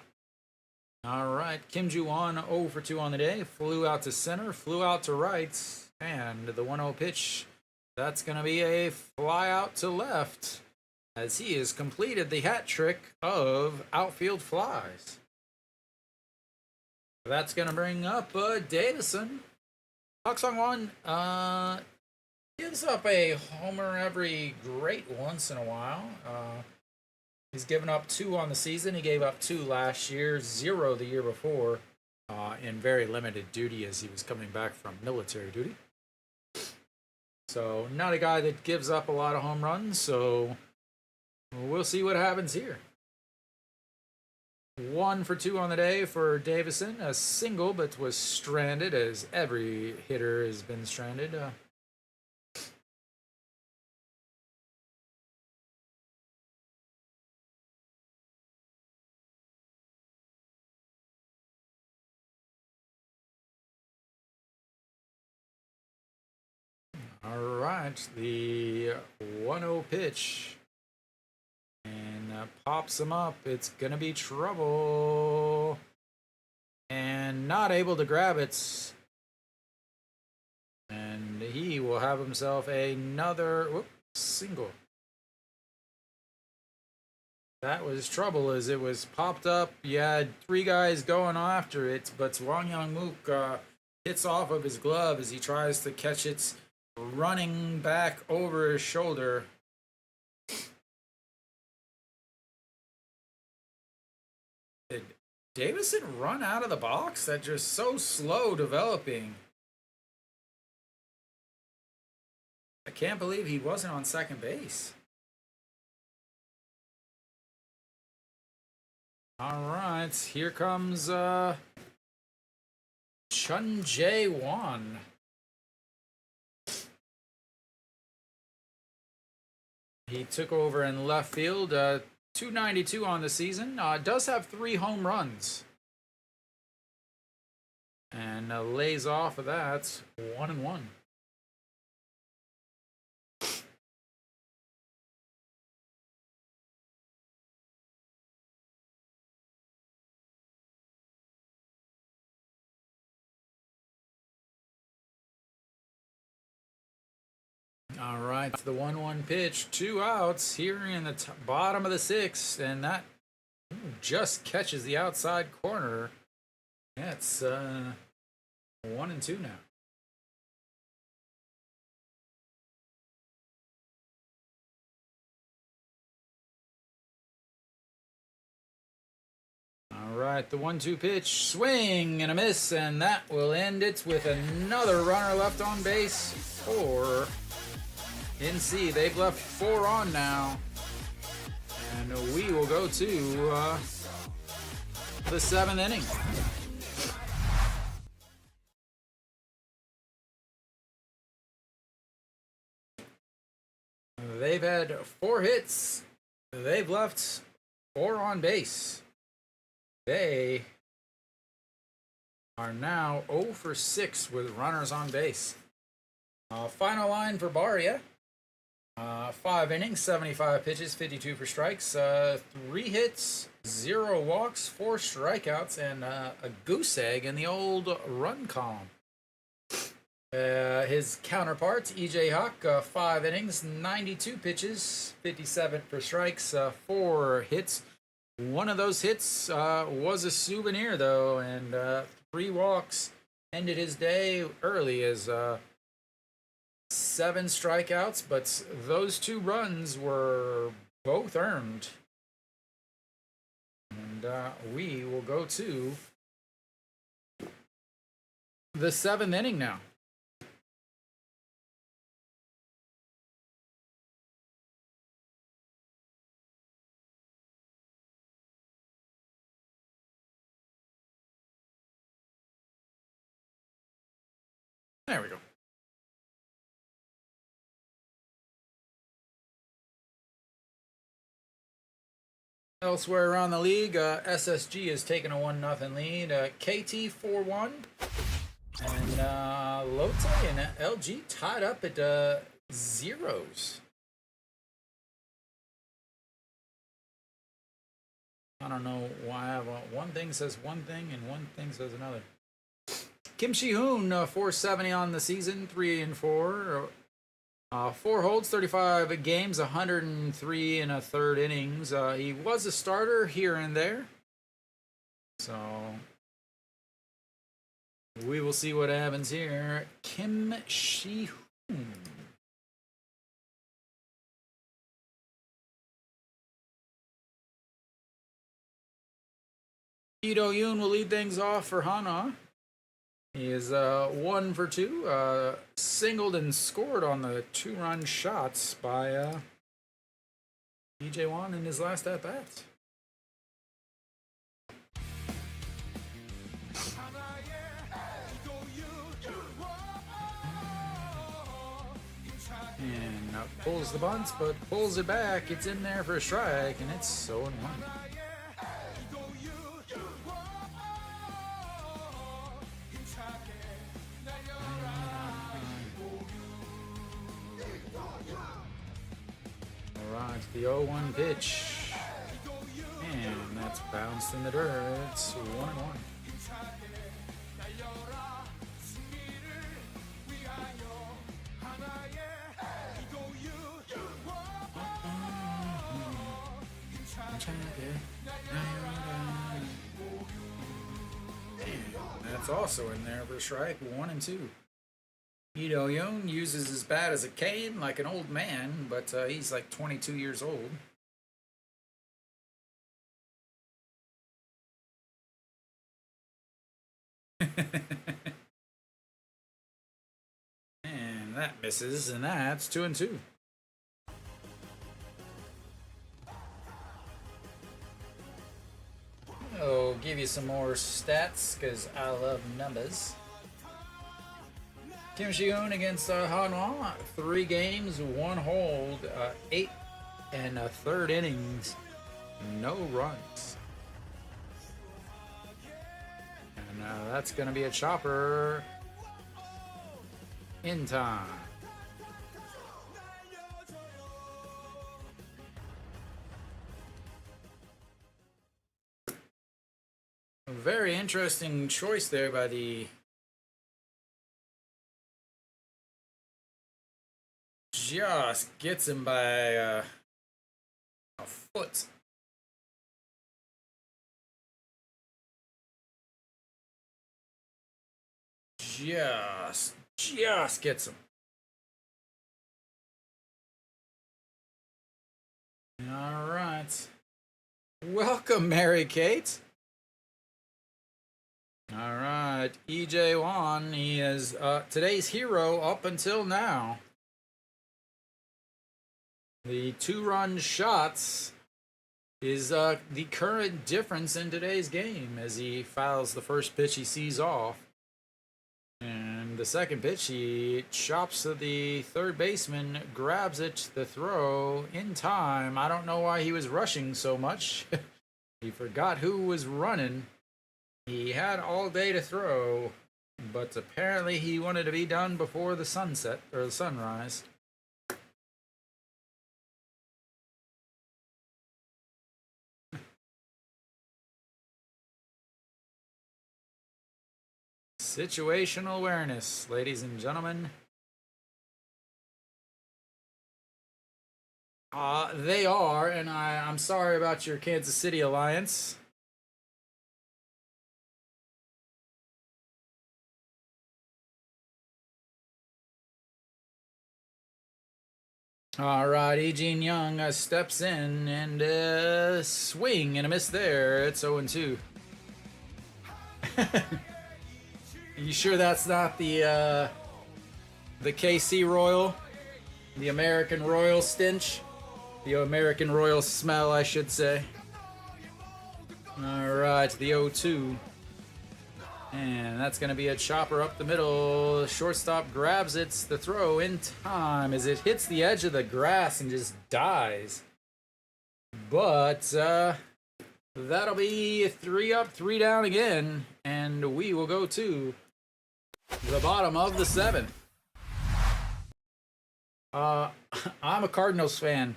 All right, Kim Ju-won 0 for 2 on the day. Flew out to center, flew out to right, and the 1-0 pitch. That's going to be a fly out to left, as he has completed the hat trick of outfield flies. That's going to bring up Davison. Park Sung-won gives up a homer every great once in a while. He's given up 2 on the season. He gave up 2 last year, 0 the year before, in very limited duty as he was coming back from military duty. So not a guy that gives up a lot of home runs, so we'll see what happens here. 1 for 2 on the day for Davison. A single, but was stranded, as every hitter has been stranded. All right, the 1-0 pitch. And pops him up. It's going to be trouble. And not able to grab it. And he will have himself another single. That was trouble, as it was popped up. You had 3 guys going after it, but Wang Young-mook hits off of his glove as he tries to catch it running back over his shoulder. Did Davison run out of the box? That's just so slow developing. I can't believe he wasn't on second base. All right, here comes Chun Jae-won. He took over in left field. 292 on the season. Does have 3 home runs. And lays off of that 1-1. All right, the 1-1 pitch, 2 outs here in the bottom of the 6th, and that just catches the outside corner. Yeah, it's 1-2 now. All right, the 1-2 pitch, swing and a miss, and that will end it with another runner left on base for NC. They've left 4 on now, and we will go to the 7th inning. They've had 4 hits. They've left 4 on base. They are now 0 for 6 with runners on base. Final line for Barria. 5 innings, 75 pitches, 52 for strikes, 3 hits, 0 walks, 4 strikeouts, and a goose egg in the old run column. His counterparts, E.J. Hawk, 5 innings, 92 pitches, 57 for strikes, 4 hits. One of those hits was a souvenir, though, and 3 walks ended his day early as 7 strikeouts, but those 2 runs were both earned. And we will go to the 7th inning now. There we go. Elsewhere around the league, SSG has taken a 1-0 lead. KT 4-1. And Lotte and LG tied up at zeros. I don't know why I have one thing says one thing and one thing says another. Kim Shi-hoon, 470 on the season, 3-4. 4 holds, 35 games, 103 and a third innings. He was a starter here and there. So we will see what happens here. Kim Shi-hoon. Lee Do-yoon will lead things off for Hanwha. He is 1 for 2, singled and scored on the 2-run shots by DJ Wan in his last at-bat. And pulls the bunts, but pulls it back. It's in there for a strike, and it's 0-1. Alright, the 0-1 pitch. And that's bounced in the dirt. It's 1-1. That's also in there for a strike, 1-2. Lee Do-yoon uses his bat as a cane like an old man, but he's like 22 years old. And that misses, and that's 2-2. I'll give you some more stats because I love numbers. Kim Shi-hoon against Hanwha, 3 games, 1 hold, 8 and a third innings, no runs. And that's going to be a chopper in time. A very interesting choice there by the just gets him by a foot. Just gets him. All right. Welcome, Mary Kate. All right, EJ1. He is today's hero up until now. The 2-run shots is the current difference in today's game as he fouls the first pitch he sees off. And the second pitch, he chops to the third baseman, grabs it, the throw in time. I don't know why he was rushing so much. He forgot who was running. He had all day to throw, but apparently he wanted to be done before the sunset or the sunrise. Situational awareness, ladies and gentlemen. They are, and I'm sorry about your Kansas City Alliance. All right, Eugene Young steps in and swing and a miss there. It's 0-2. You sure that's not the KC Royal? The American Royal stench? The American Royal smell, I should say. Alright, the 0-2. And that's going to be a chopper up the middle. Shortstop grabs it. The throw in time as it hits the edge of the grass and just dies. But that'll be 3 up, 3 down again. And we will go to the bottom of the 7th. I'm a Cardinals fan.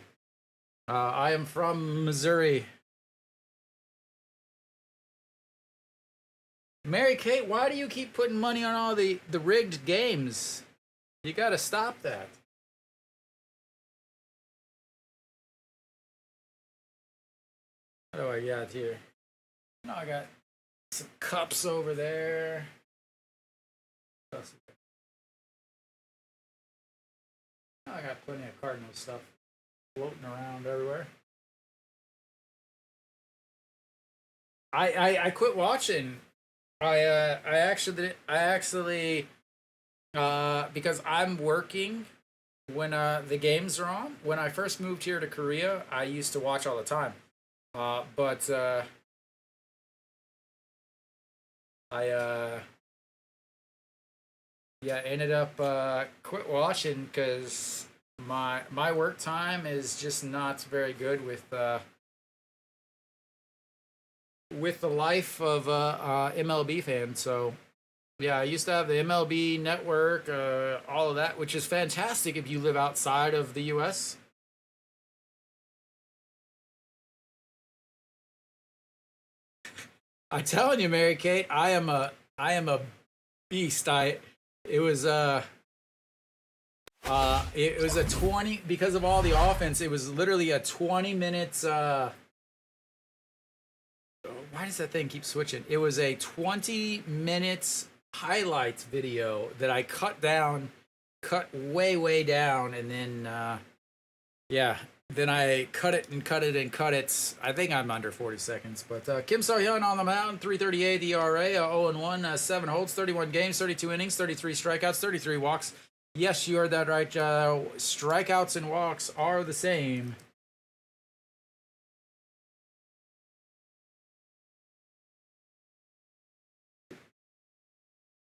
I am from Missouri. Mary Kate, why do you keep putting money on all the rigged games? You gotta stop that. What do I got here? No, I got some cups over there. I got plenty of Cardinal stuff floating around everywhere. I quit watching. I actually because I'm working when the games are on. When I first moved here to Korea, I used to watch all the time. But I ended up quit watching because my work time is just not very good with the life of MLB fan. So yeah, I used to have the MLB network, all of that, which is fantastic if you live outside of the US. I'm telling you, Mary Kate, I am a beast. It was a 20, because of all the offense, it was literally a 20 minutes why does that thing keep switching? It was a 20 minutes highlights video that I cut way down, and then then I cut it. I think I'm under 40 seconds. But Kim So-hyun on the mound, 3.38 ERA, 0-1, 7 holds, 31 games, 32 innings, 33 strikeouts, 33 walks. Yes, you heard that right. Strikeouts and walks are the same.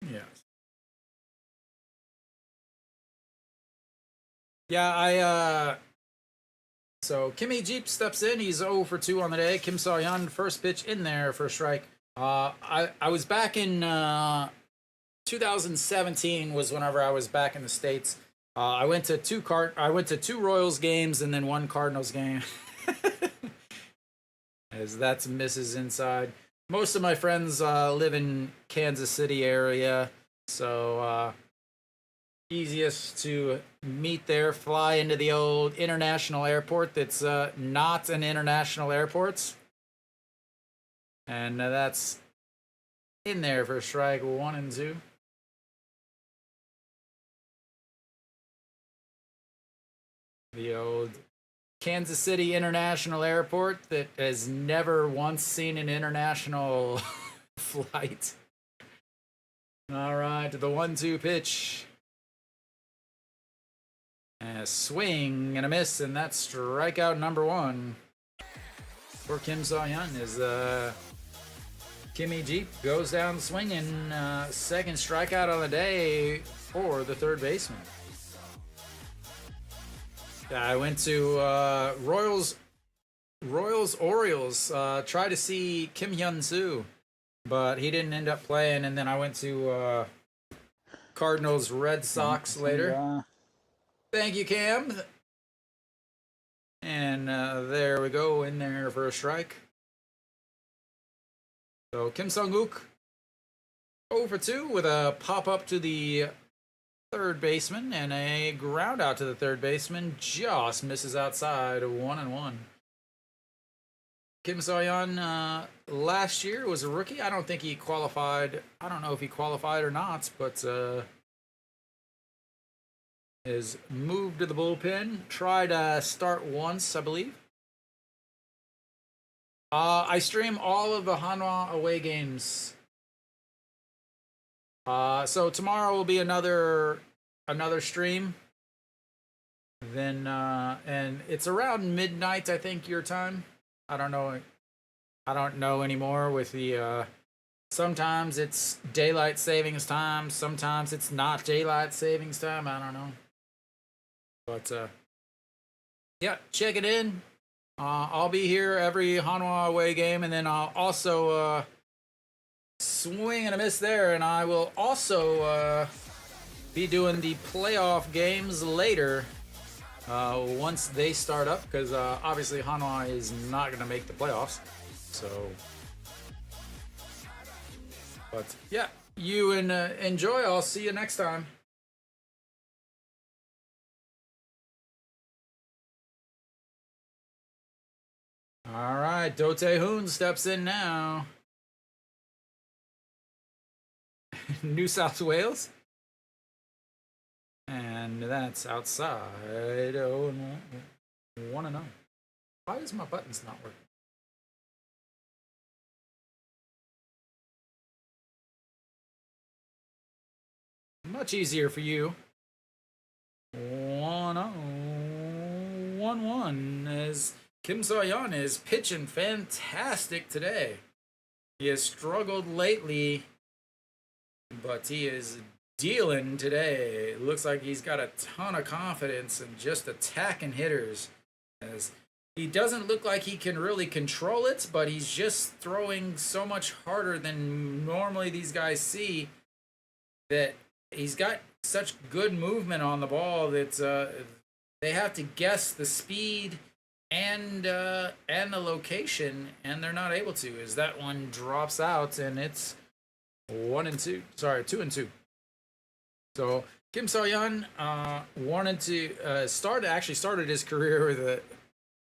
Yes. Yeah, so Kimmy Jeep steps in. He's 0 for 2 on the day. Kim So-hyun, first pitch in there for a strike. I was back in 2017 was whenever I was back in the States. I went to two Royals games and then 1 Cardinals game. As that's Mrs. Inside. Most of my friends live in Kansas City area, so easiest to meet there. Fly into the old international airport that's not an international airport, and that's in there for strike 1 and 2. The old Kansas City International Airport that has never once seen an international flight. All right, the 1-2 pitch. And a swing and a miss, and that's strikeout number 1 for Kim So-hyun. Is Kimmy Jeep goes down swinging. Second strikeout on the day for the third baseman. I went to Royals Orioles. Tried to see Kim Hyun-soo, but he didn't end up playing. And then I went to Cardinals Red Sox later. Thank you, Cam. And there we go, in there for a strike. So Kim Sung-wook 0 for 2 with a pop up to the third baseman and a ground out to the third baseman. Just misses outside, 1-1. Kim So-hyun last year was a rookie. I don't think he qualified. I don't know if he qualified or not, but is moved to the bullpen. Tried to start once, I believe. I stream all of the Hanwha away games. So tomorrow will be another stream. Then and it's around midnight, I think, your time. I don't know anymore with the sometimes it's daylight savings time, sometimes it's not daylight savings time. I don't know. But yeah, check it in. I'll be here every Hanwha away game, and then I'll also swing and a miss there, and I will also be doing the playoff games later once they start up, because obviously Hanwha is not going to make the playoffs. So, but yeah, you enjoy. I'll see you next time. All right, Do Tae-hoon steps in now. New South Wales. And that's outside. 1-0. Why is my buttons not working? Much easier for you. 1-0. 1-1 as Kim So-hyun is pitching fantastic today. He has struggled lately, but he is dealing today. It looks like he's got a ton of confidence and just attacking hitters. As he doesn't look like he can really control it, but he's just throwing so much harder than normally these guys see, that he's got such good movement on the ball that they have to guess the speed and the location, and they're not able to, as that one drops out, and it's 2-2. So Kim So-hyun wanted to started his career with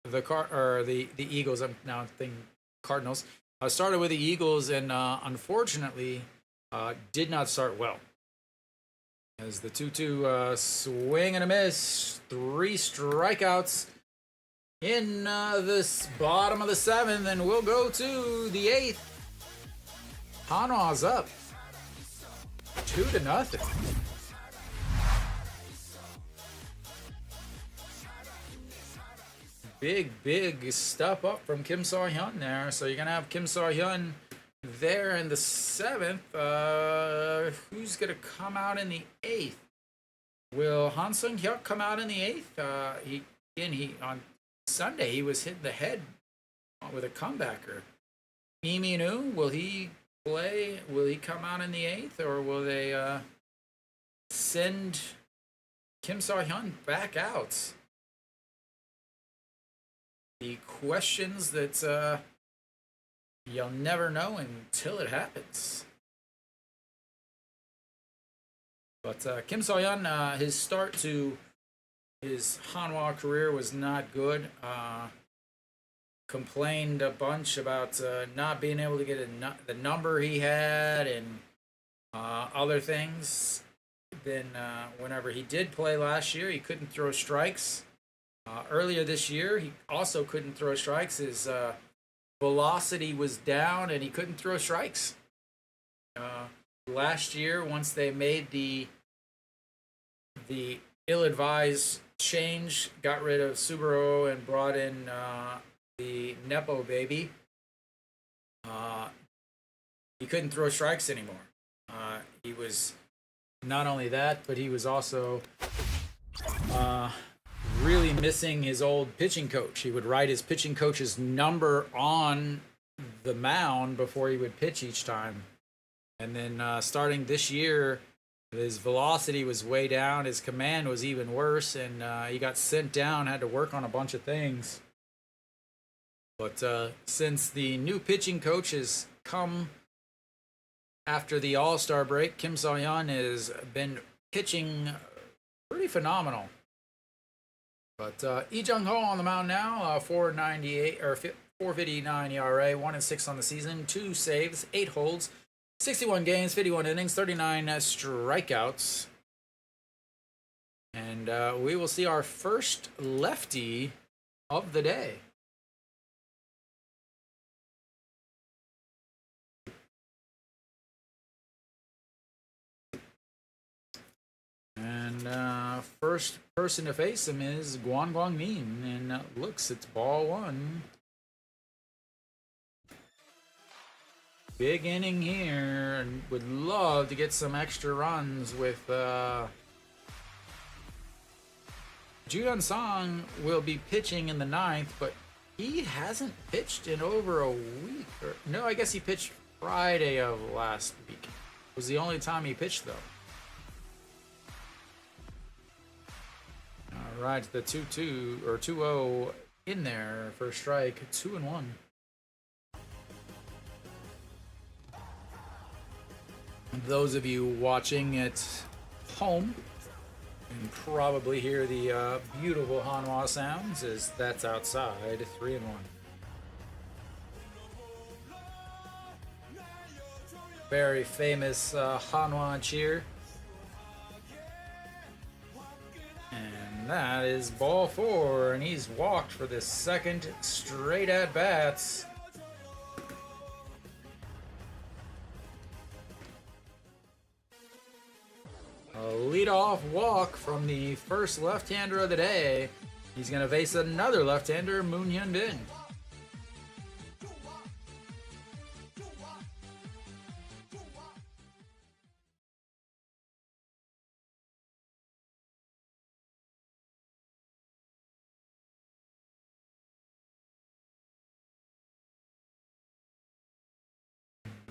the Eagles. I'm now thinking Cardinals. Started with the Eagles, and unfortunately did not start well. As the 2-2 swing and a miss, 3 strikeouts in this bottom of the 7th, and we'll go to the 8th. Hanwha's up 2-0. Big step up from Kim So-hyun there. So you're gonna have Kim So-hyun there in the 7th. Who's gonna come out in the 8th? Will Han Sung-hyuk come out in the 8th? He on Sunday he was hit in the head with a comebacker. Lee Min-woo, will he play? Will he come out in the 8th, or will they send Kim So-hyun back out? The questions that you'll never know until it happens. But Kim So-hyun, his start to his Hanwha career was not good. Complained a bunch about not being able to get the number he had, and other things. Then whenever he did play last year, he couldn't throw strikes. Earlier this year, he also couldn't throw strikes. His velocity was down, and he couldn't throw strikes. last year, once they made the ill-advised change, got rid of Subaru and brought in the Nepo baby, he couldn't throw strikes anymore. He was not only that, but he was also really missing his old pitching coach. He would write his pitching coach's number on the mound before he would pitch each time. And then starting this year, his velocity was way down. His command was even worse, and he got sent down, had to work on a bunch of things. But since the new pitching coach has come after the All-Star break, Kim So-hyun has been pitching pretty phenomenal. But Lee Jung-ho on the mound now, 4.98 or 4.59 ERA, 1-6 on the season, 2 saves, 8 holds, 61 games, 51 innings, 39 strikeouts. And we will see our first lefty of the day. And first person to face him is Gwon Gwang-min, and looks, it's ball 1. Big inning here, and would love to get some extra runs with Ju-Hyun Song will be pitching in the 9th, but he hasn't pitched in over a week. No, I guess he pitched Friday of last week. It was the only time he pitched, though. All right, the 2-2 or 2-0 in there for a strike, 2-1. Those of you watching at home can probably hear the beautiful Hanwha sounds, as that's outside, 3-1. Very famous Hanwha cheer. And that is ball 4, and he's walked for the second straight at bats. A leadoff walk from the first left-hander of the day. He's going to face another left-hander, Moon Hyun Bin.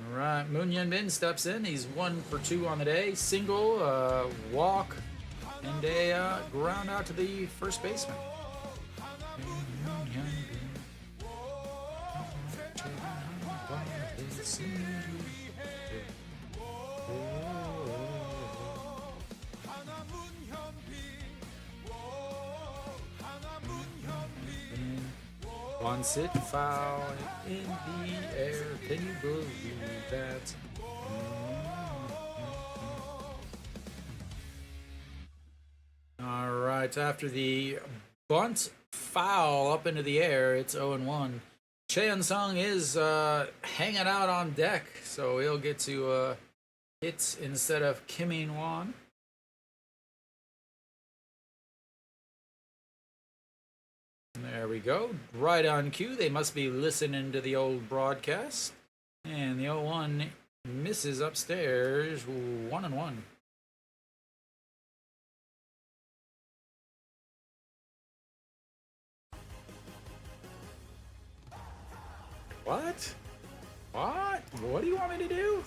All right, Moon Hyun Bin steps in. He's 1 for 2 on the day. Single, walk, and a ground out to the first baseman. One sit foul in the air. Can you believe that? All right, after the bunt foul up into the air, it's 0-1. Cheon Sung is hanging out on deck, so he'll get to hit instead of Kim In-won. There we go. Right on cue. They must be listening to the old broadcast. And the 0-1 misses upstairs. 1-1. What? What? What do you want me to do?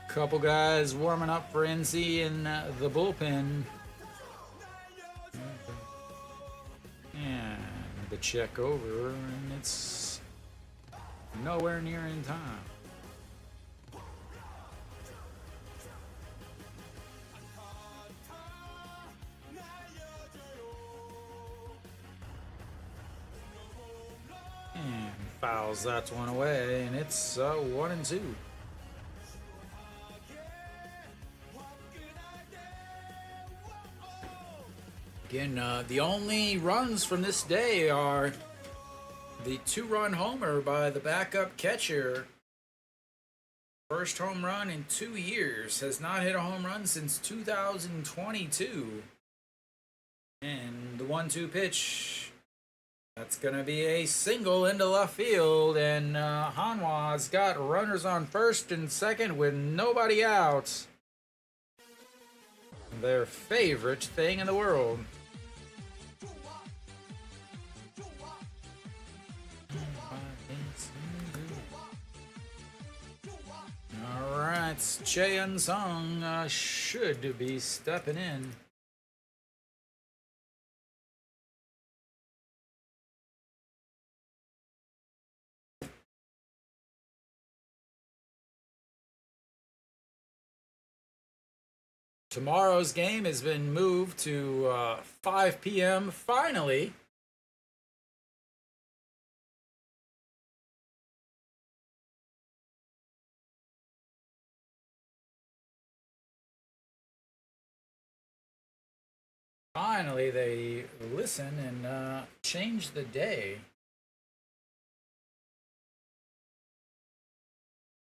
Couple guys warming up for NC in the bullpen. And the check over, and it's nowhere near in time. And Fouls that one away, and it's 1-2. Again, the only runs from this day are the 2-run homer by the backup catcher. First home run in 2 years. Has not hit a home run since 2022. And the 1-2 pitch. That's going to be a single into left field. And Hanwha's got runners on first and second with nobody out. Their favorite thing in the world. Alright, Chae Sung should be stepping in. Tomorrow's game has been moved to 5 p.m. finally. Finally, they listen and change the day.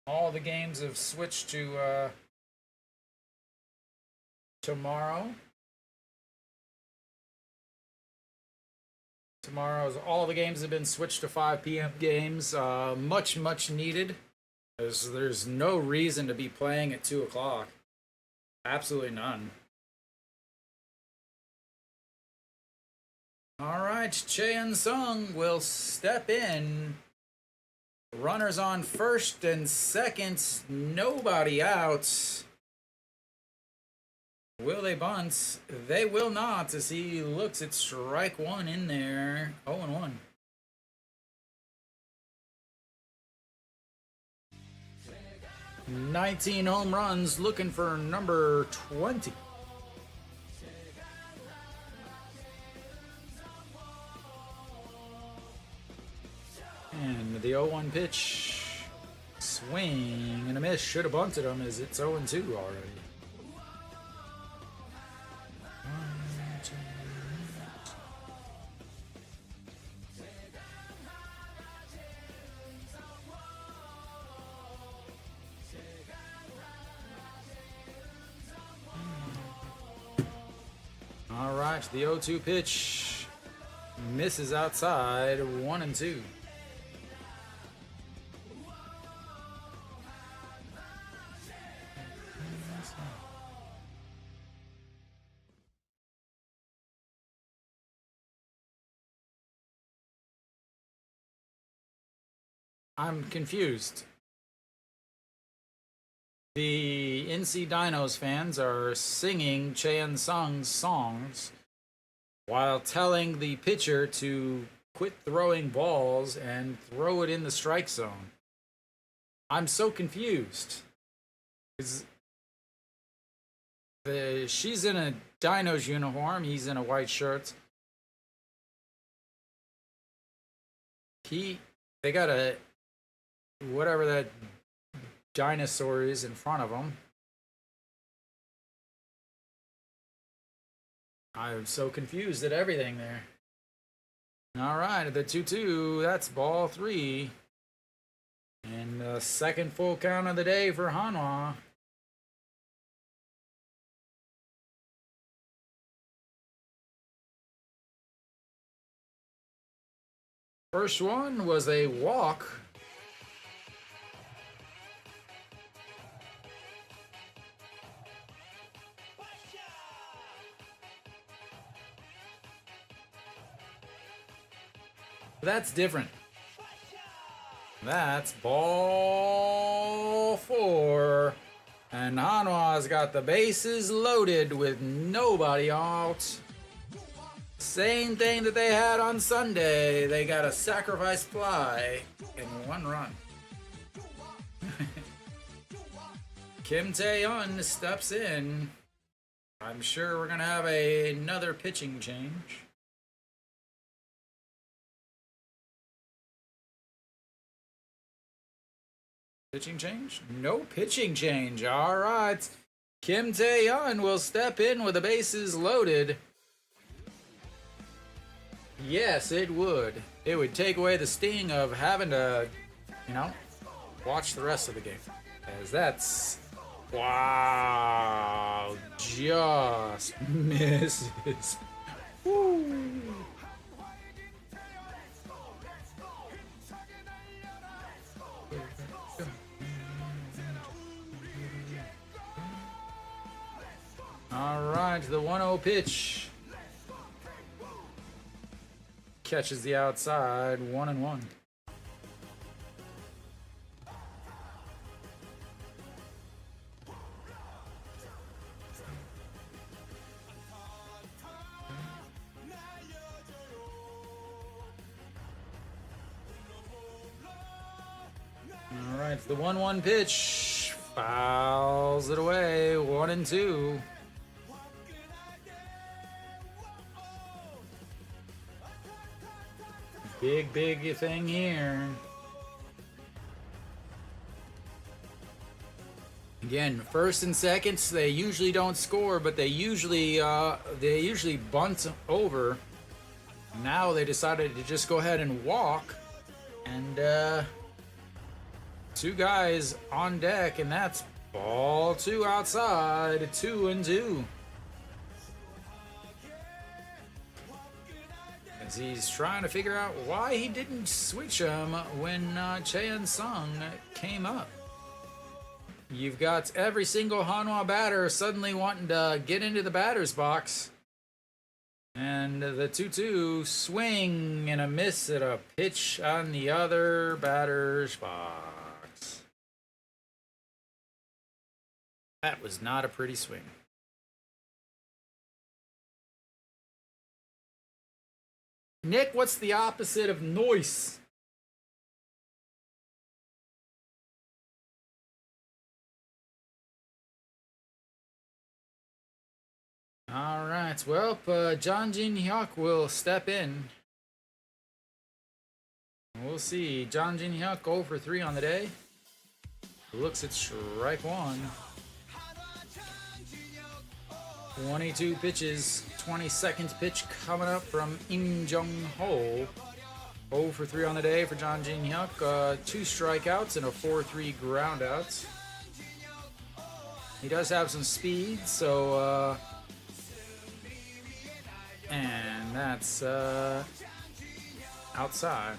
All the games have switched to tomorrow. All the games have been switched to 5 p.m. games. Much needed. There's no reason to be playing at 2 o'clock. Absolutely none. Alright, Chae Sung will step in. Runners on first and second, nobody out. Will they bunt? They will not, as he looks at strike one in there. 0-1. "19 home runs, looking for number 20. And the 0-1 pitch. Swing and a miss. Should have bunted him, as it's 0-2 already. All right, the 0-2 pitch misses outside. 1-2. I'm confused. The NC Dinos fans are singing Chae Sung's songs while telling the pitcher to quit throwing balls and throw it in the strike zone. I'm so confused. She's in a Dinos uniform, he's in a white shirt. They got a whatever that dinosaur is in front of him. I'm so confused at everything there. All right, the 2-2, that's ball 3. And the second full count of the day for Hanwha. First one was a walk. That's different. That's ball 4. And Hanwha's got the bases loaded with nobody out. Same thing that they had on Sunday. They got a sacrifice fly and 1 run. Kim Tae-yeon steps in. I'm sure we're going to have another pitching change. Pitching change? No pitching change. All right. Kim Tae-yeon will step in with the bases loaded. Yes, it would. It would take away the sting of having to, watch the rest of the game. As that's... Wow. Just misses. Woo. All right, the 1-0 pitch. Catches the outside, 1-1. All right, the 1-1 pitch. Fouls it away, 1-2. Big thing here. Again, first and seconds, they usually don't score, but they usually bunt over. Now they decided to just go ahead and walk, and two guys on deck, and that's ball two outside, 2-2. He's trying to figure out why he didn't switch him when Cheon Sung came up. You've got every single Hanwha batter suddenly wanting to get into the batter's box. And the 2-2 swing and a miss at a pitch on the other batter's box. That was not a pretty swing. Nick, what's the opposite of noise? All right, well, John Jin-hyuk will step in. We'll see. John Jin-hyuk 0 for 3 on the day. Looks at strike one. 22 pitches, 22nd pitch coming up from Im Jung-ho. 0 for 3 on the day for John Jin-hyuk. 2 strikeouts and a 4-3 ground out. He does have some speed, so and that's outside.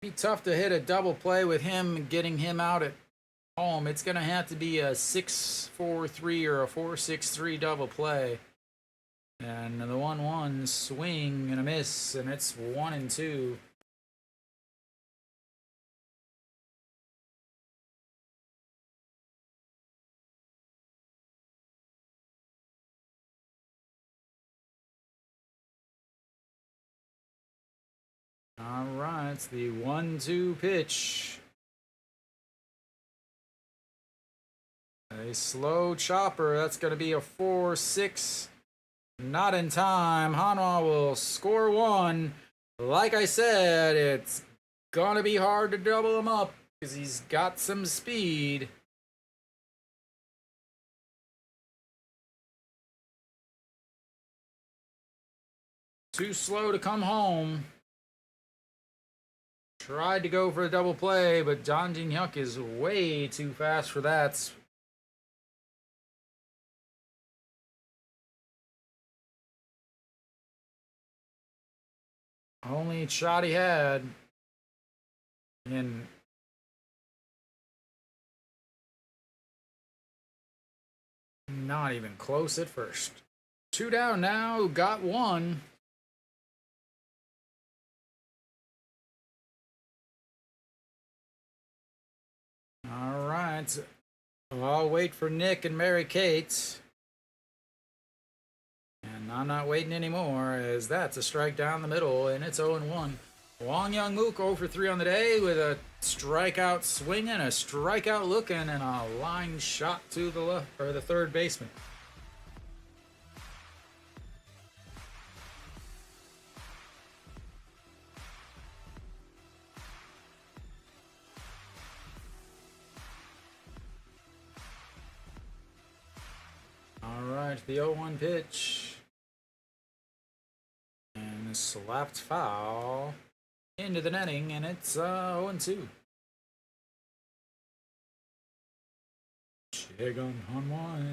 Be tough to hit a double play with him, getting him out at home. It's going to have to be a 6-4-3 or a 4-6-3 double play. And the 1-1 swing and a miss, and it's 1-2. All right, it's the 1-2 pitch. A slow chopper. That's going to be a 4-6. Not in time. Hanwha will score one. Like I said, it's going to be hard to double him up because he's got some speed. Too slow to come home. Tried to go for a double play, but John Jin-hyuk is way too fast for that. Only shot he had. And not even close at first. 2 down now, got one. All right, I'll wait for Nick and Mary Kate. And I'm not waiting anymore, as that's a strike down the middle, and it's 0-1. Wong Young-mook 0 for 3 on the day with a strikeout swinging, a strikeout looking, and a line shot to the left, or the third baseman. All right, the 0-1 pitch. And slapped foul into the netting, and it's 0-2. Chegan Hanwha.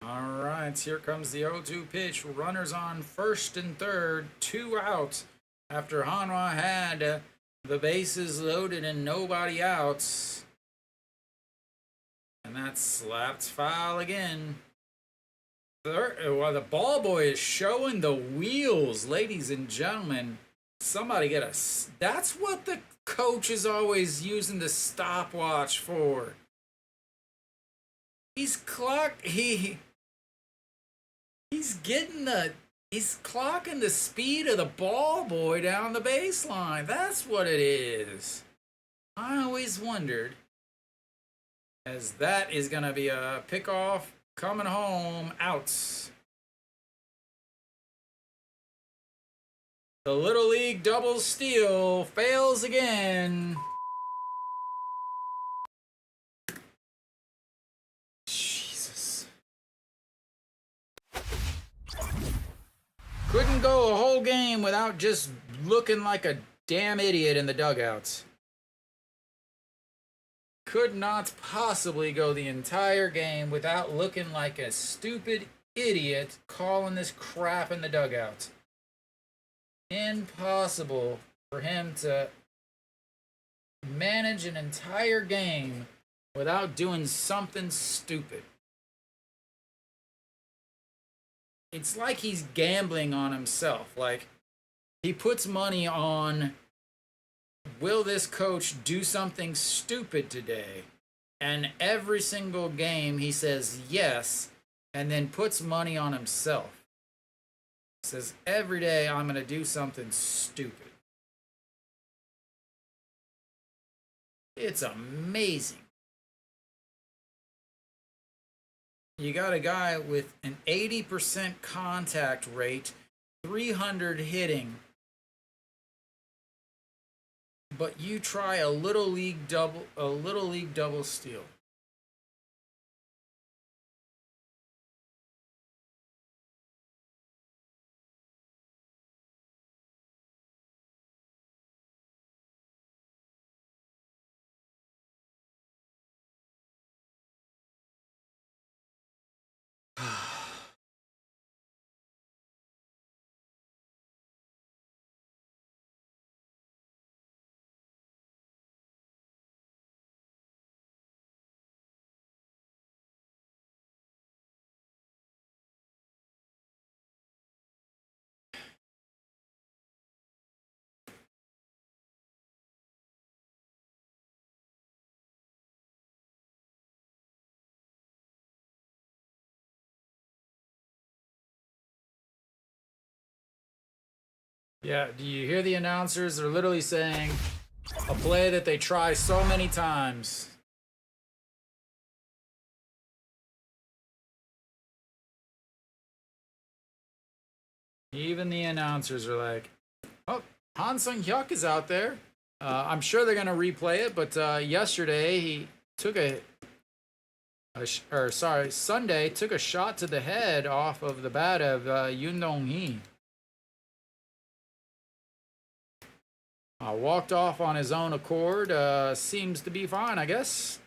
All right, here comes the 0-2 pitch. Runners on first and third, 2 out after Hanwha had the bases loaded and nobody outs. And that's slapped foul again. Well, the ball boy is showing the wheels, ladies and gentlemen. Somebody get us. That's what the coach is always using the stopwatch for. He's clocking the speed of the ball boy down the baseline. That's what it is. I always wondered. As that is going to be a pickoff coming home, outs. The Little League double steal fails again. Jesus. Couldn't go a whole game without just looking like a damn idiot in the dugouts. Could not possibly go the entire game without looking like a stupid idiot calling this crap in the dugout. Impossible for him to manage an entire game without doing something stupid. It's like he's gambling on himself. Like, he puts money on, will this coach do something stupid today? And every single game he says yes, and then puts money on himself. He says, every day I'm going to do something stupid. It's amazing. You got a guy with an 80% contact rate, 300 hitting, but you try a little league double steal. Yeah, do you hear the announcers? They're literally saying a play that they try so many times. Even the announcers are like, oh, Han Sung-hyuk is out there. I'm sure they're going to replay it, but yesterday he took Sunday took a shot to the head off of the bat of Yoon Dong-hee. Walked off on his own accord. Seems to be fine, I guess.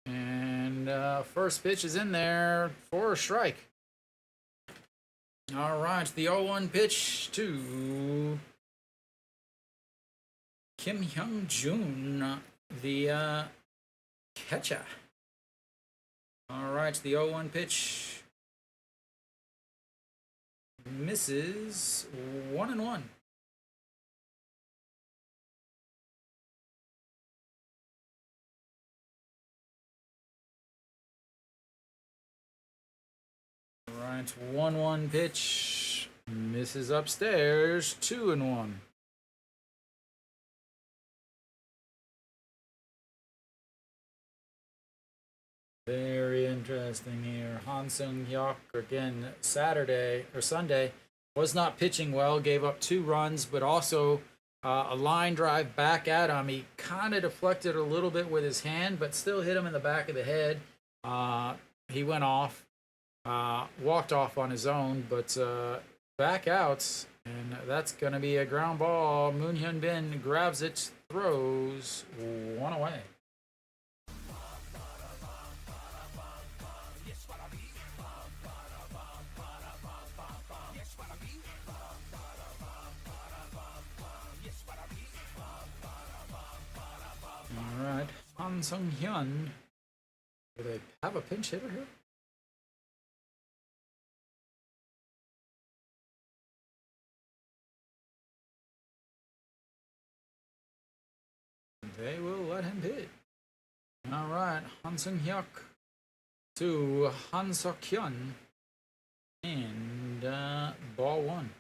And first pitch is in there for a strike. All right, the 0-1 pitch to Kim Hyung-jun, the catcher. All right, the 0-1 pitch misses 1-1. All right, 1-1 pitch misses upstairs, 2-1. Very interesting here. Han Sung-hyuk again Sunday was not pitching well, gave up 2 runs, but also a line drive back at him. He kind of deflected a little bit with his hand, but still hit him in the back of the head. He went off, walked off on his own, but back out, and that's going to be a ground ball. Moon Hyun Bin grabs it, throws 1 away. All right, Han Sung-hyun. Do they have a pinch hitter here? They will let him hit. All right, Han Sung-hyuk to Han Sok-hyun. And ball 1.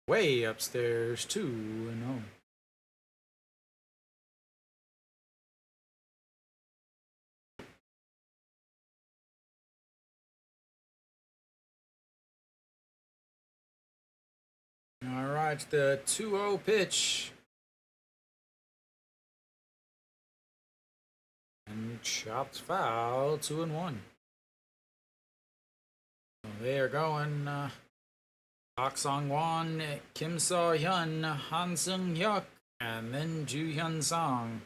Way upstairs, 2-0. All right, the 2-0 pitch. And chopped foul, 2-1. So they are going Park Song-won, Kim So-hyun, Han Sung-hyuk, and then Ju Hyun-song.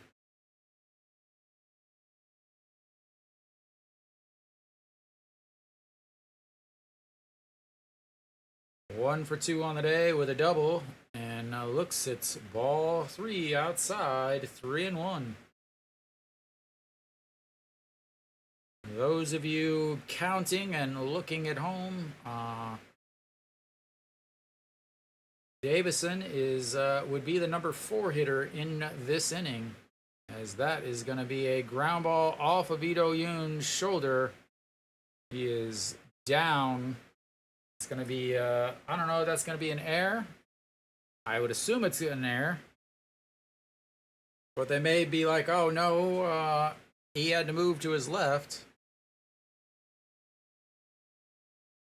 One for 2 on the day with a double, and looks it's ball 3 outside, 3-1. Those of you counting and looking at home, Davison is would be the number 4 hitter in this inning, as that is going to be a ground ball off of Lee Do-yoon's shoulder. He is down. It's going to be, I don't know if that's going to be an error. I would assume it's an error. But they may be like, oh no, he had to move to his left.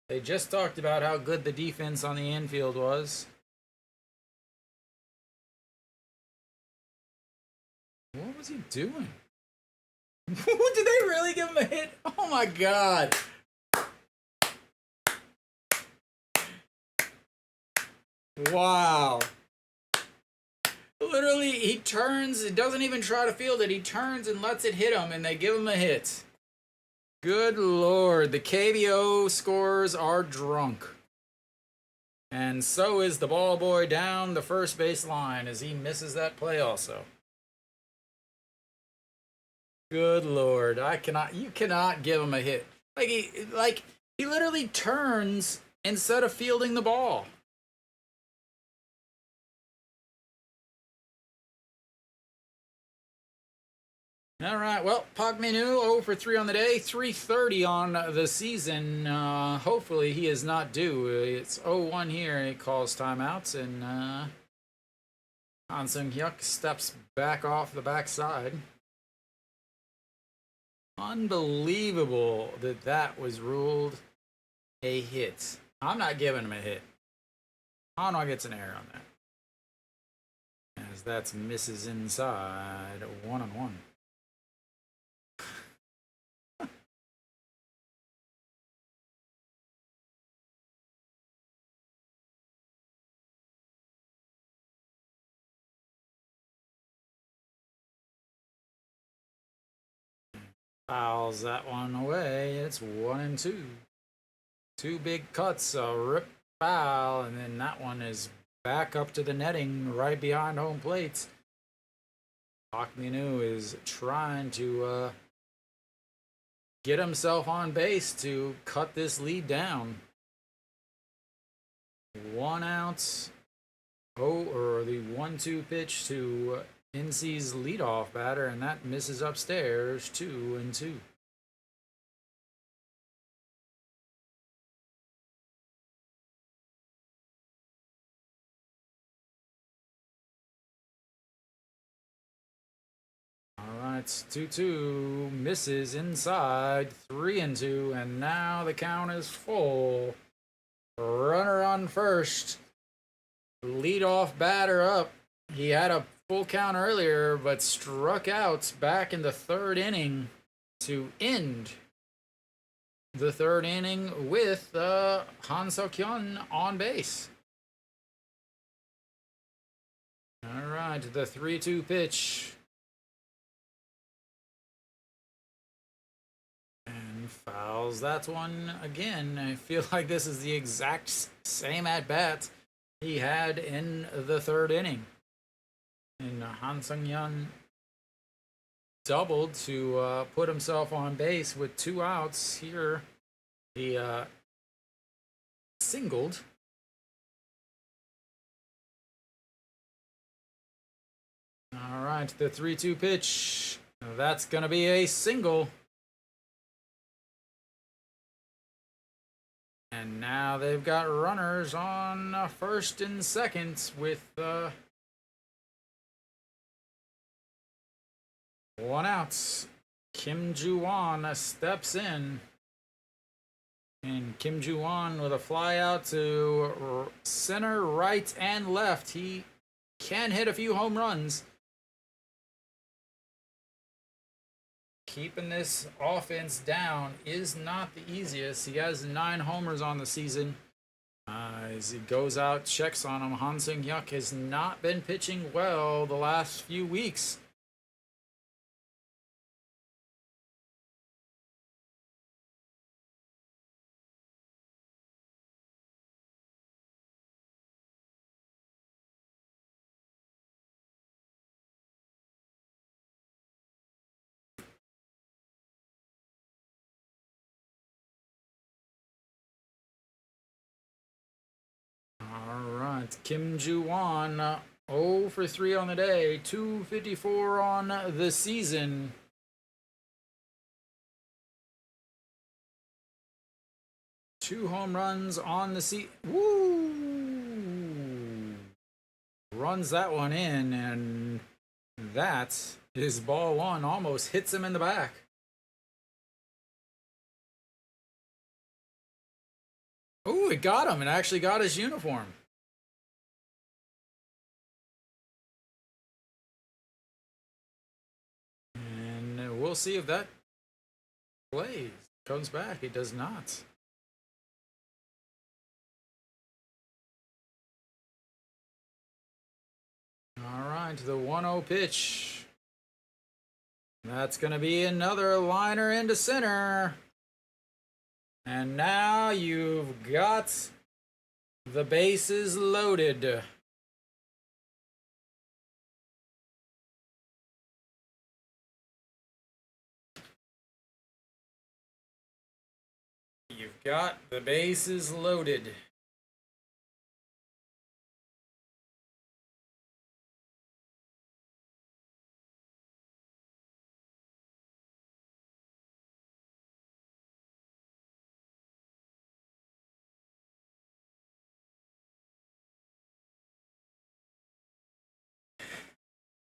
They just talked about how good the defense on the infield was. What was he doing? Did they really give him a hit? Oh my god. Wow. Literally, he turns, it doesn't even try to field it. He turns and lets it hit him, and they give him a hit. Good lord, the KBO scorers are drunk. And so is the ball boy down the first base line as he misses that play also. Good lord, you cannot give him a hit. Like he literally turns instead of fielding the ball. All right, well, Park Min-woo 0 for 3 on the day, 330 on the season. Hopefully he is not due. It's 0-1 here. He calls timeouts, and Han Sung-hyuk steps back off the backside. Unbelievable that was ruled a hit. I'm not giving him a hit. Hanwha gets an error on that, as that's misses inside, 1-1. Fouls that one away. It's 1-2. 2 big cuts, a rip foul, and then that one is back up to the netting right behind home plate. Park Min-woo is trying to get himself on base to cut this lead down. 1 out. Or the 1-2 pitch to NC's leadoff batter, and that misses upstairs, 2-2. Alright, 2-2. Misses inside. 3-2. And now the count is full. Runner on first. Leadoff batter up. He had a full count earlier, but struck out back in the third inning to end the third inning with Han Seok-hyun on base. All right, the 3-2 pitch. And fouls that one again. I feel like this is the exact same at-bat he had in the third inning. And Han Seok-hyun doubled to put himself on base with 2 outs. Here he singled. All right, the 3-2 pitch. That's going to be a single. And now they've got runners on first and second with 1 out. Kim Joo-won steps in. And Kim Joo-won with a fly out to center, right, and left. He can hit a few home runs. Keeping this offense down is not the easiest. He has 9 homers on the season. As he goes out, checks on him. Han Seok-hyun has not been pitching well the last few weeks. Kim Joo-won, 0 for 3 on the day, 254 on the season. Two home runs on the season. Woo! Runs that one in, and that is ball 1. Almost hits him in the back. Ooh, it got him. It actually got his uniform. And we'll see if that plays. Comes back. It does not. All right, the 1-0 pitch. That's going to be another liner into center. And now you've got the bases loaded. You've got the bases loaded.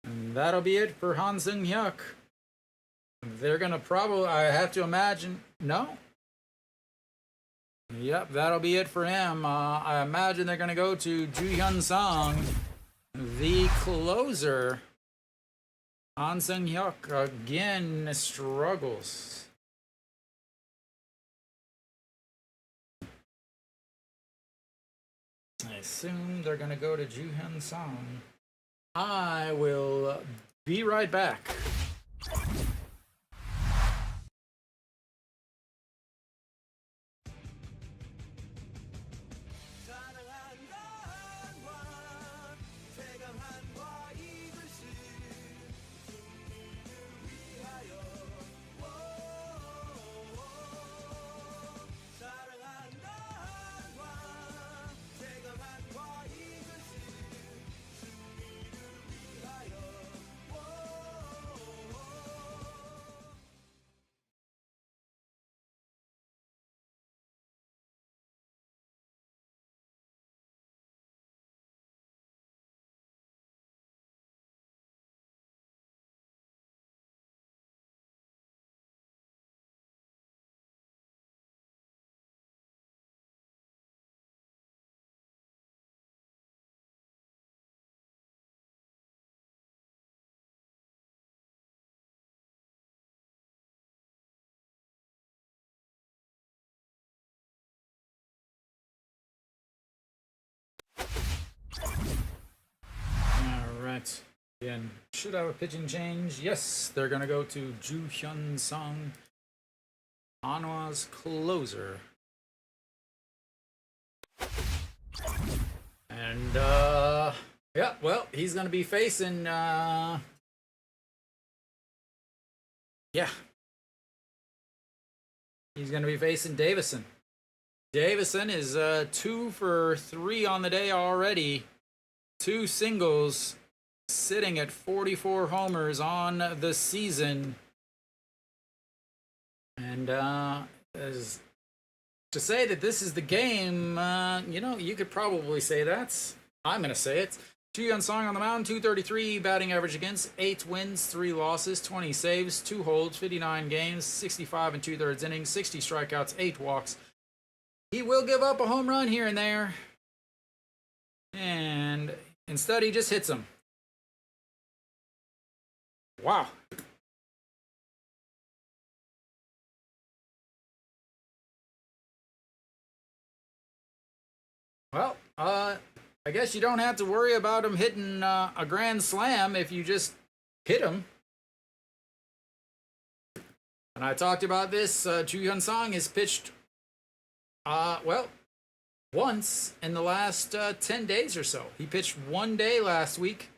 And that'll be it for Han Seok-hyun. They're going to probably, I have to imagine, no? Yep, that'll be it for him. I imagine they're going to go to Joo Hyun-sung, the closer. Han Seok-hyun again struggles. I assume they're going to go to Joo Hyun-sung. I will be right back. right. Again, should have a pitching change. Yes, they're going to go to Ju Hyun Sung, Hanwha's closer. And, yeah, well, he's going to be facing, yeah. He's going to be facing Davison. Davison is 2 for 3 on the day already. 2 singles, sitting at 44 homers on the season. And as to say that this is the game, you know, you could probably say that's. I'm going to say it. Ju Hyun Sung on the mound, 233 batting average against, 8 wins, 3 losses, 20 saves, 2 holds, 59 games, 65 2/3 innings, 60 strikeouts, 8 walks. He will give up a home run here and there. And instead, he just hits him. Wow. Well, I guess you don't have to worry about him hitting a grand slam if you just hit him. And I talked about this. Ju Hyun Sung has pitched, well, once in the last 10 days or so. He pitched 1 day last week.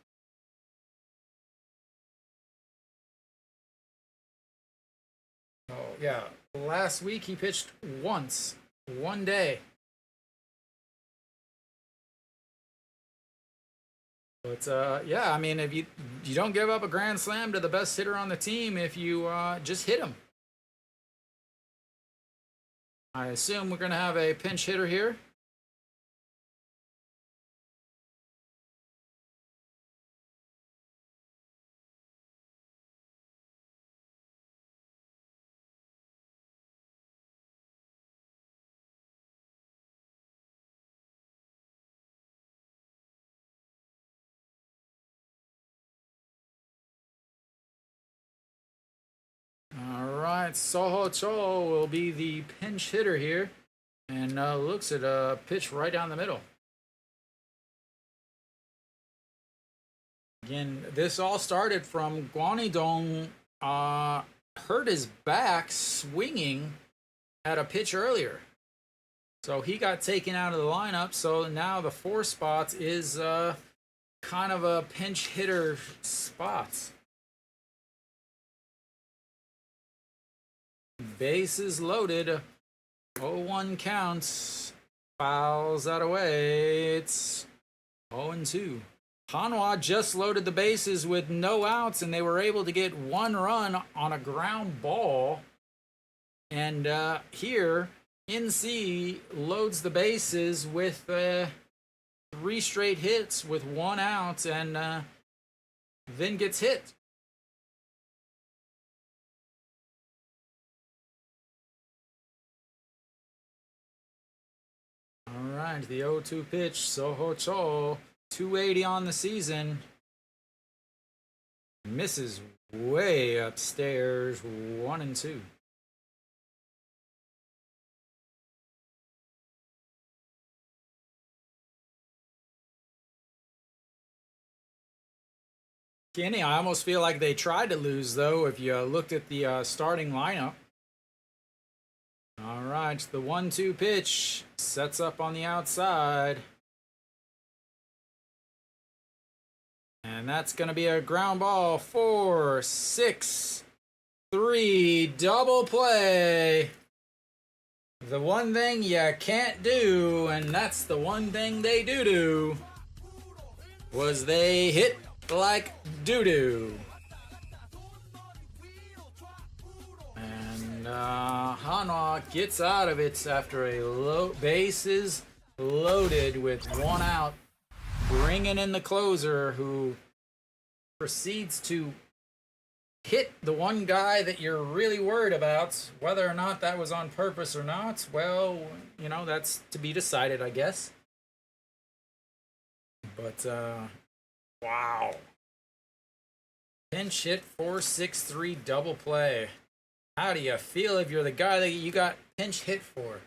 Oh, yeah. Last week he pitched once. 1 day. But, yeah, I mean, if you don't give up a grand slam to the best hitter on the team if you just hit him. I assume we're going to have a pinch hitter here. Alright, Soho Cho will be the pinch hitter here. And looks at a pitch right down the middle. Again, this all started from Guanidong hurt his back swinging at a pitch earlier. So he got taken out of the lineup. So now the 4 spot is kind of a pinch hitter spot. Bases loaded. 0-1 counts. Fouls that away. It's 0-2. Hanwha just loaded the bases with no outs, and they were able to get 1 run on a ground ball. And here, NC loads the bases with 3 straight hits with 1 out, and then gets hit. All right, the 0-2 pitch, Soho Cho, 280 on the season. Misses way upstairs, 1-2. Kenny, I almost feel like they tried to lose, though, if you looked at the starting lineup. All right, the 1-2 pitch sets up on the outside. And that's going to be a ground ball. 4-6-3 double play. The one thing you can't do, and that's the one thing they do, was they hit like doo-doo. And Hanwha gets out of it after a bases loaded with 1 out, bringing in the closer, who proceeds to hit the one guy that you're really worried about. Whether or not that was on purpose or not, well, you know, that's to be decided, I guess. But wow. Pinch hit 4-6-3 double play. How do you feel if you're the guy that you got pinch hit for?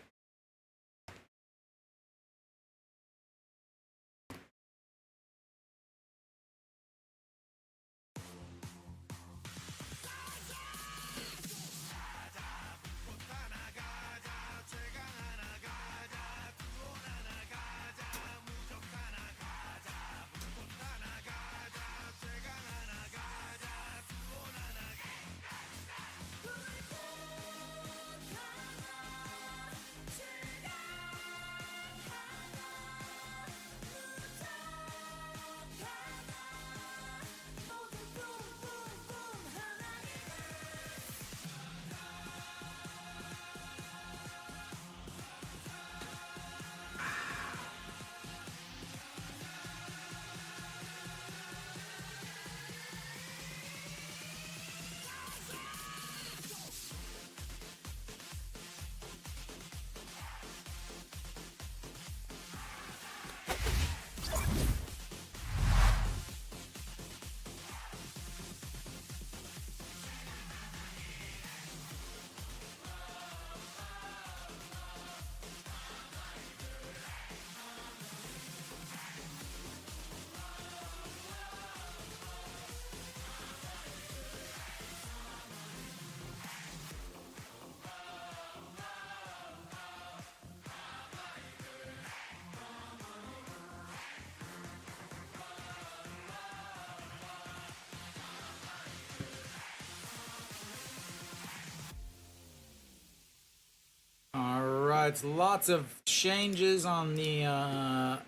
right, lots of changes on the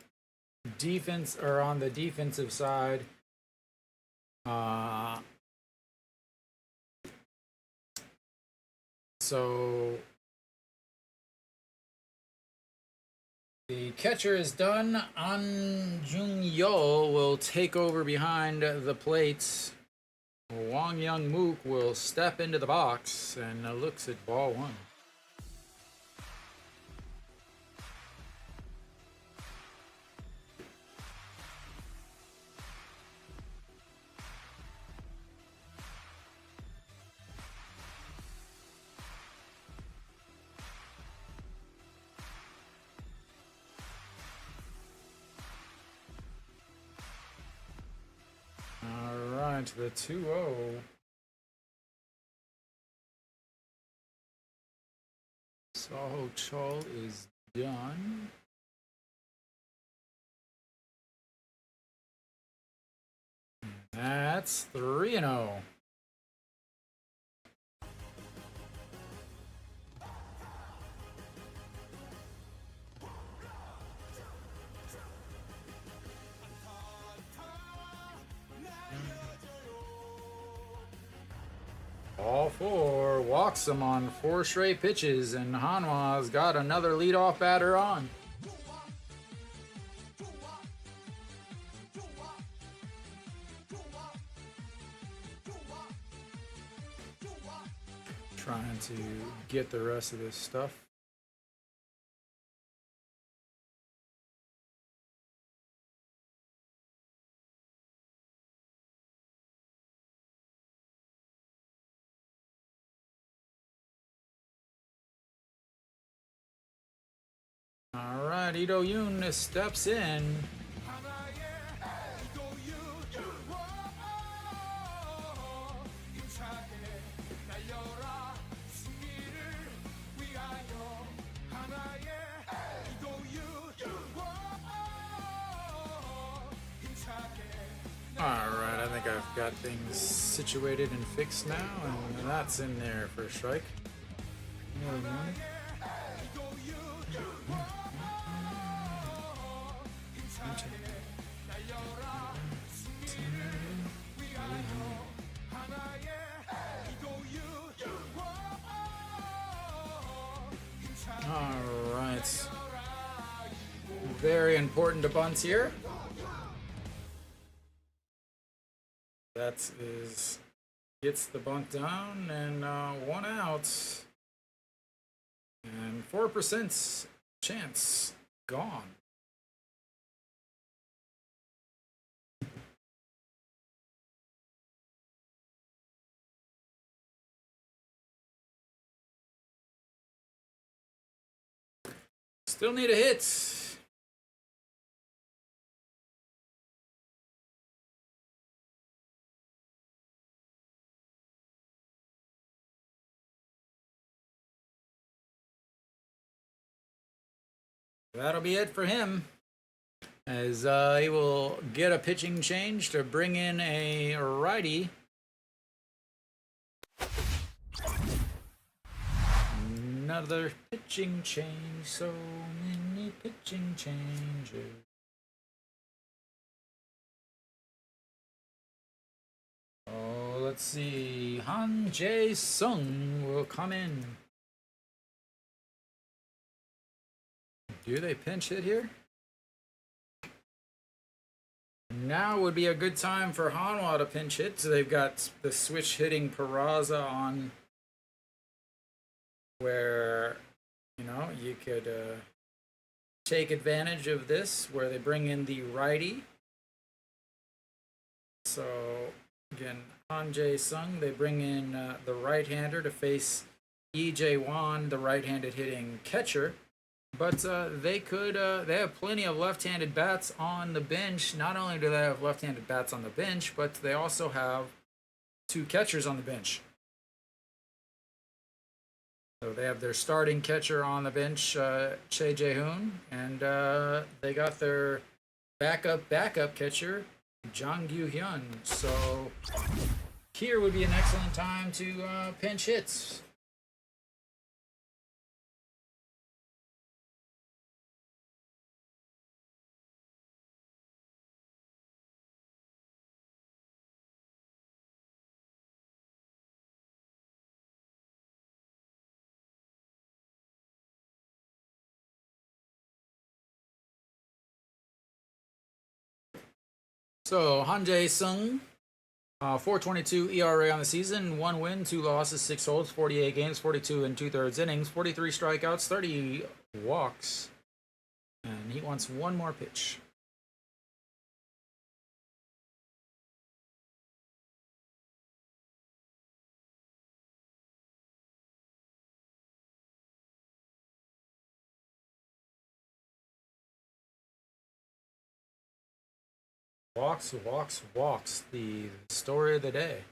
defense or on the defensive side. So the catcher is done. An Jung Yo will take over behind the plates. Wang Young Mook will step into the box and looks at ball one. All right, the 2-0. Saho Chol is done. That's 3-0. All four walks him on 4 straight pitches, and Hanwha's got another leadoff batter on. Trying to get the rest of this stuff. All right, Ito Yoon steps in. All right, I think I've got things situated and fixed now, and that's in there for a strike. All right. Very important to bunts here. That is gets the bunt down and 1 out. And 4% chance gone. Still need a hit. That'll be it for him, as he will get a pitching change to bring in a righty. Another pitching change, so many pitching changes. Oh, let's see. Han Jae-sung will come in. Do they pinch hit here? Now would be a good time for Hanwha to pinch hit. So they've got the switch hitting Peraza on, where, you know, you could take advantage of this, where they bring in the righty. So again, Han Jae-sung, they bring in the right-hander to face E.J. Wan, the right-handed hitting catcher. But they have plenty of left-handed bats on the bench. Not only do they have left-handed bats on the bench, but they also have 2 catchers on the bench. So they have their starting catcher on the bench, Che Jae-hoon, and they got their backup catcher, Jang Gyu-hyun. So here would be an excellent time to pinch hits. So Han Jae-sung, 4.22 ERA on the season, 1 win, 2 losses, 6 holds, 48 games, 42 and 2/3 innings, 43 strikeouts, 30 walks, and he wants one more pitch. Walks, walks, walks. The story of the day.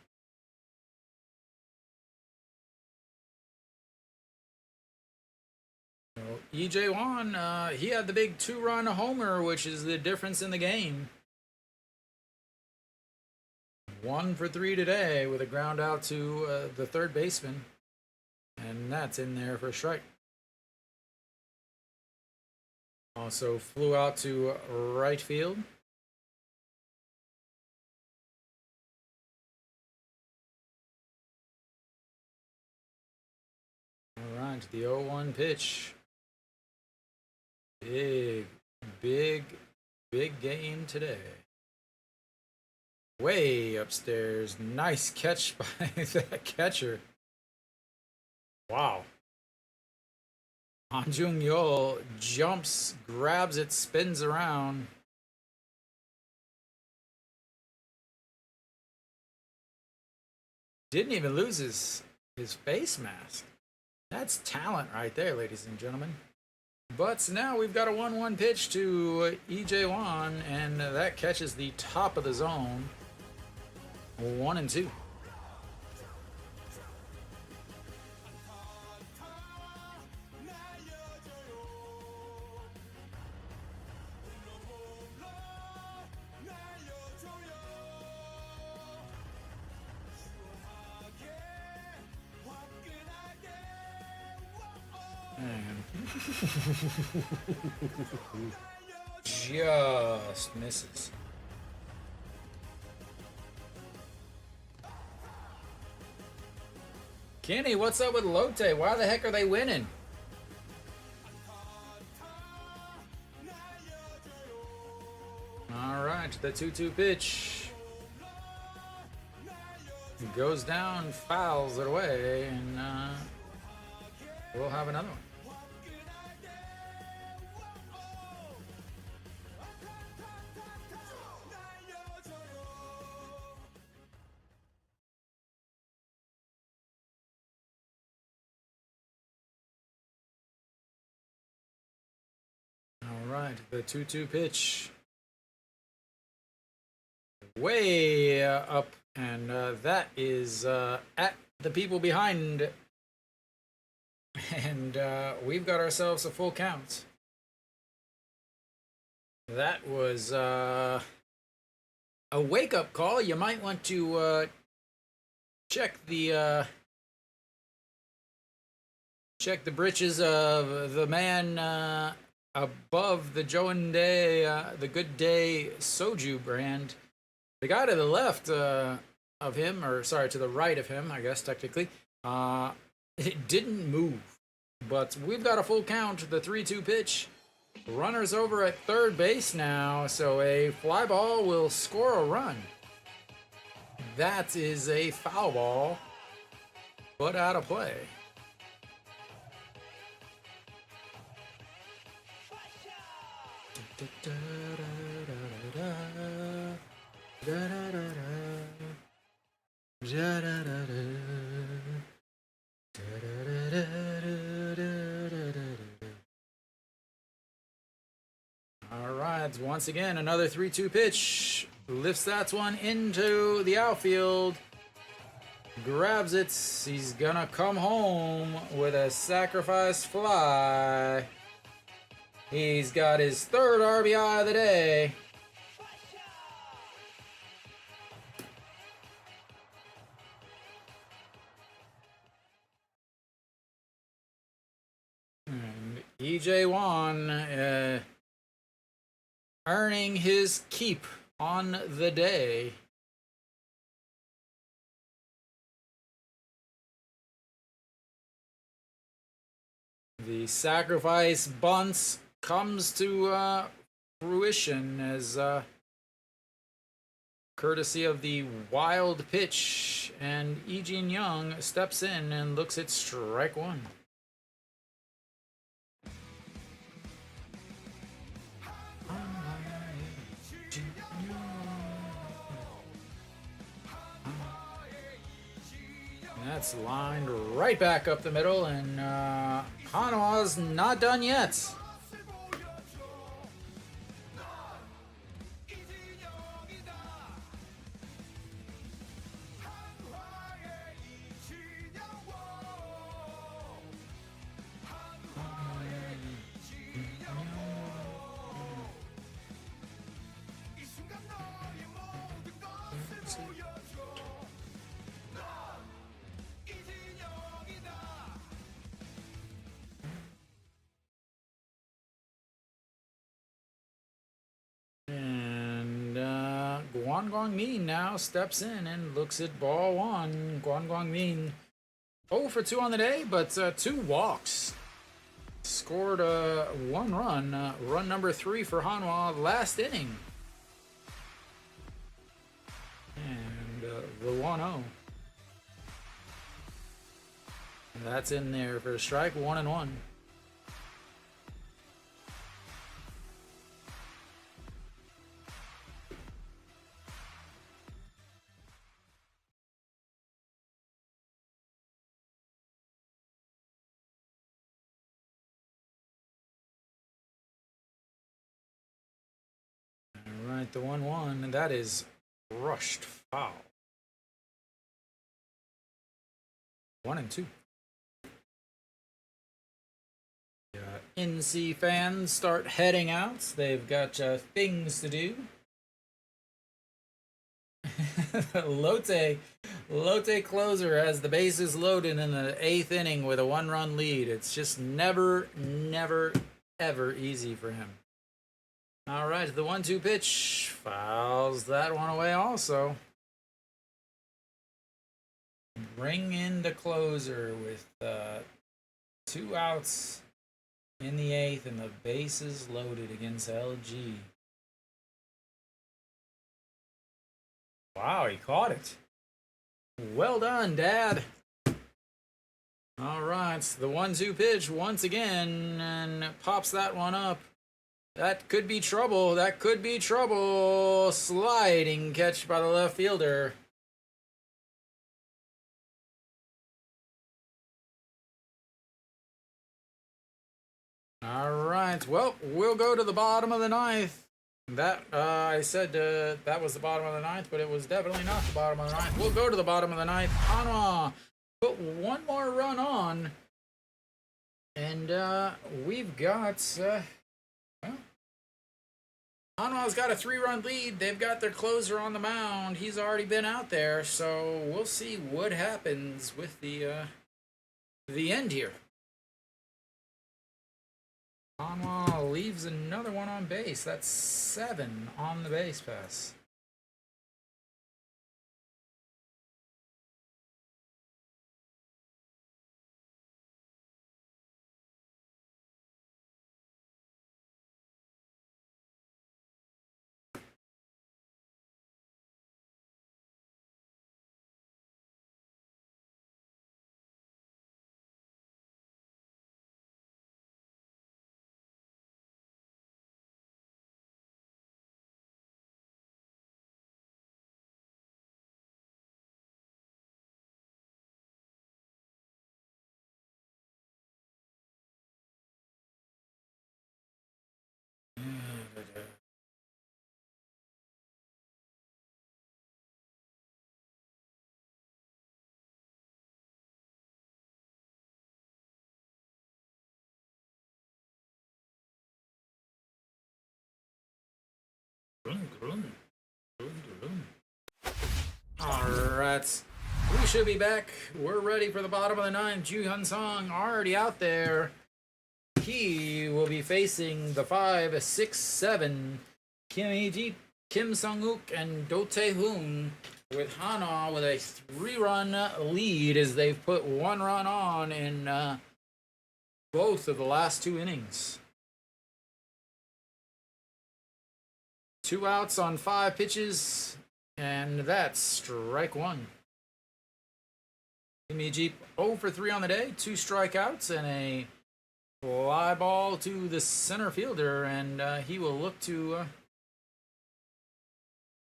So EJ Wan, he had the big 2-run homer, which is the difference in the game. 1 for 3 today with a ground out to the third baseman. And that's in there for a strike. Also flew out to right field. Alright, the 0-1 pitch. Big, big, big game today. Way upstairs. Nice catch by that catcher. Wow. Han Jung-yeol jumps, grabs it, spins around. Didn't even lose his face mask. That's talent right there, ladies and gentlemen. But now we've got a 1-1 pitch to EJ Wan, and that catches the top of the zone. 1-2. Just misses. Kenny, what's up with Lotte? Why the heck are they winning? All right, the 2-2 pitch goes down, fouls it away, and we'll have another one. All right, the 2-2 pitch. Way up, and that is at the people behind. And we've got ourselves a full count. That was a wake-up call. You might want to check the britches of the man above the Joinday, the Good Day Soju brand. The guy to the left of him, or sorry, to the right of him, I guess technically, it didn't move. But we've got a full count. The 3-2 pitch. Runners over at third base now, so a fly ball will score a run. That is a foul ball, but out of play. All right, once again, another 3-2 pitch. Lifts that one into the outfield. Grabs it. He's gonna come home with a sacrifice fly. He's got his third RBI of the day. And EJ Wan earning his keep on the day. The sacrifice bunts comes to fruition as courtesy of the wild pitch, and Ejin Young steps in and looks at strike one. That's lined right back up the middle, and Hanwha's not done yet. And Guan Min now steps in and looks at ball one. Guan Min 0 for 2 on the day, but 2 walks. Scored 1 run, run number 3 for Hanwha last inning. And the 1-0. That's in there for a strike, 1-1. Alright, the 1-1, and that is rushed foul. 1-2. NC fans start heading out. They've got things to do. Lotte closer has the bases loaded in the 8th inning with a 1-run lead. It's just never, ever easy for him. All right, the 1-2 pitch fouls that one away also. Bring in the closer with 2 outs in the 8th and the bases loaded against LG. Wow, he caught it. Well done, Dad. All right, the 1-2 pitch once again and pops that one up. That could be trouble. That could be trouble. Sliding catch by the left fielder. All right. Well, we'll go to the bottom of the 9th. That I said that was the bottom of the 9th, but it was definitely not the bottom of the 9th. We'll go to the bottom of the 9th. Hanwha put 1 more run on, and we've got. Well, Hanwha's got a 3-run lead. They've got their closer on the mound. He's already been out there, so we'll see what happens with the end here. Hanwha leaves another one on base. That's 7 on the base pass. Alright, we should be back. We're ready for the bottom of the 9th. Ju Hyun Sung already out there. He will be facing the 5, 6, 7 Kim Hee-ji, Kim Sung-uk, and Do Tae-hoon, with Hanwha with a 3-run lead as they've put 1 run on in both of the last 2 innings. 2 outs on 5 pitches, And that's strike one. Jimmy Jeep 0 for 3 on the day, 2 strikeouts, and a fly ball to the center fielder, and he will look to.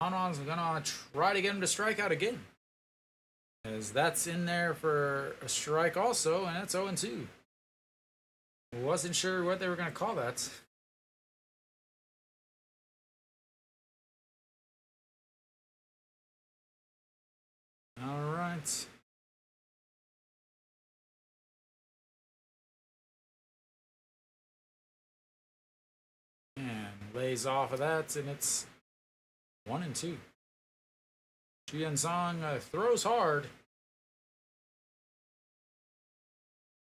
Hanwha's gonna try to get him to strike out again, as that's in there for a strike also, and that's 0-2. Wasn't sure what they were gonna call that. All right. And lays off of that, and it's 1-2. Jian Song throws hard.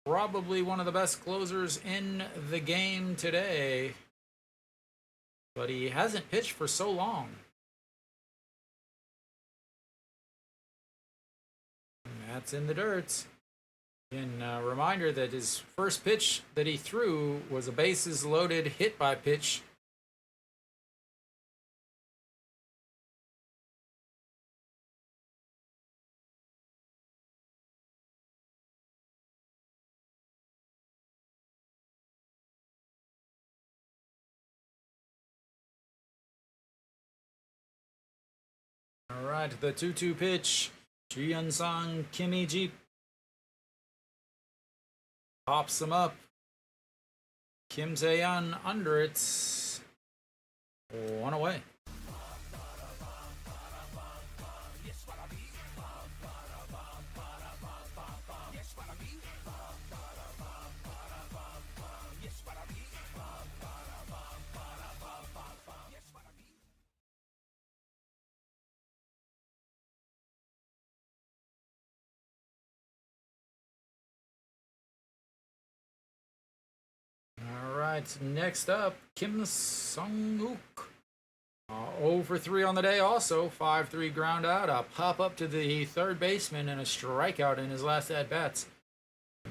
Probably one of the best closers in the game today. But he hasn't pitched for so long. And that's in the dirt. And a reminder that his first pitch that he threw was a bases loaded hit by pitch. All right, the 2-2 pitch. Jian Song Kimmy Jeep pops him up. Kim Tae-yeon under it. 1 away. Next up, Kim Sung-hook. 0 for 3 on the day also. 5-3 ground out. A pop up to the third baseman and a strikeout in his last at-bats.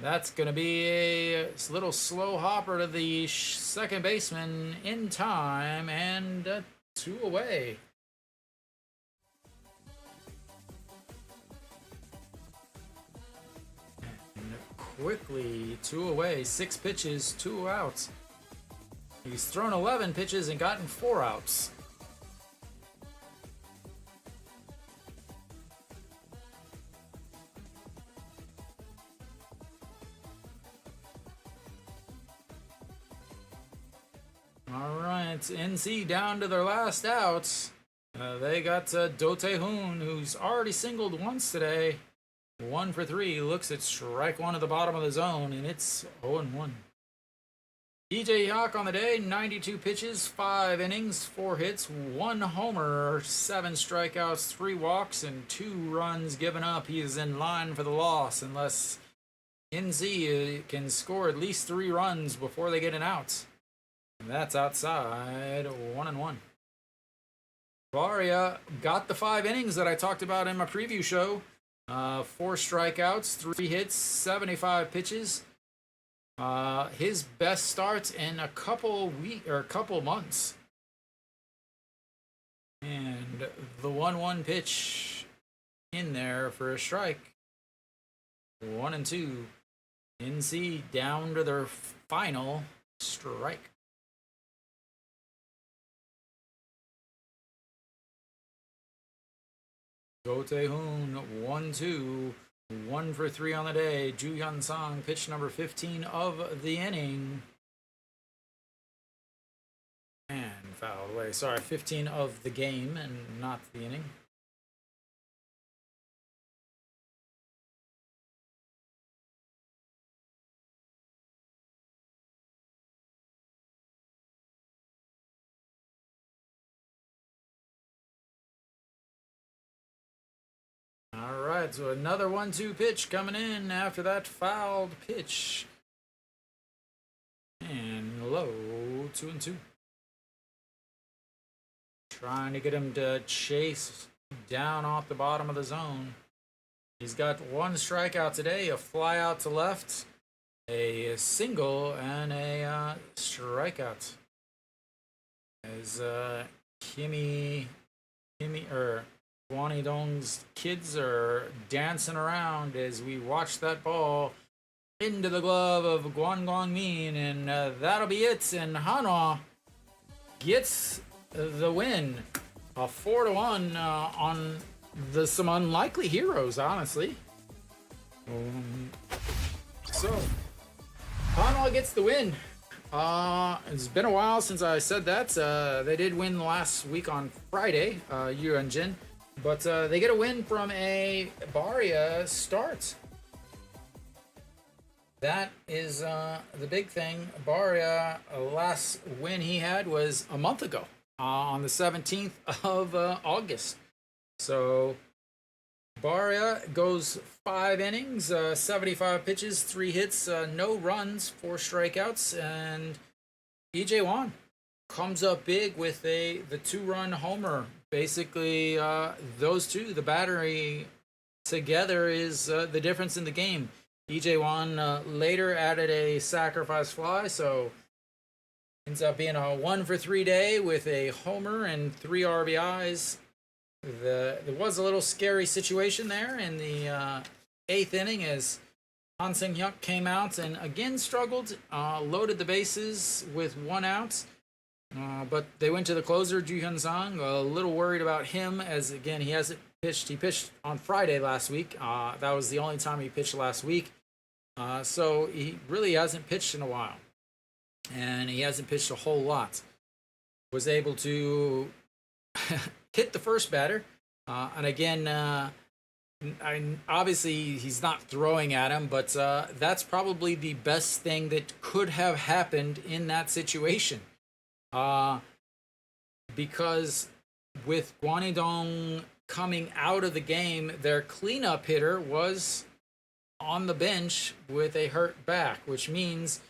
That's going to be a little slow hopper to the second baseman in time, and 2 away. Quickly, 2 away, 6 pitches, 2 outs. He's thrown 11 pitches and gotten 4 outs. All right, NC down to their last outs. They got Do Tae-hoon, who's already singled once today. 1 for 3, looks at strike one at the bottom of the zone, and it's 0-1. DJ Hawk on the day, 92 pitches, 5 innings, 4 hits, 1 homer, 7 strikeouts, 3 walks, and 2 runs given up. He is in line for the loss unless NZ can score at least 3 runs before they get an out. And that's outside, 1-1. Barria got the 5 innings that I talked about in my preview show. 4 strikeouts, 3 hits, 75 pitches. His best starts in a couple months. And the 1-1 pitch in there for a strike. 1-2. NC down to their final strike. Do Tae-hoon, 1-2, 1 for 3 on the day. Ju Hyun Song, pitch number 15 of the inning. And fouled away. Sorry, 15 of the game and not the inning. All right, so another 1-2 pitch coming in after that fouled pitch. And low, 2-2. Trying to get him to chase down off the bottom of the zone. He's got 1 strikeout today, a fly out to left, a single, and a strikeout. As Guangdong's kids are dancing around as we watch that ball into the glove of Guan Guangmin, and that'll be it. And Hanwha gets the win, 4-1 on some unlikely heroes, honestly. So Hanwha gets the win. It's been a while since I said that. They did win last week on Friday, unearned, but they get a win from a Barria start. That is the big thing. Barria, last win he had was a month ago, on the 17th of August. So Barria goes 5 innings, 75 pitches, 3 hits, no runs, 4 strikeouts, and EJ Wan comes up big with the 2-run homer. Basically, those two, the battery together, is the difference in the game. EJ Wan later added a sacrifice fly, so ends up being a 1-for-3 day with a homer and 3 RBIs. There was a little scary situation there in the 8th inning as Han Seung-hyuk came out and again struggled, loaded the bases with 1 out, but they went to the closer, Ju Hyun-sang. A little worried about him as, again, he hasn't pitched. He pitched on Friday last week. That was the only time he pitched last week, so he really hasn't pitched in a while, and he hasn't pitched a whole lot. Was able to hit the first batter, and again, obviously he's not throwing at him, but that's probably the best thing that could have happened in that situation, because with Guangdong coming out of the game, their cleanup hitter was on the bench with a hurt back, which means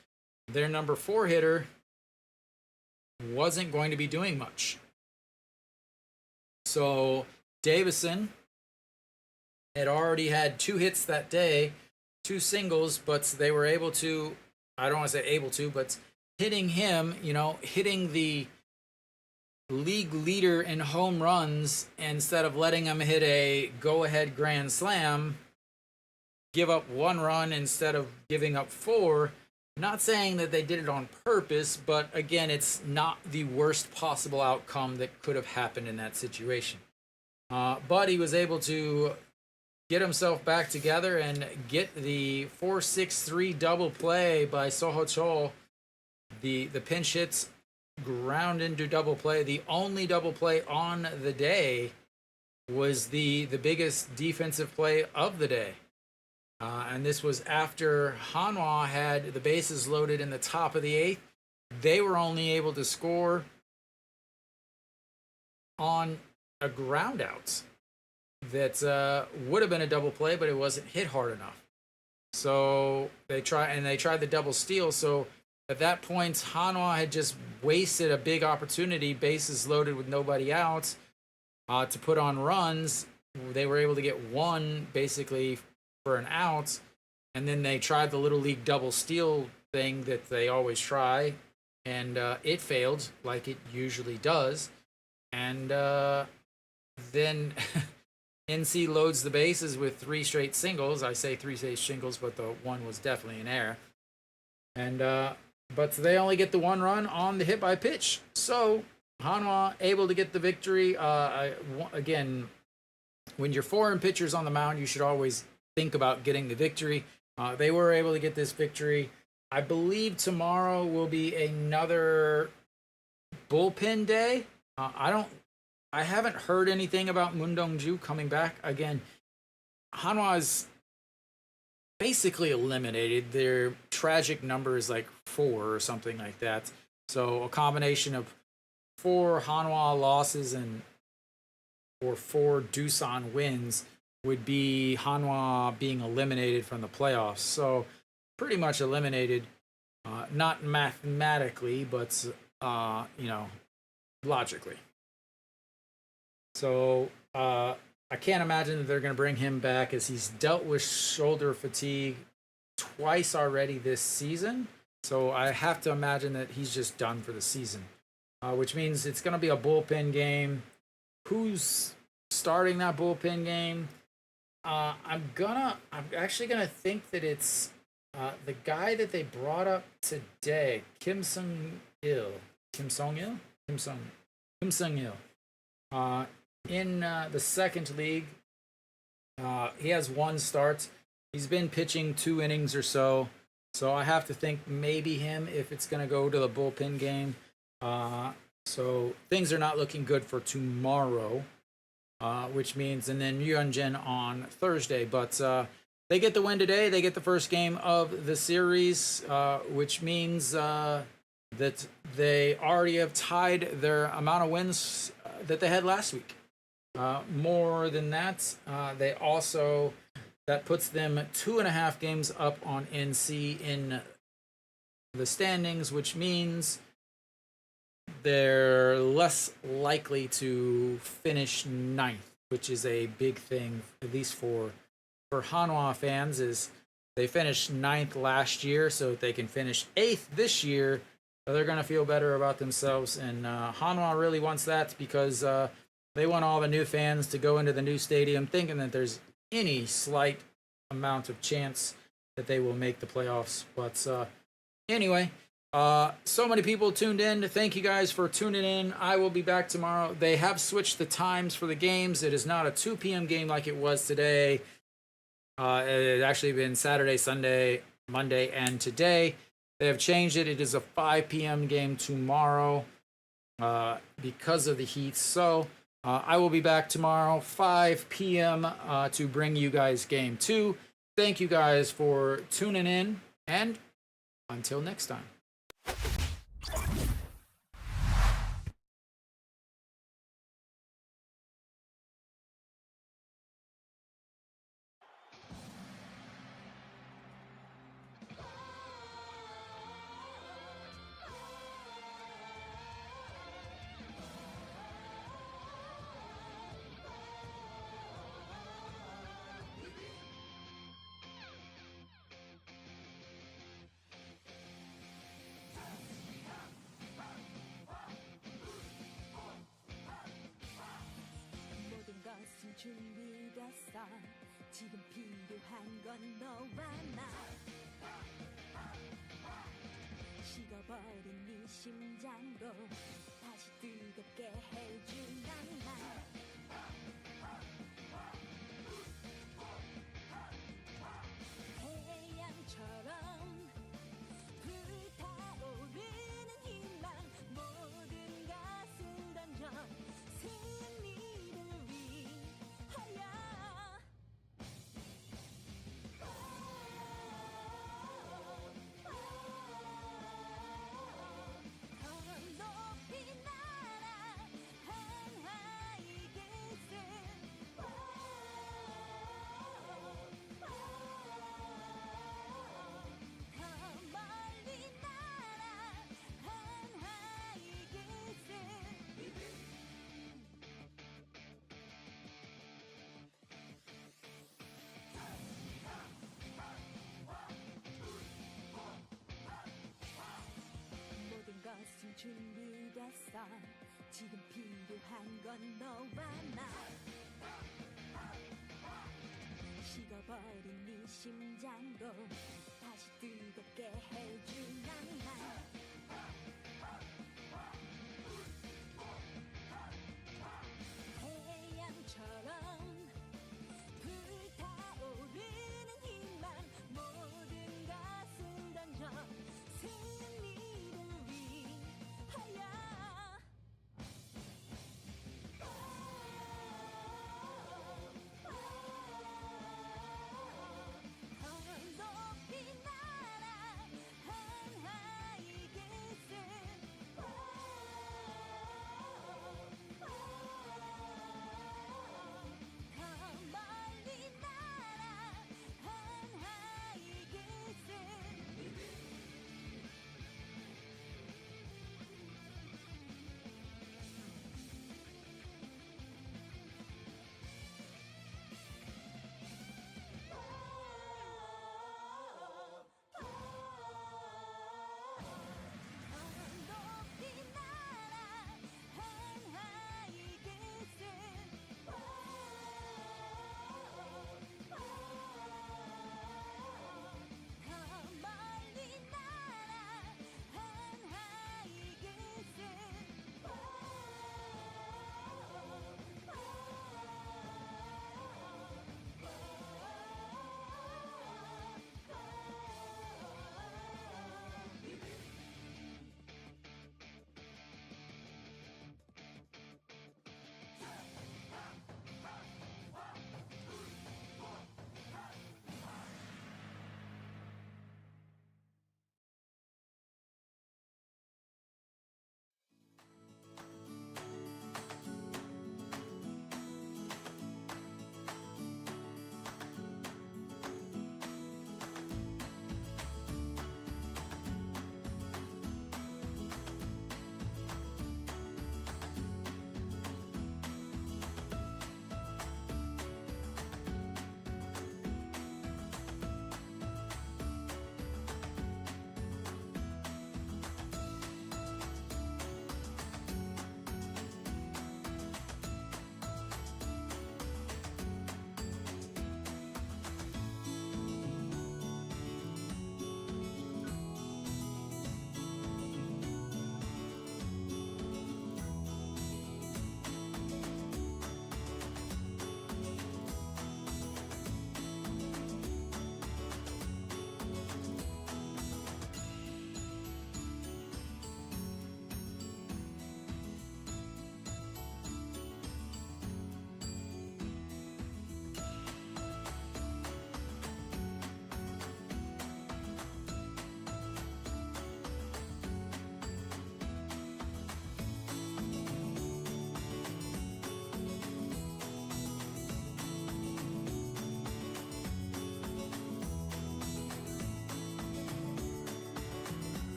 their number 4 hitter wasn't going to be doing much. So Davison had already had 2 hits that day, 2 singles, but they were able to, I don't want to say able to, but hitting him, hitting the league leader in home runs, instead of letting him hit a go-ahead grand slam, give up 1 run instead of giving up 4. Not saying that they did it on purpose, but again, it's not the worst possible outcome that could have happened in that situation. But he was able to get himself back together and get the 4-6-3 double play by Soho Chol. The pinch hits ground into double play. The only double play on the day was the biggest defensive play of the day. And this was after Hanwha had the bases loaded in the top of the 8th. They were only able to score on a ground out that would have been a double play, but it wasn't hit hard enough. So they tried the double steal. So at that point, Hanwha had just wasted a big opportunity, bases loaded with nobody out, to put on runs. They were able to get 1 basically for an out, and then they tried the little league double steal thing that they always try, and it failed like it usually does. And then NC loads the bases with 3 straight singles. I say 3 straight singles, but the 1 was definitely an error. And but they only get the 1 run on the hit by pitch. So Hanwha able to get the victory. Again, when you're foreign pitchers on the mound, you should always think about getting the victory. They were able to get this victory. I believe tomorrow will be another bullpen day. I haven't heard anything about Moon Dong-ju coming back. Again, Hanwha's basically eliminated. Their tragic number is like 4 or something like that. So a combination of 4 Hanwha losses or 4 Doosan wins would be Hanwha being eliminated from the playoffs. So pretty much eliminated, not mathematically, but logically. So I can't imagine that they're going to bring him back, as he's dealt with shoulder fatigue twice already this season. So I have to imagine that he's just done for the season, which means it's going to be a bullpen game. Who's starting that bullpen game. I'm actually gonna think that it's the guy that they brought up today, Kim Sung Il. In the second league, he has 1 start. He's been pitching 2 innings or so. So I have to think maybe him if it's going to go to the bullpen game. So things are not looking good for tomorrow, which means, and then Yuanjin on Thursday. But they get the win today. They get the first game of the series, which means that they already have tied their amount of wins that they had last week. More than that, that puts them 2.5 games up on NC in the standings, which means they're less likely to finish 9th, which is a big thing, at least for Hanwha fans, is they finished 9th last year, so if they can finish 8th this year, they're going to feel better about themselves. And Hanwha really wants that because they want all the new fans to go into the new stadium thinking that there's any slight amount of chance that they will make the playoffs. But anyway, so many people tuned in. Thank you guys for tuning in. I will be back tomorrow. They have switched the times for the games. It is not a 2 p.m. game like it was today. It actually been Saturday, Sunday, Monday, and today. They have changed it. It is a 5 p.m. game tomorrow because of the heat. So I will be back tomorrow, 5 p.m. To bring you guys game 2. Thank you guys for tuning in, and until next time. 준비됐어. 지금 필요한 건 너와 나. 식어버린 네 심장도 다시 뜨겁게 해준 난 태양처럼 불타오르는 희망 모든 것을 던져 승리를 위하여 더 높이 날아 한화의 길을 더 멀리 날아 한화의 길을 모든 것은 준비됐어. 지금 필요한 건 너와 나. 식어버린 네 심장도 다시 뜨겁게 해준 난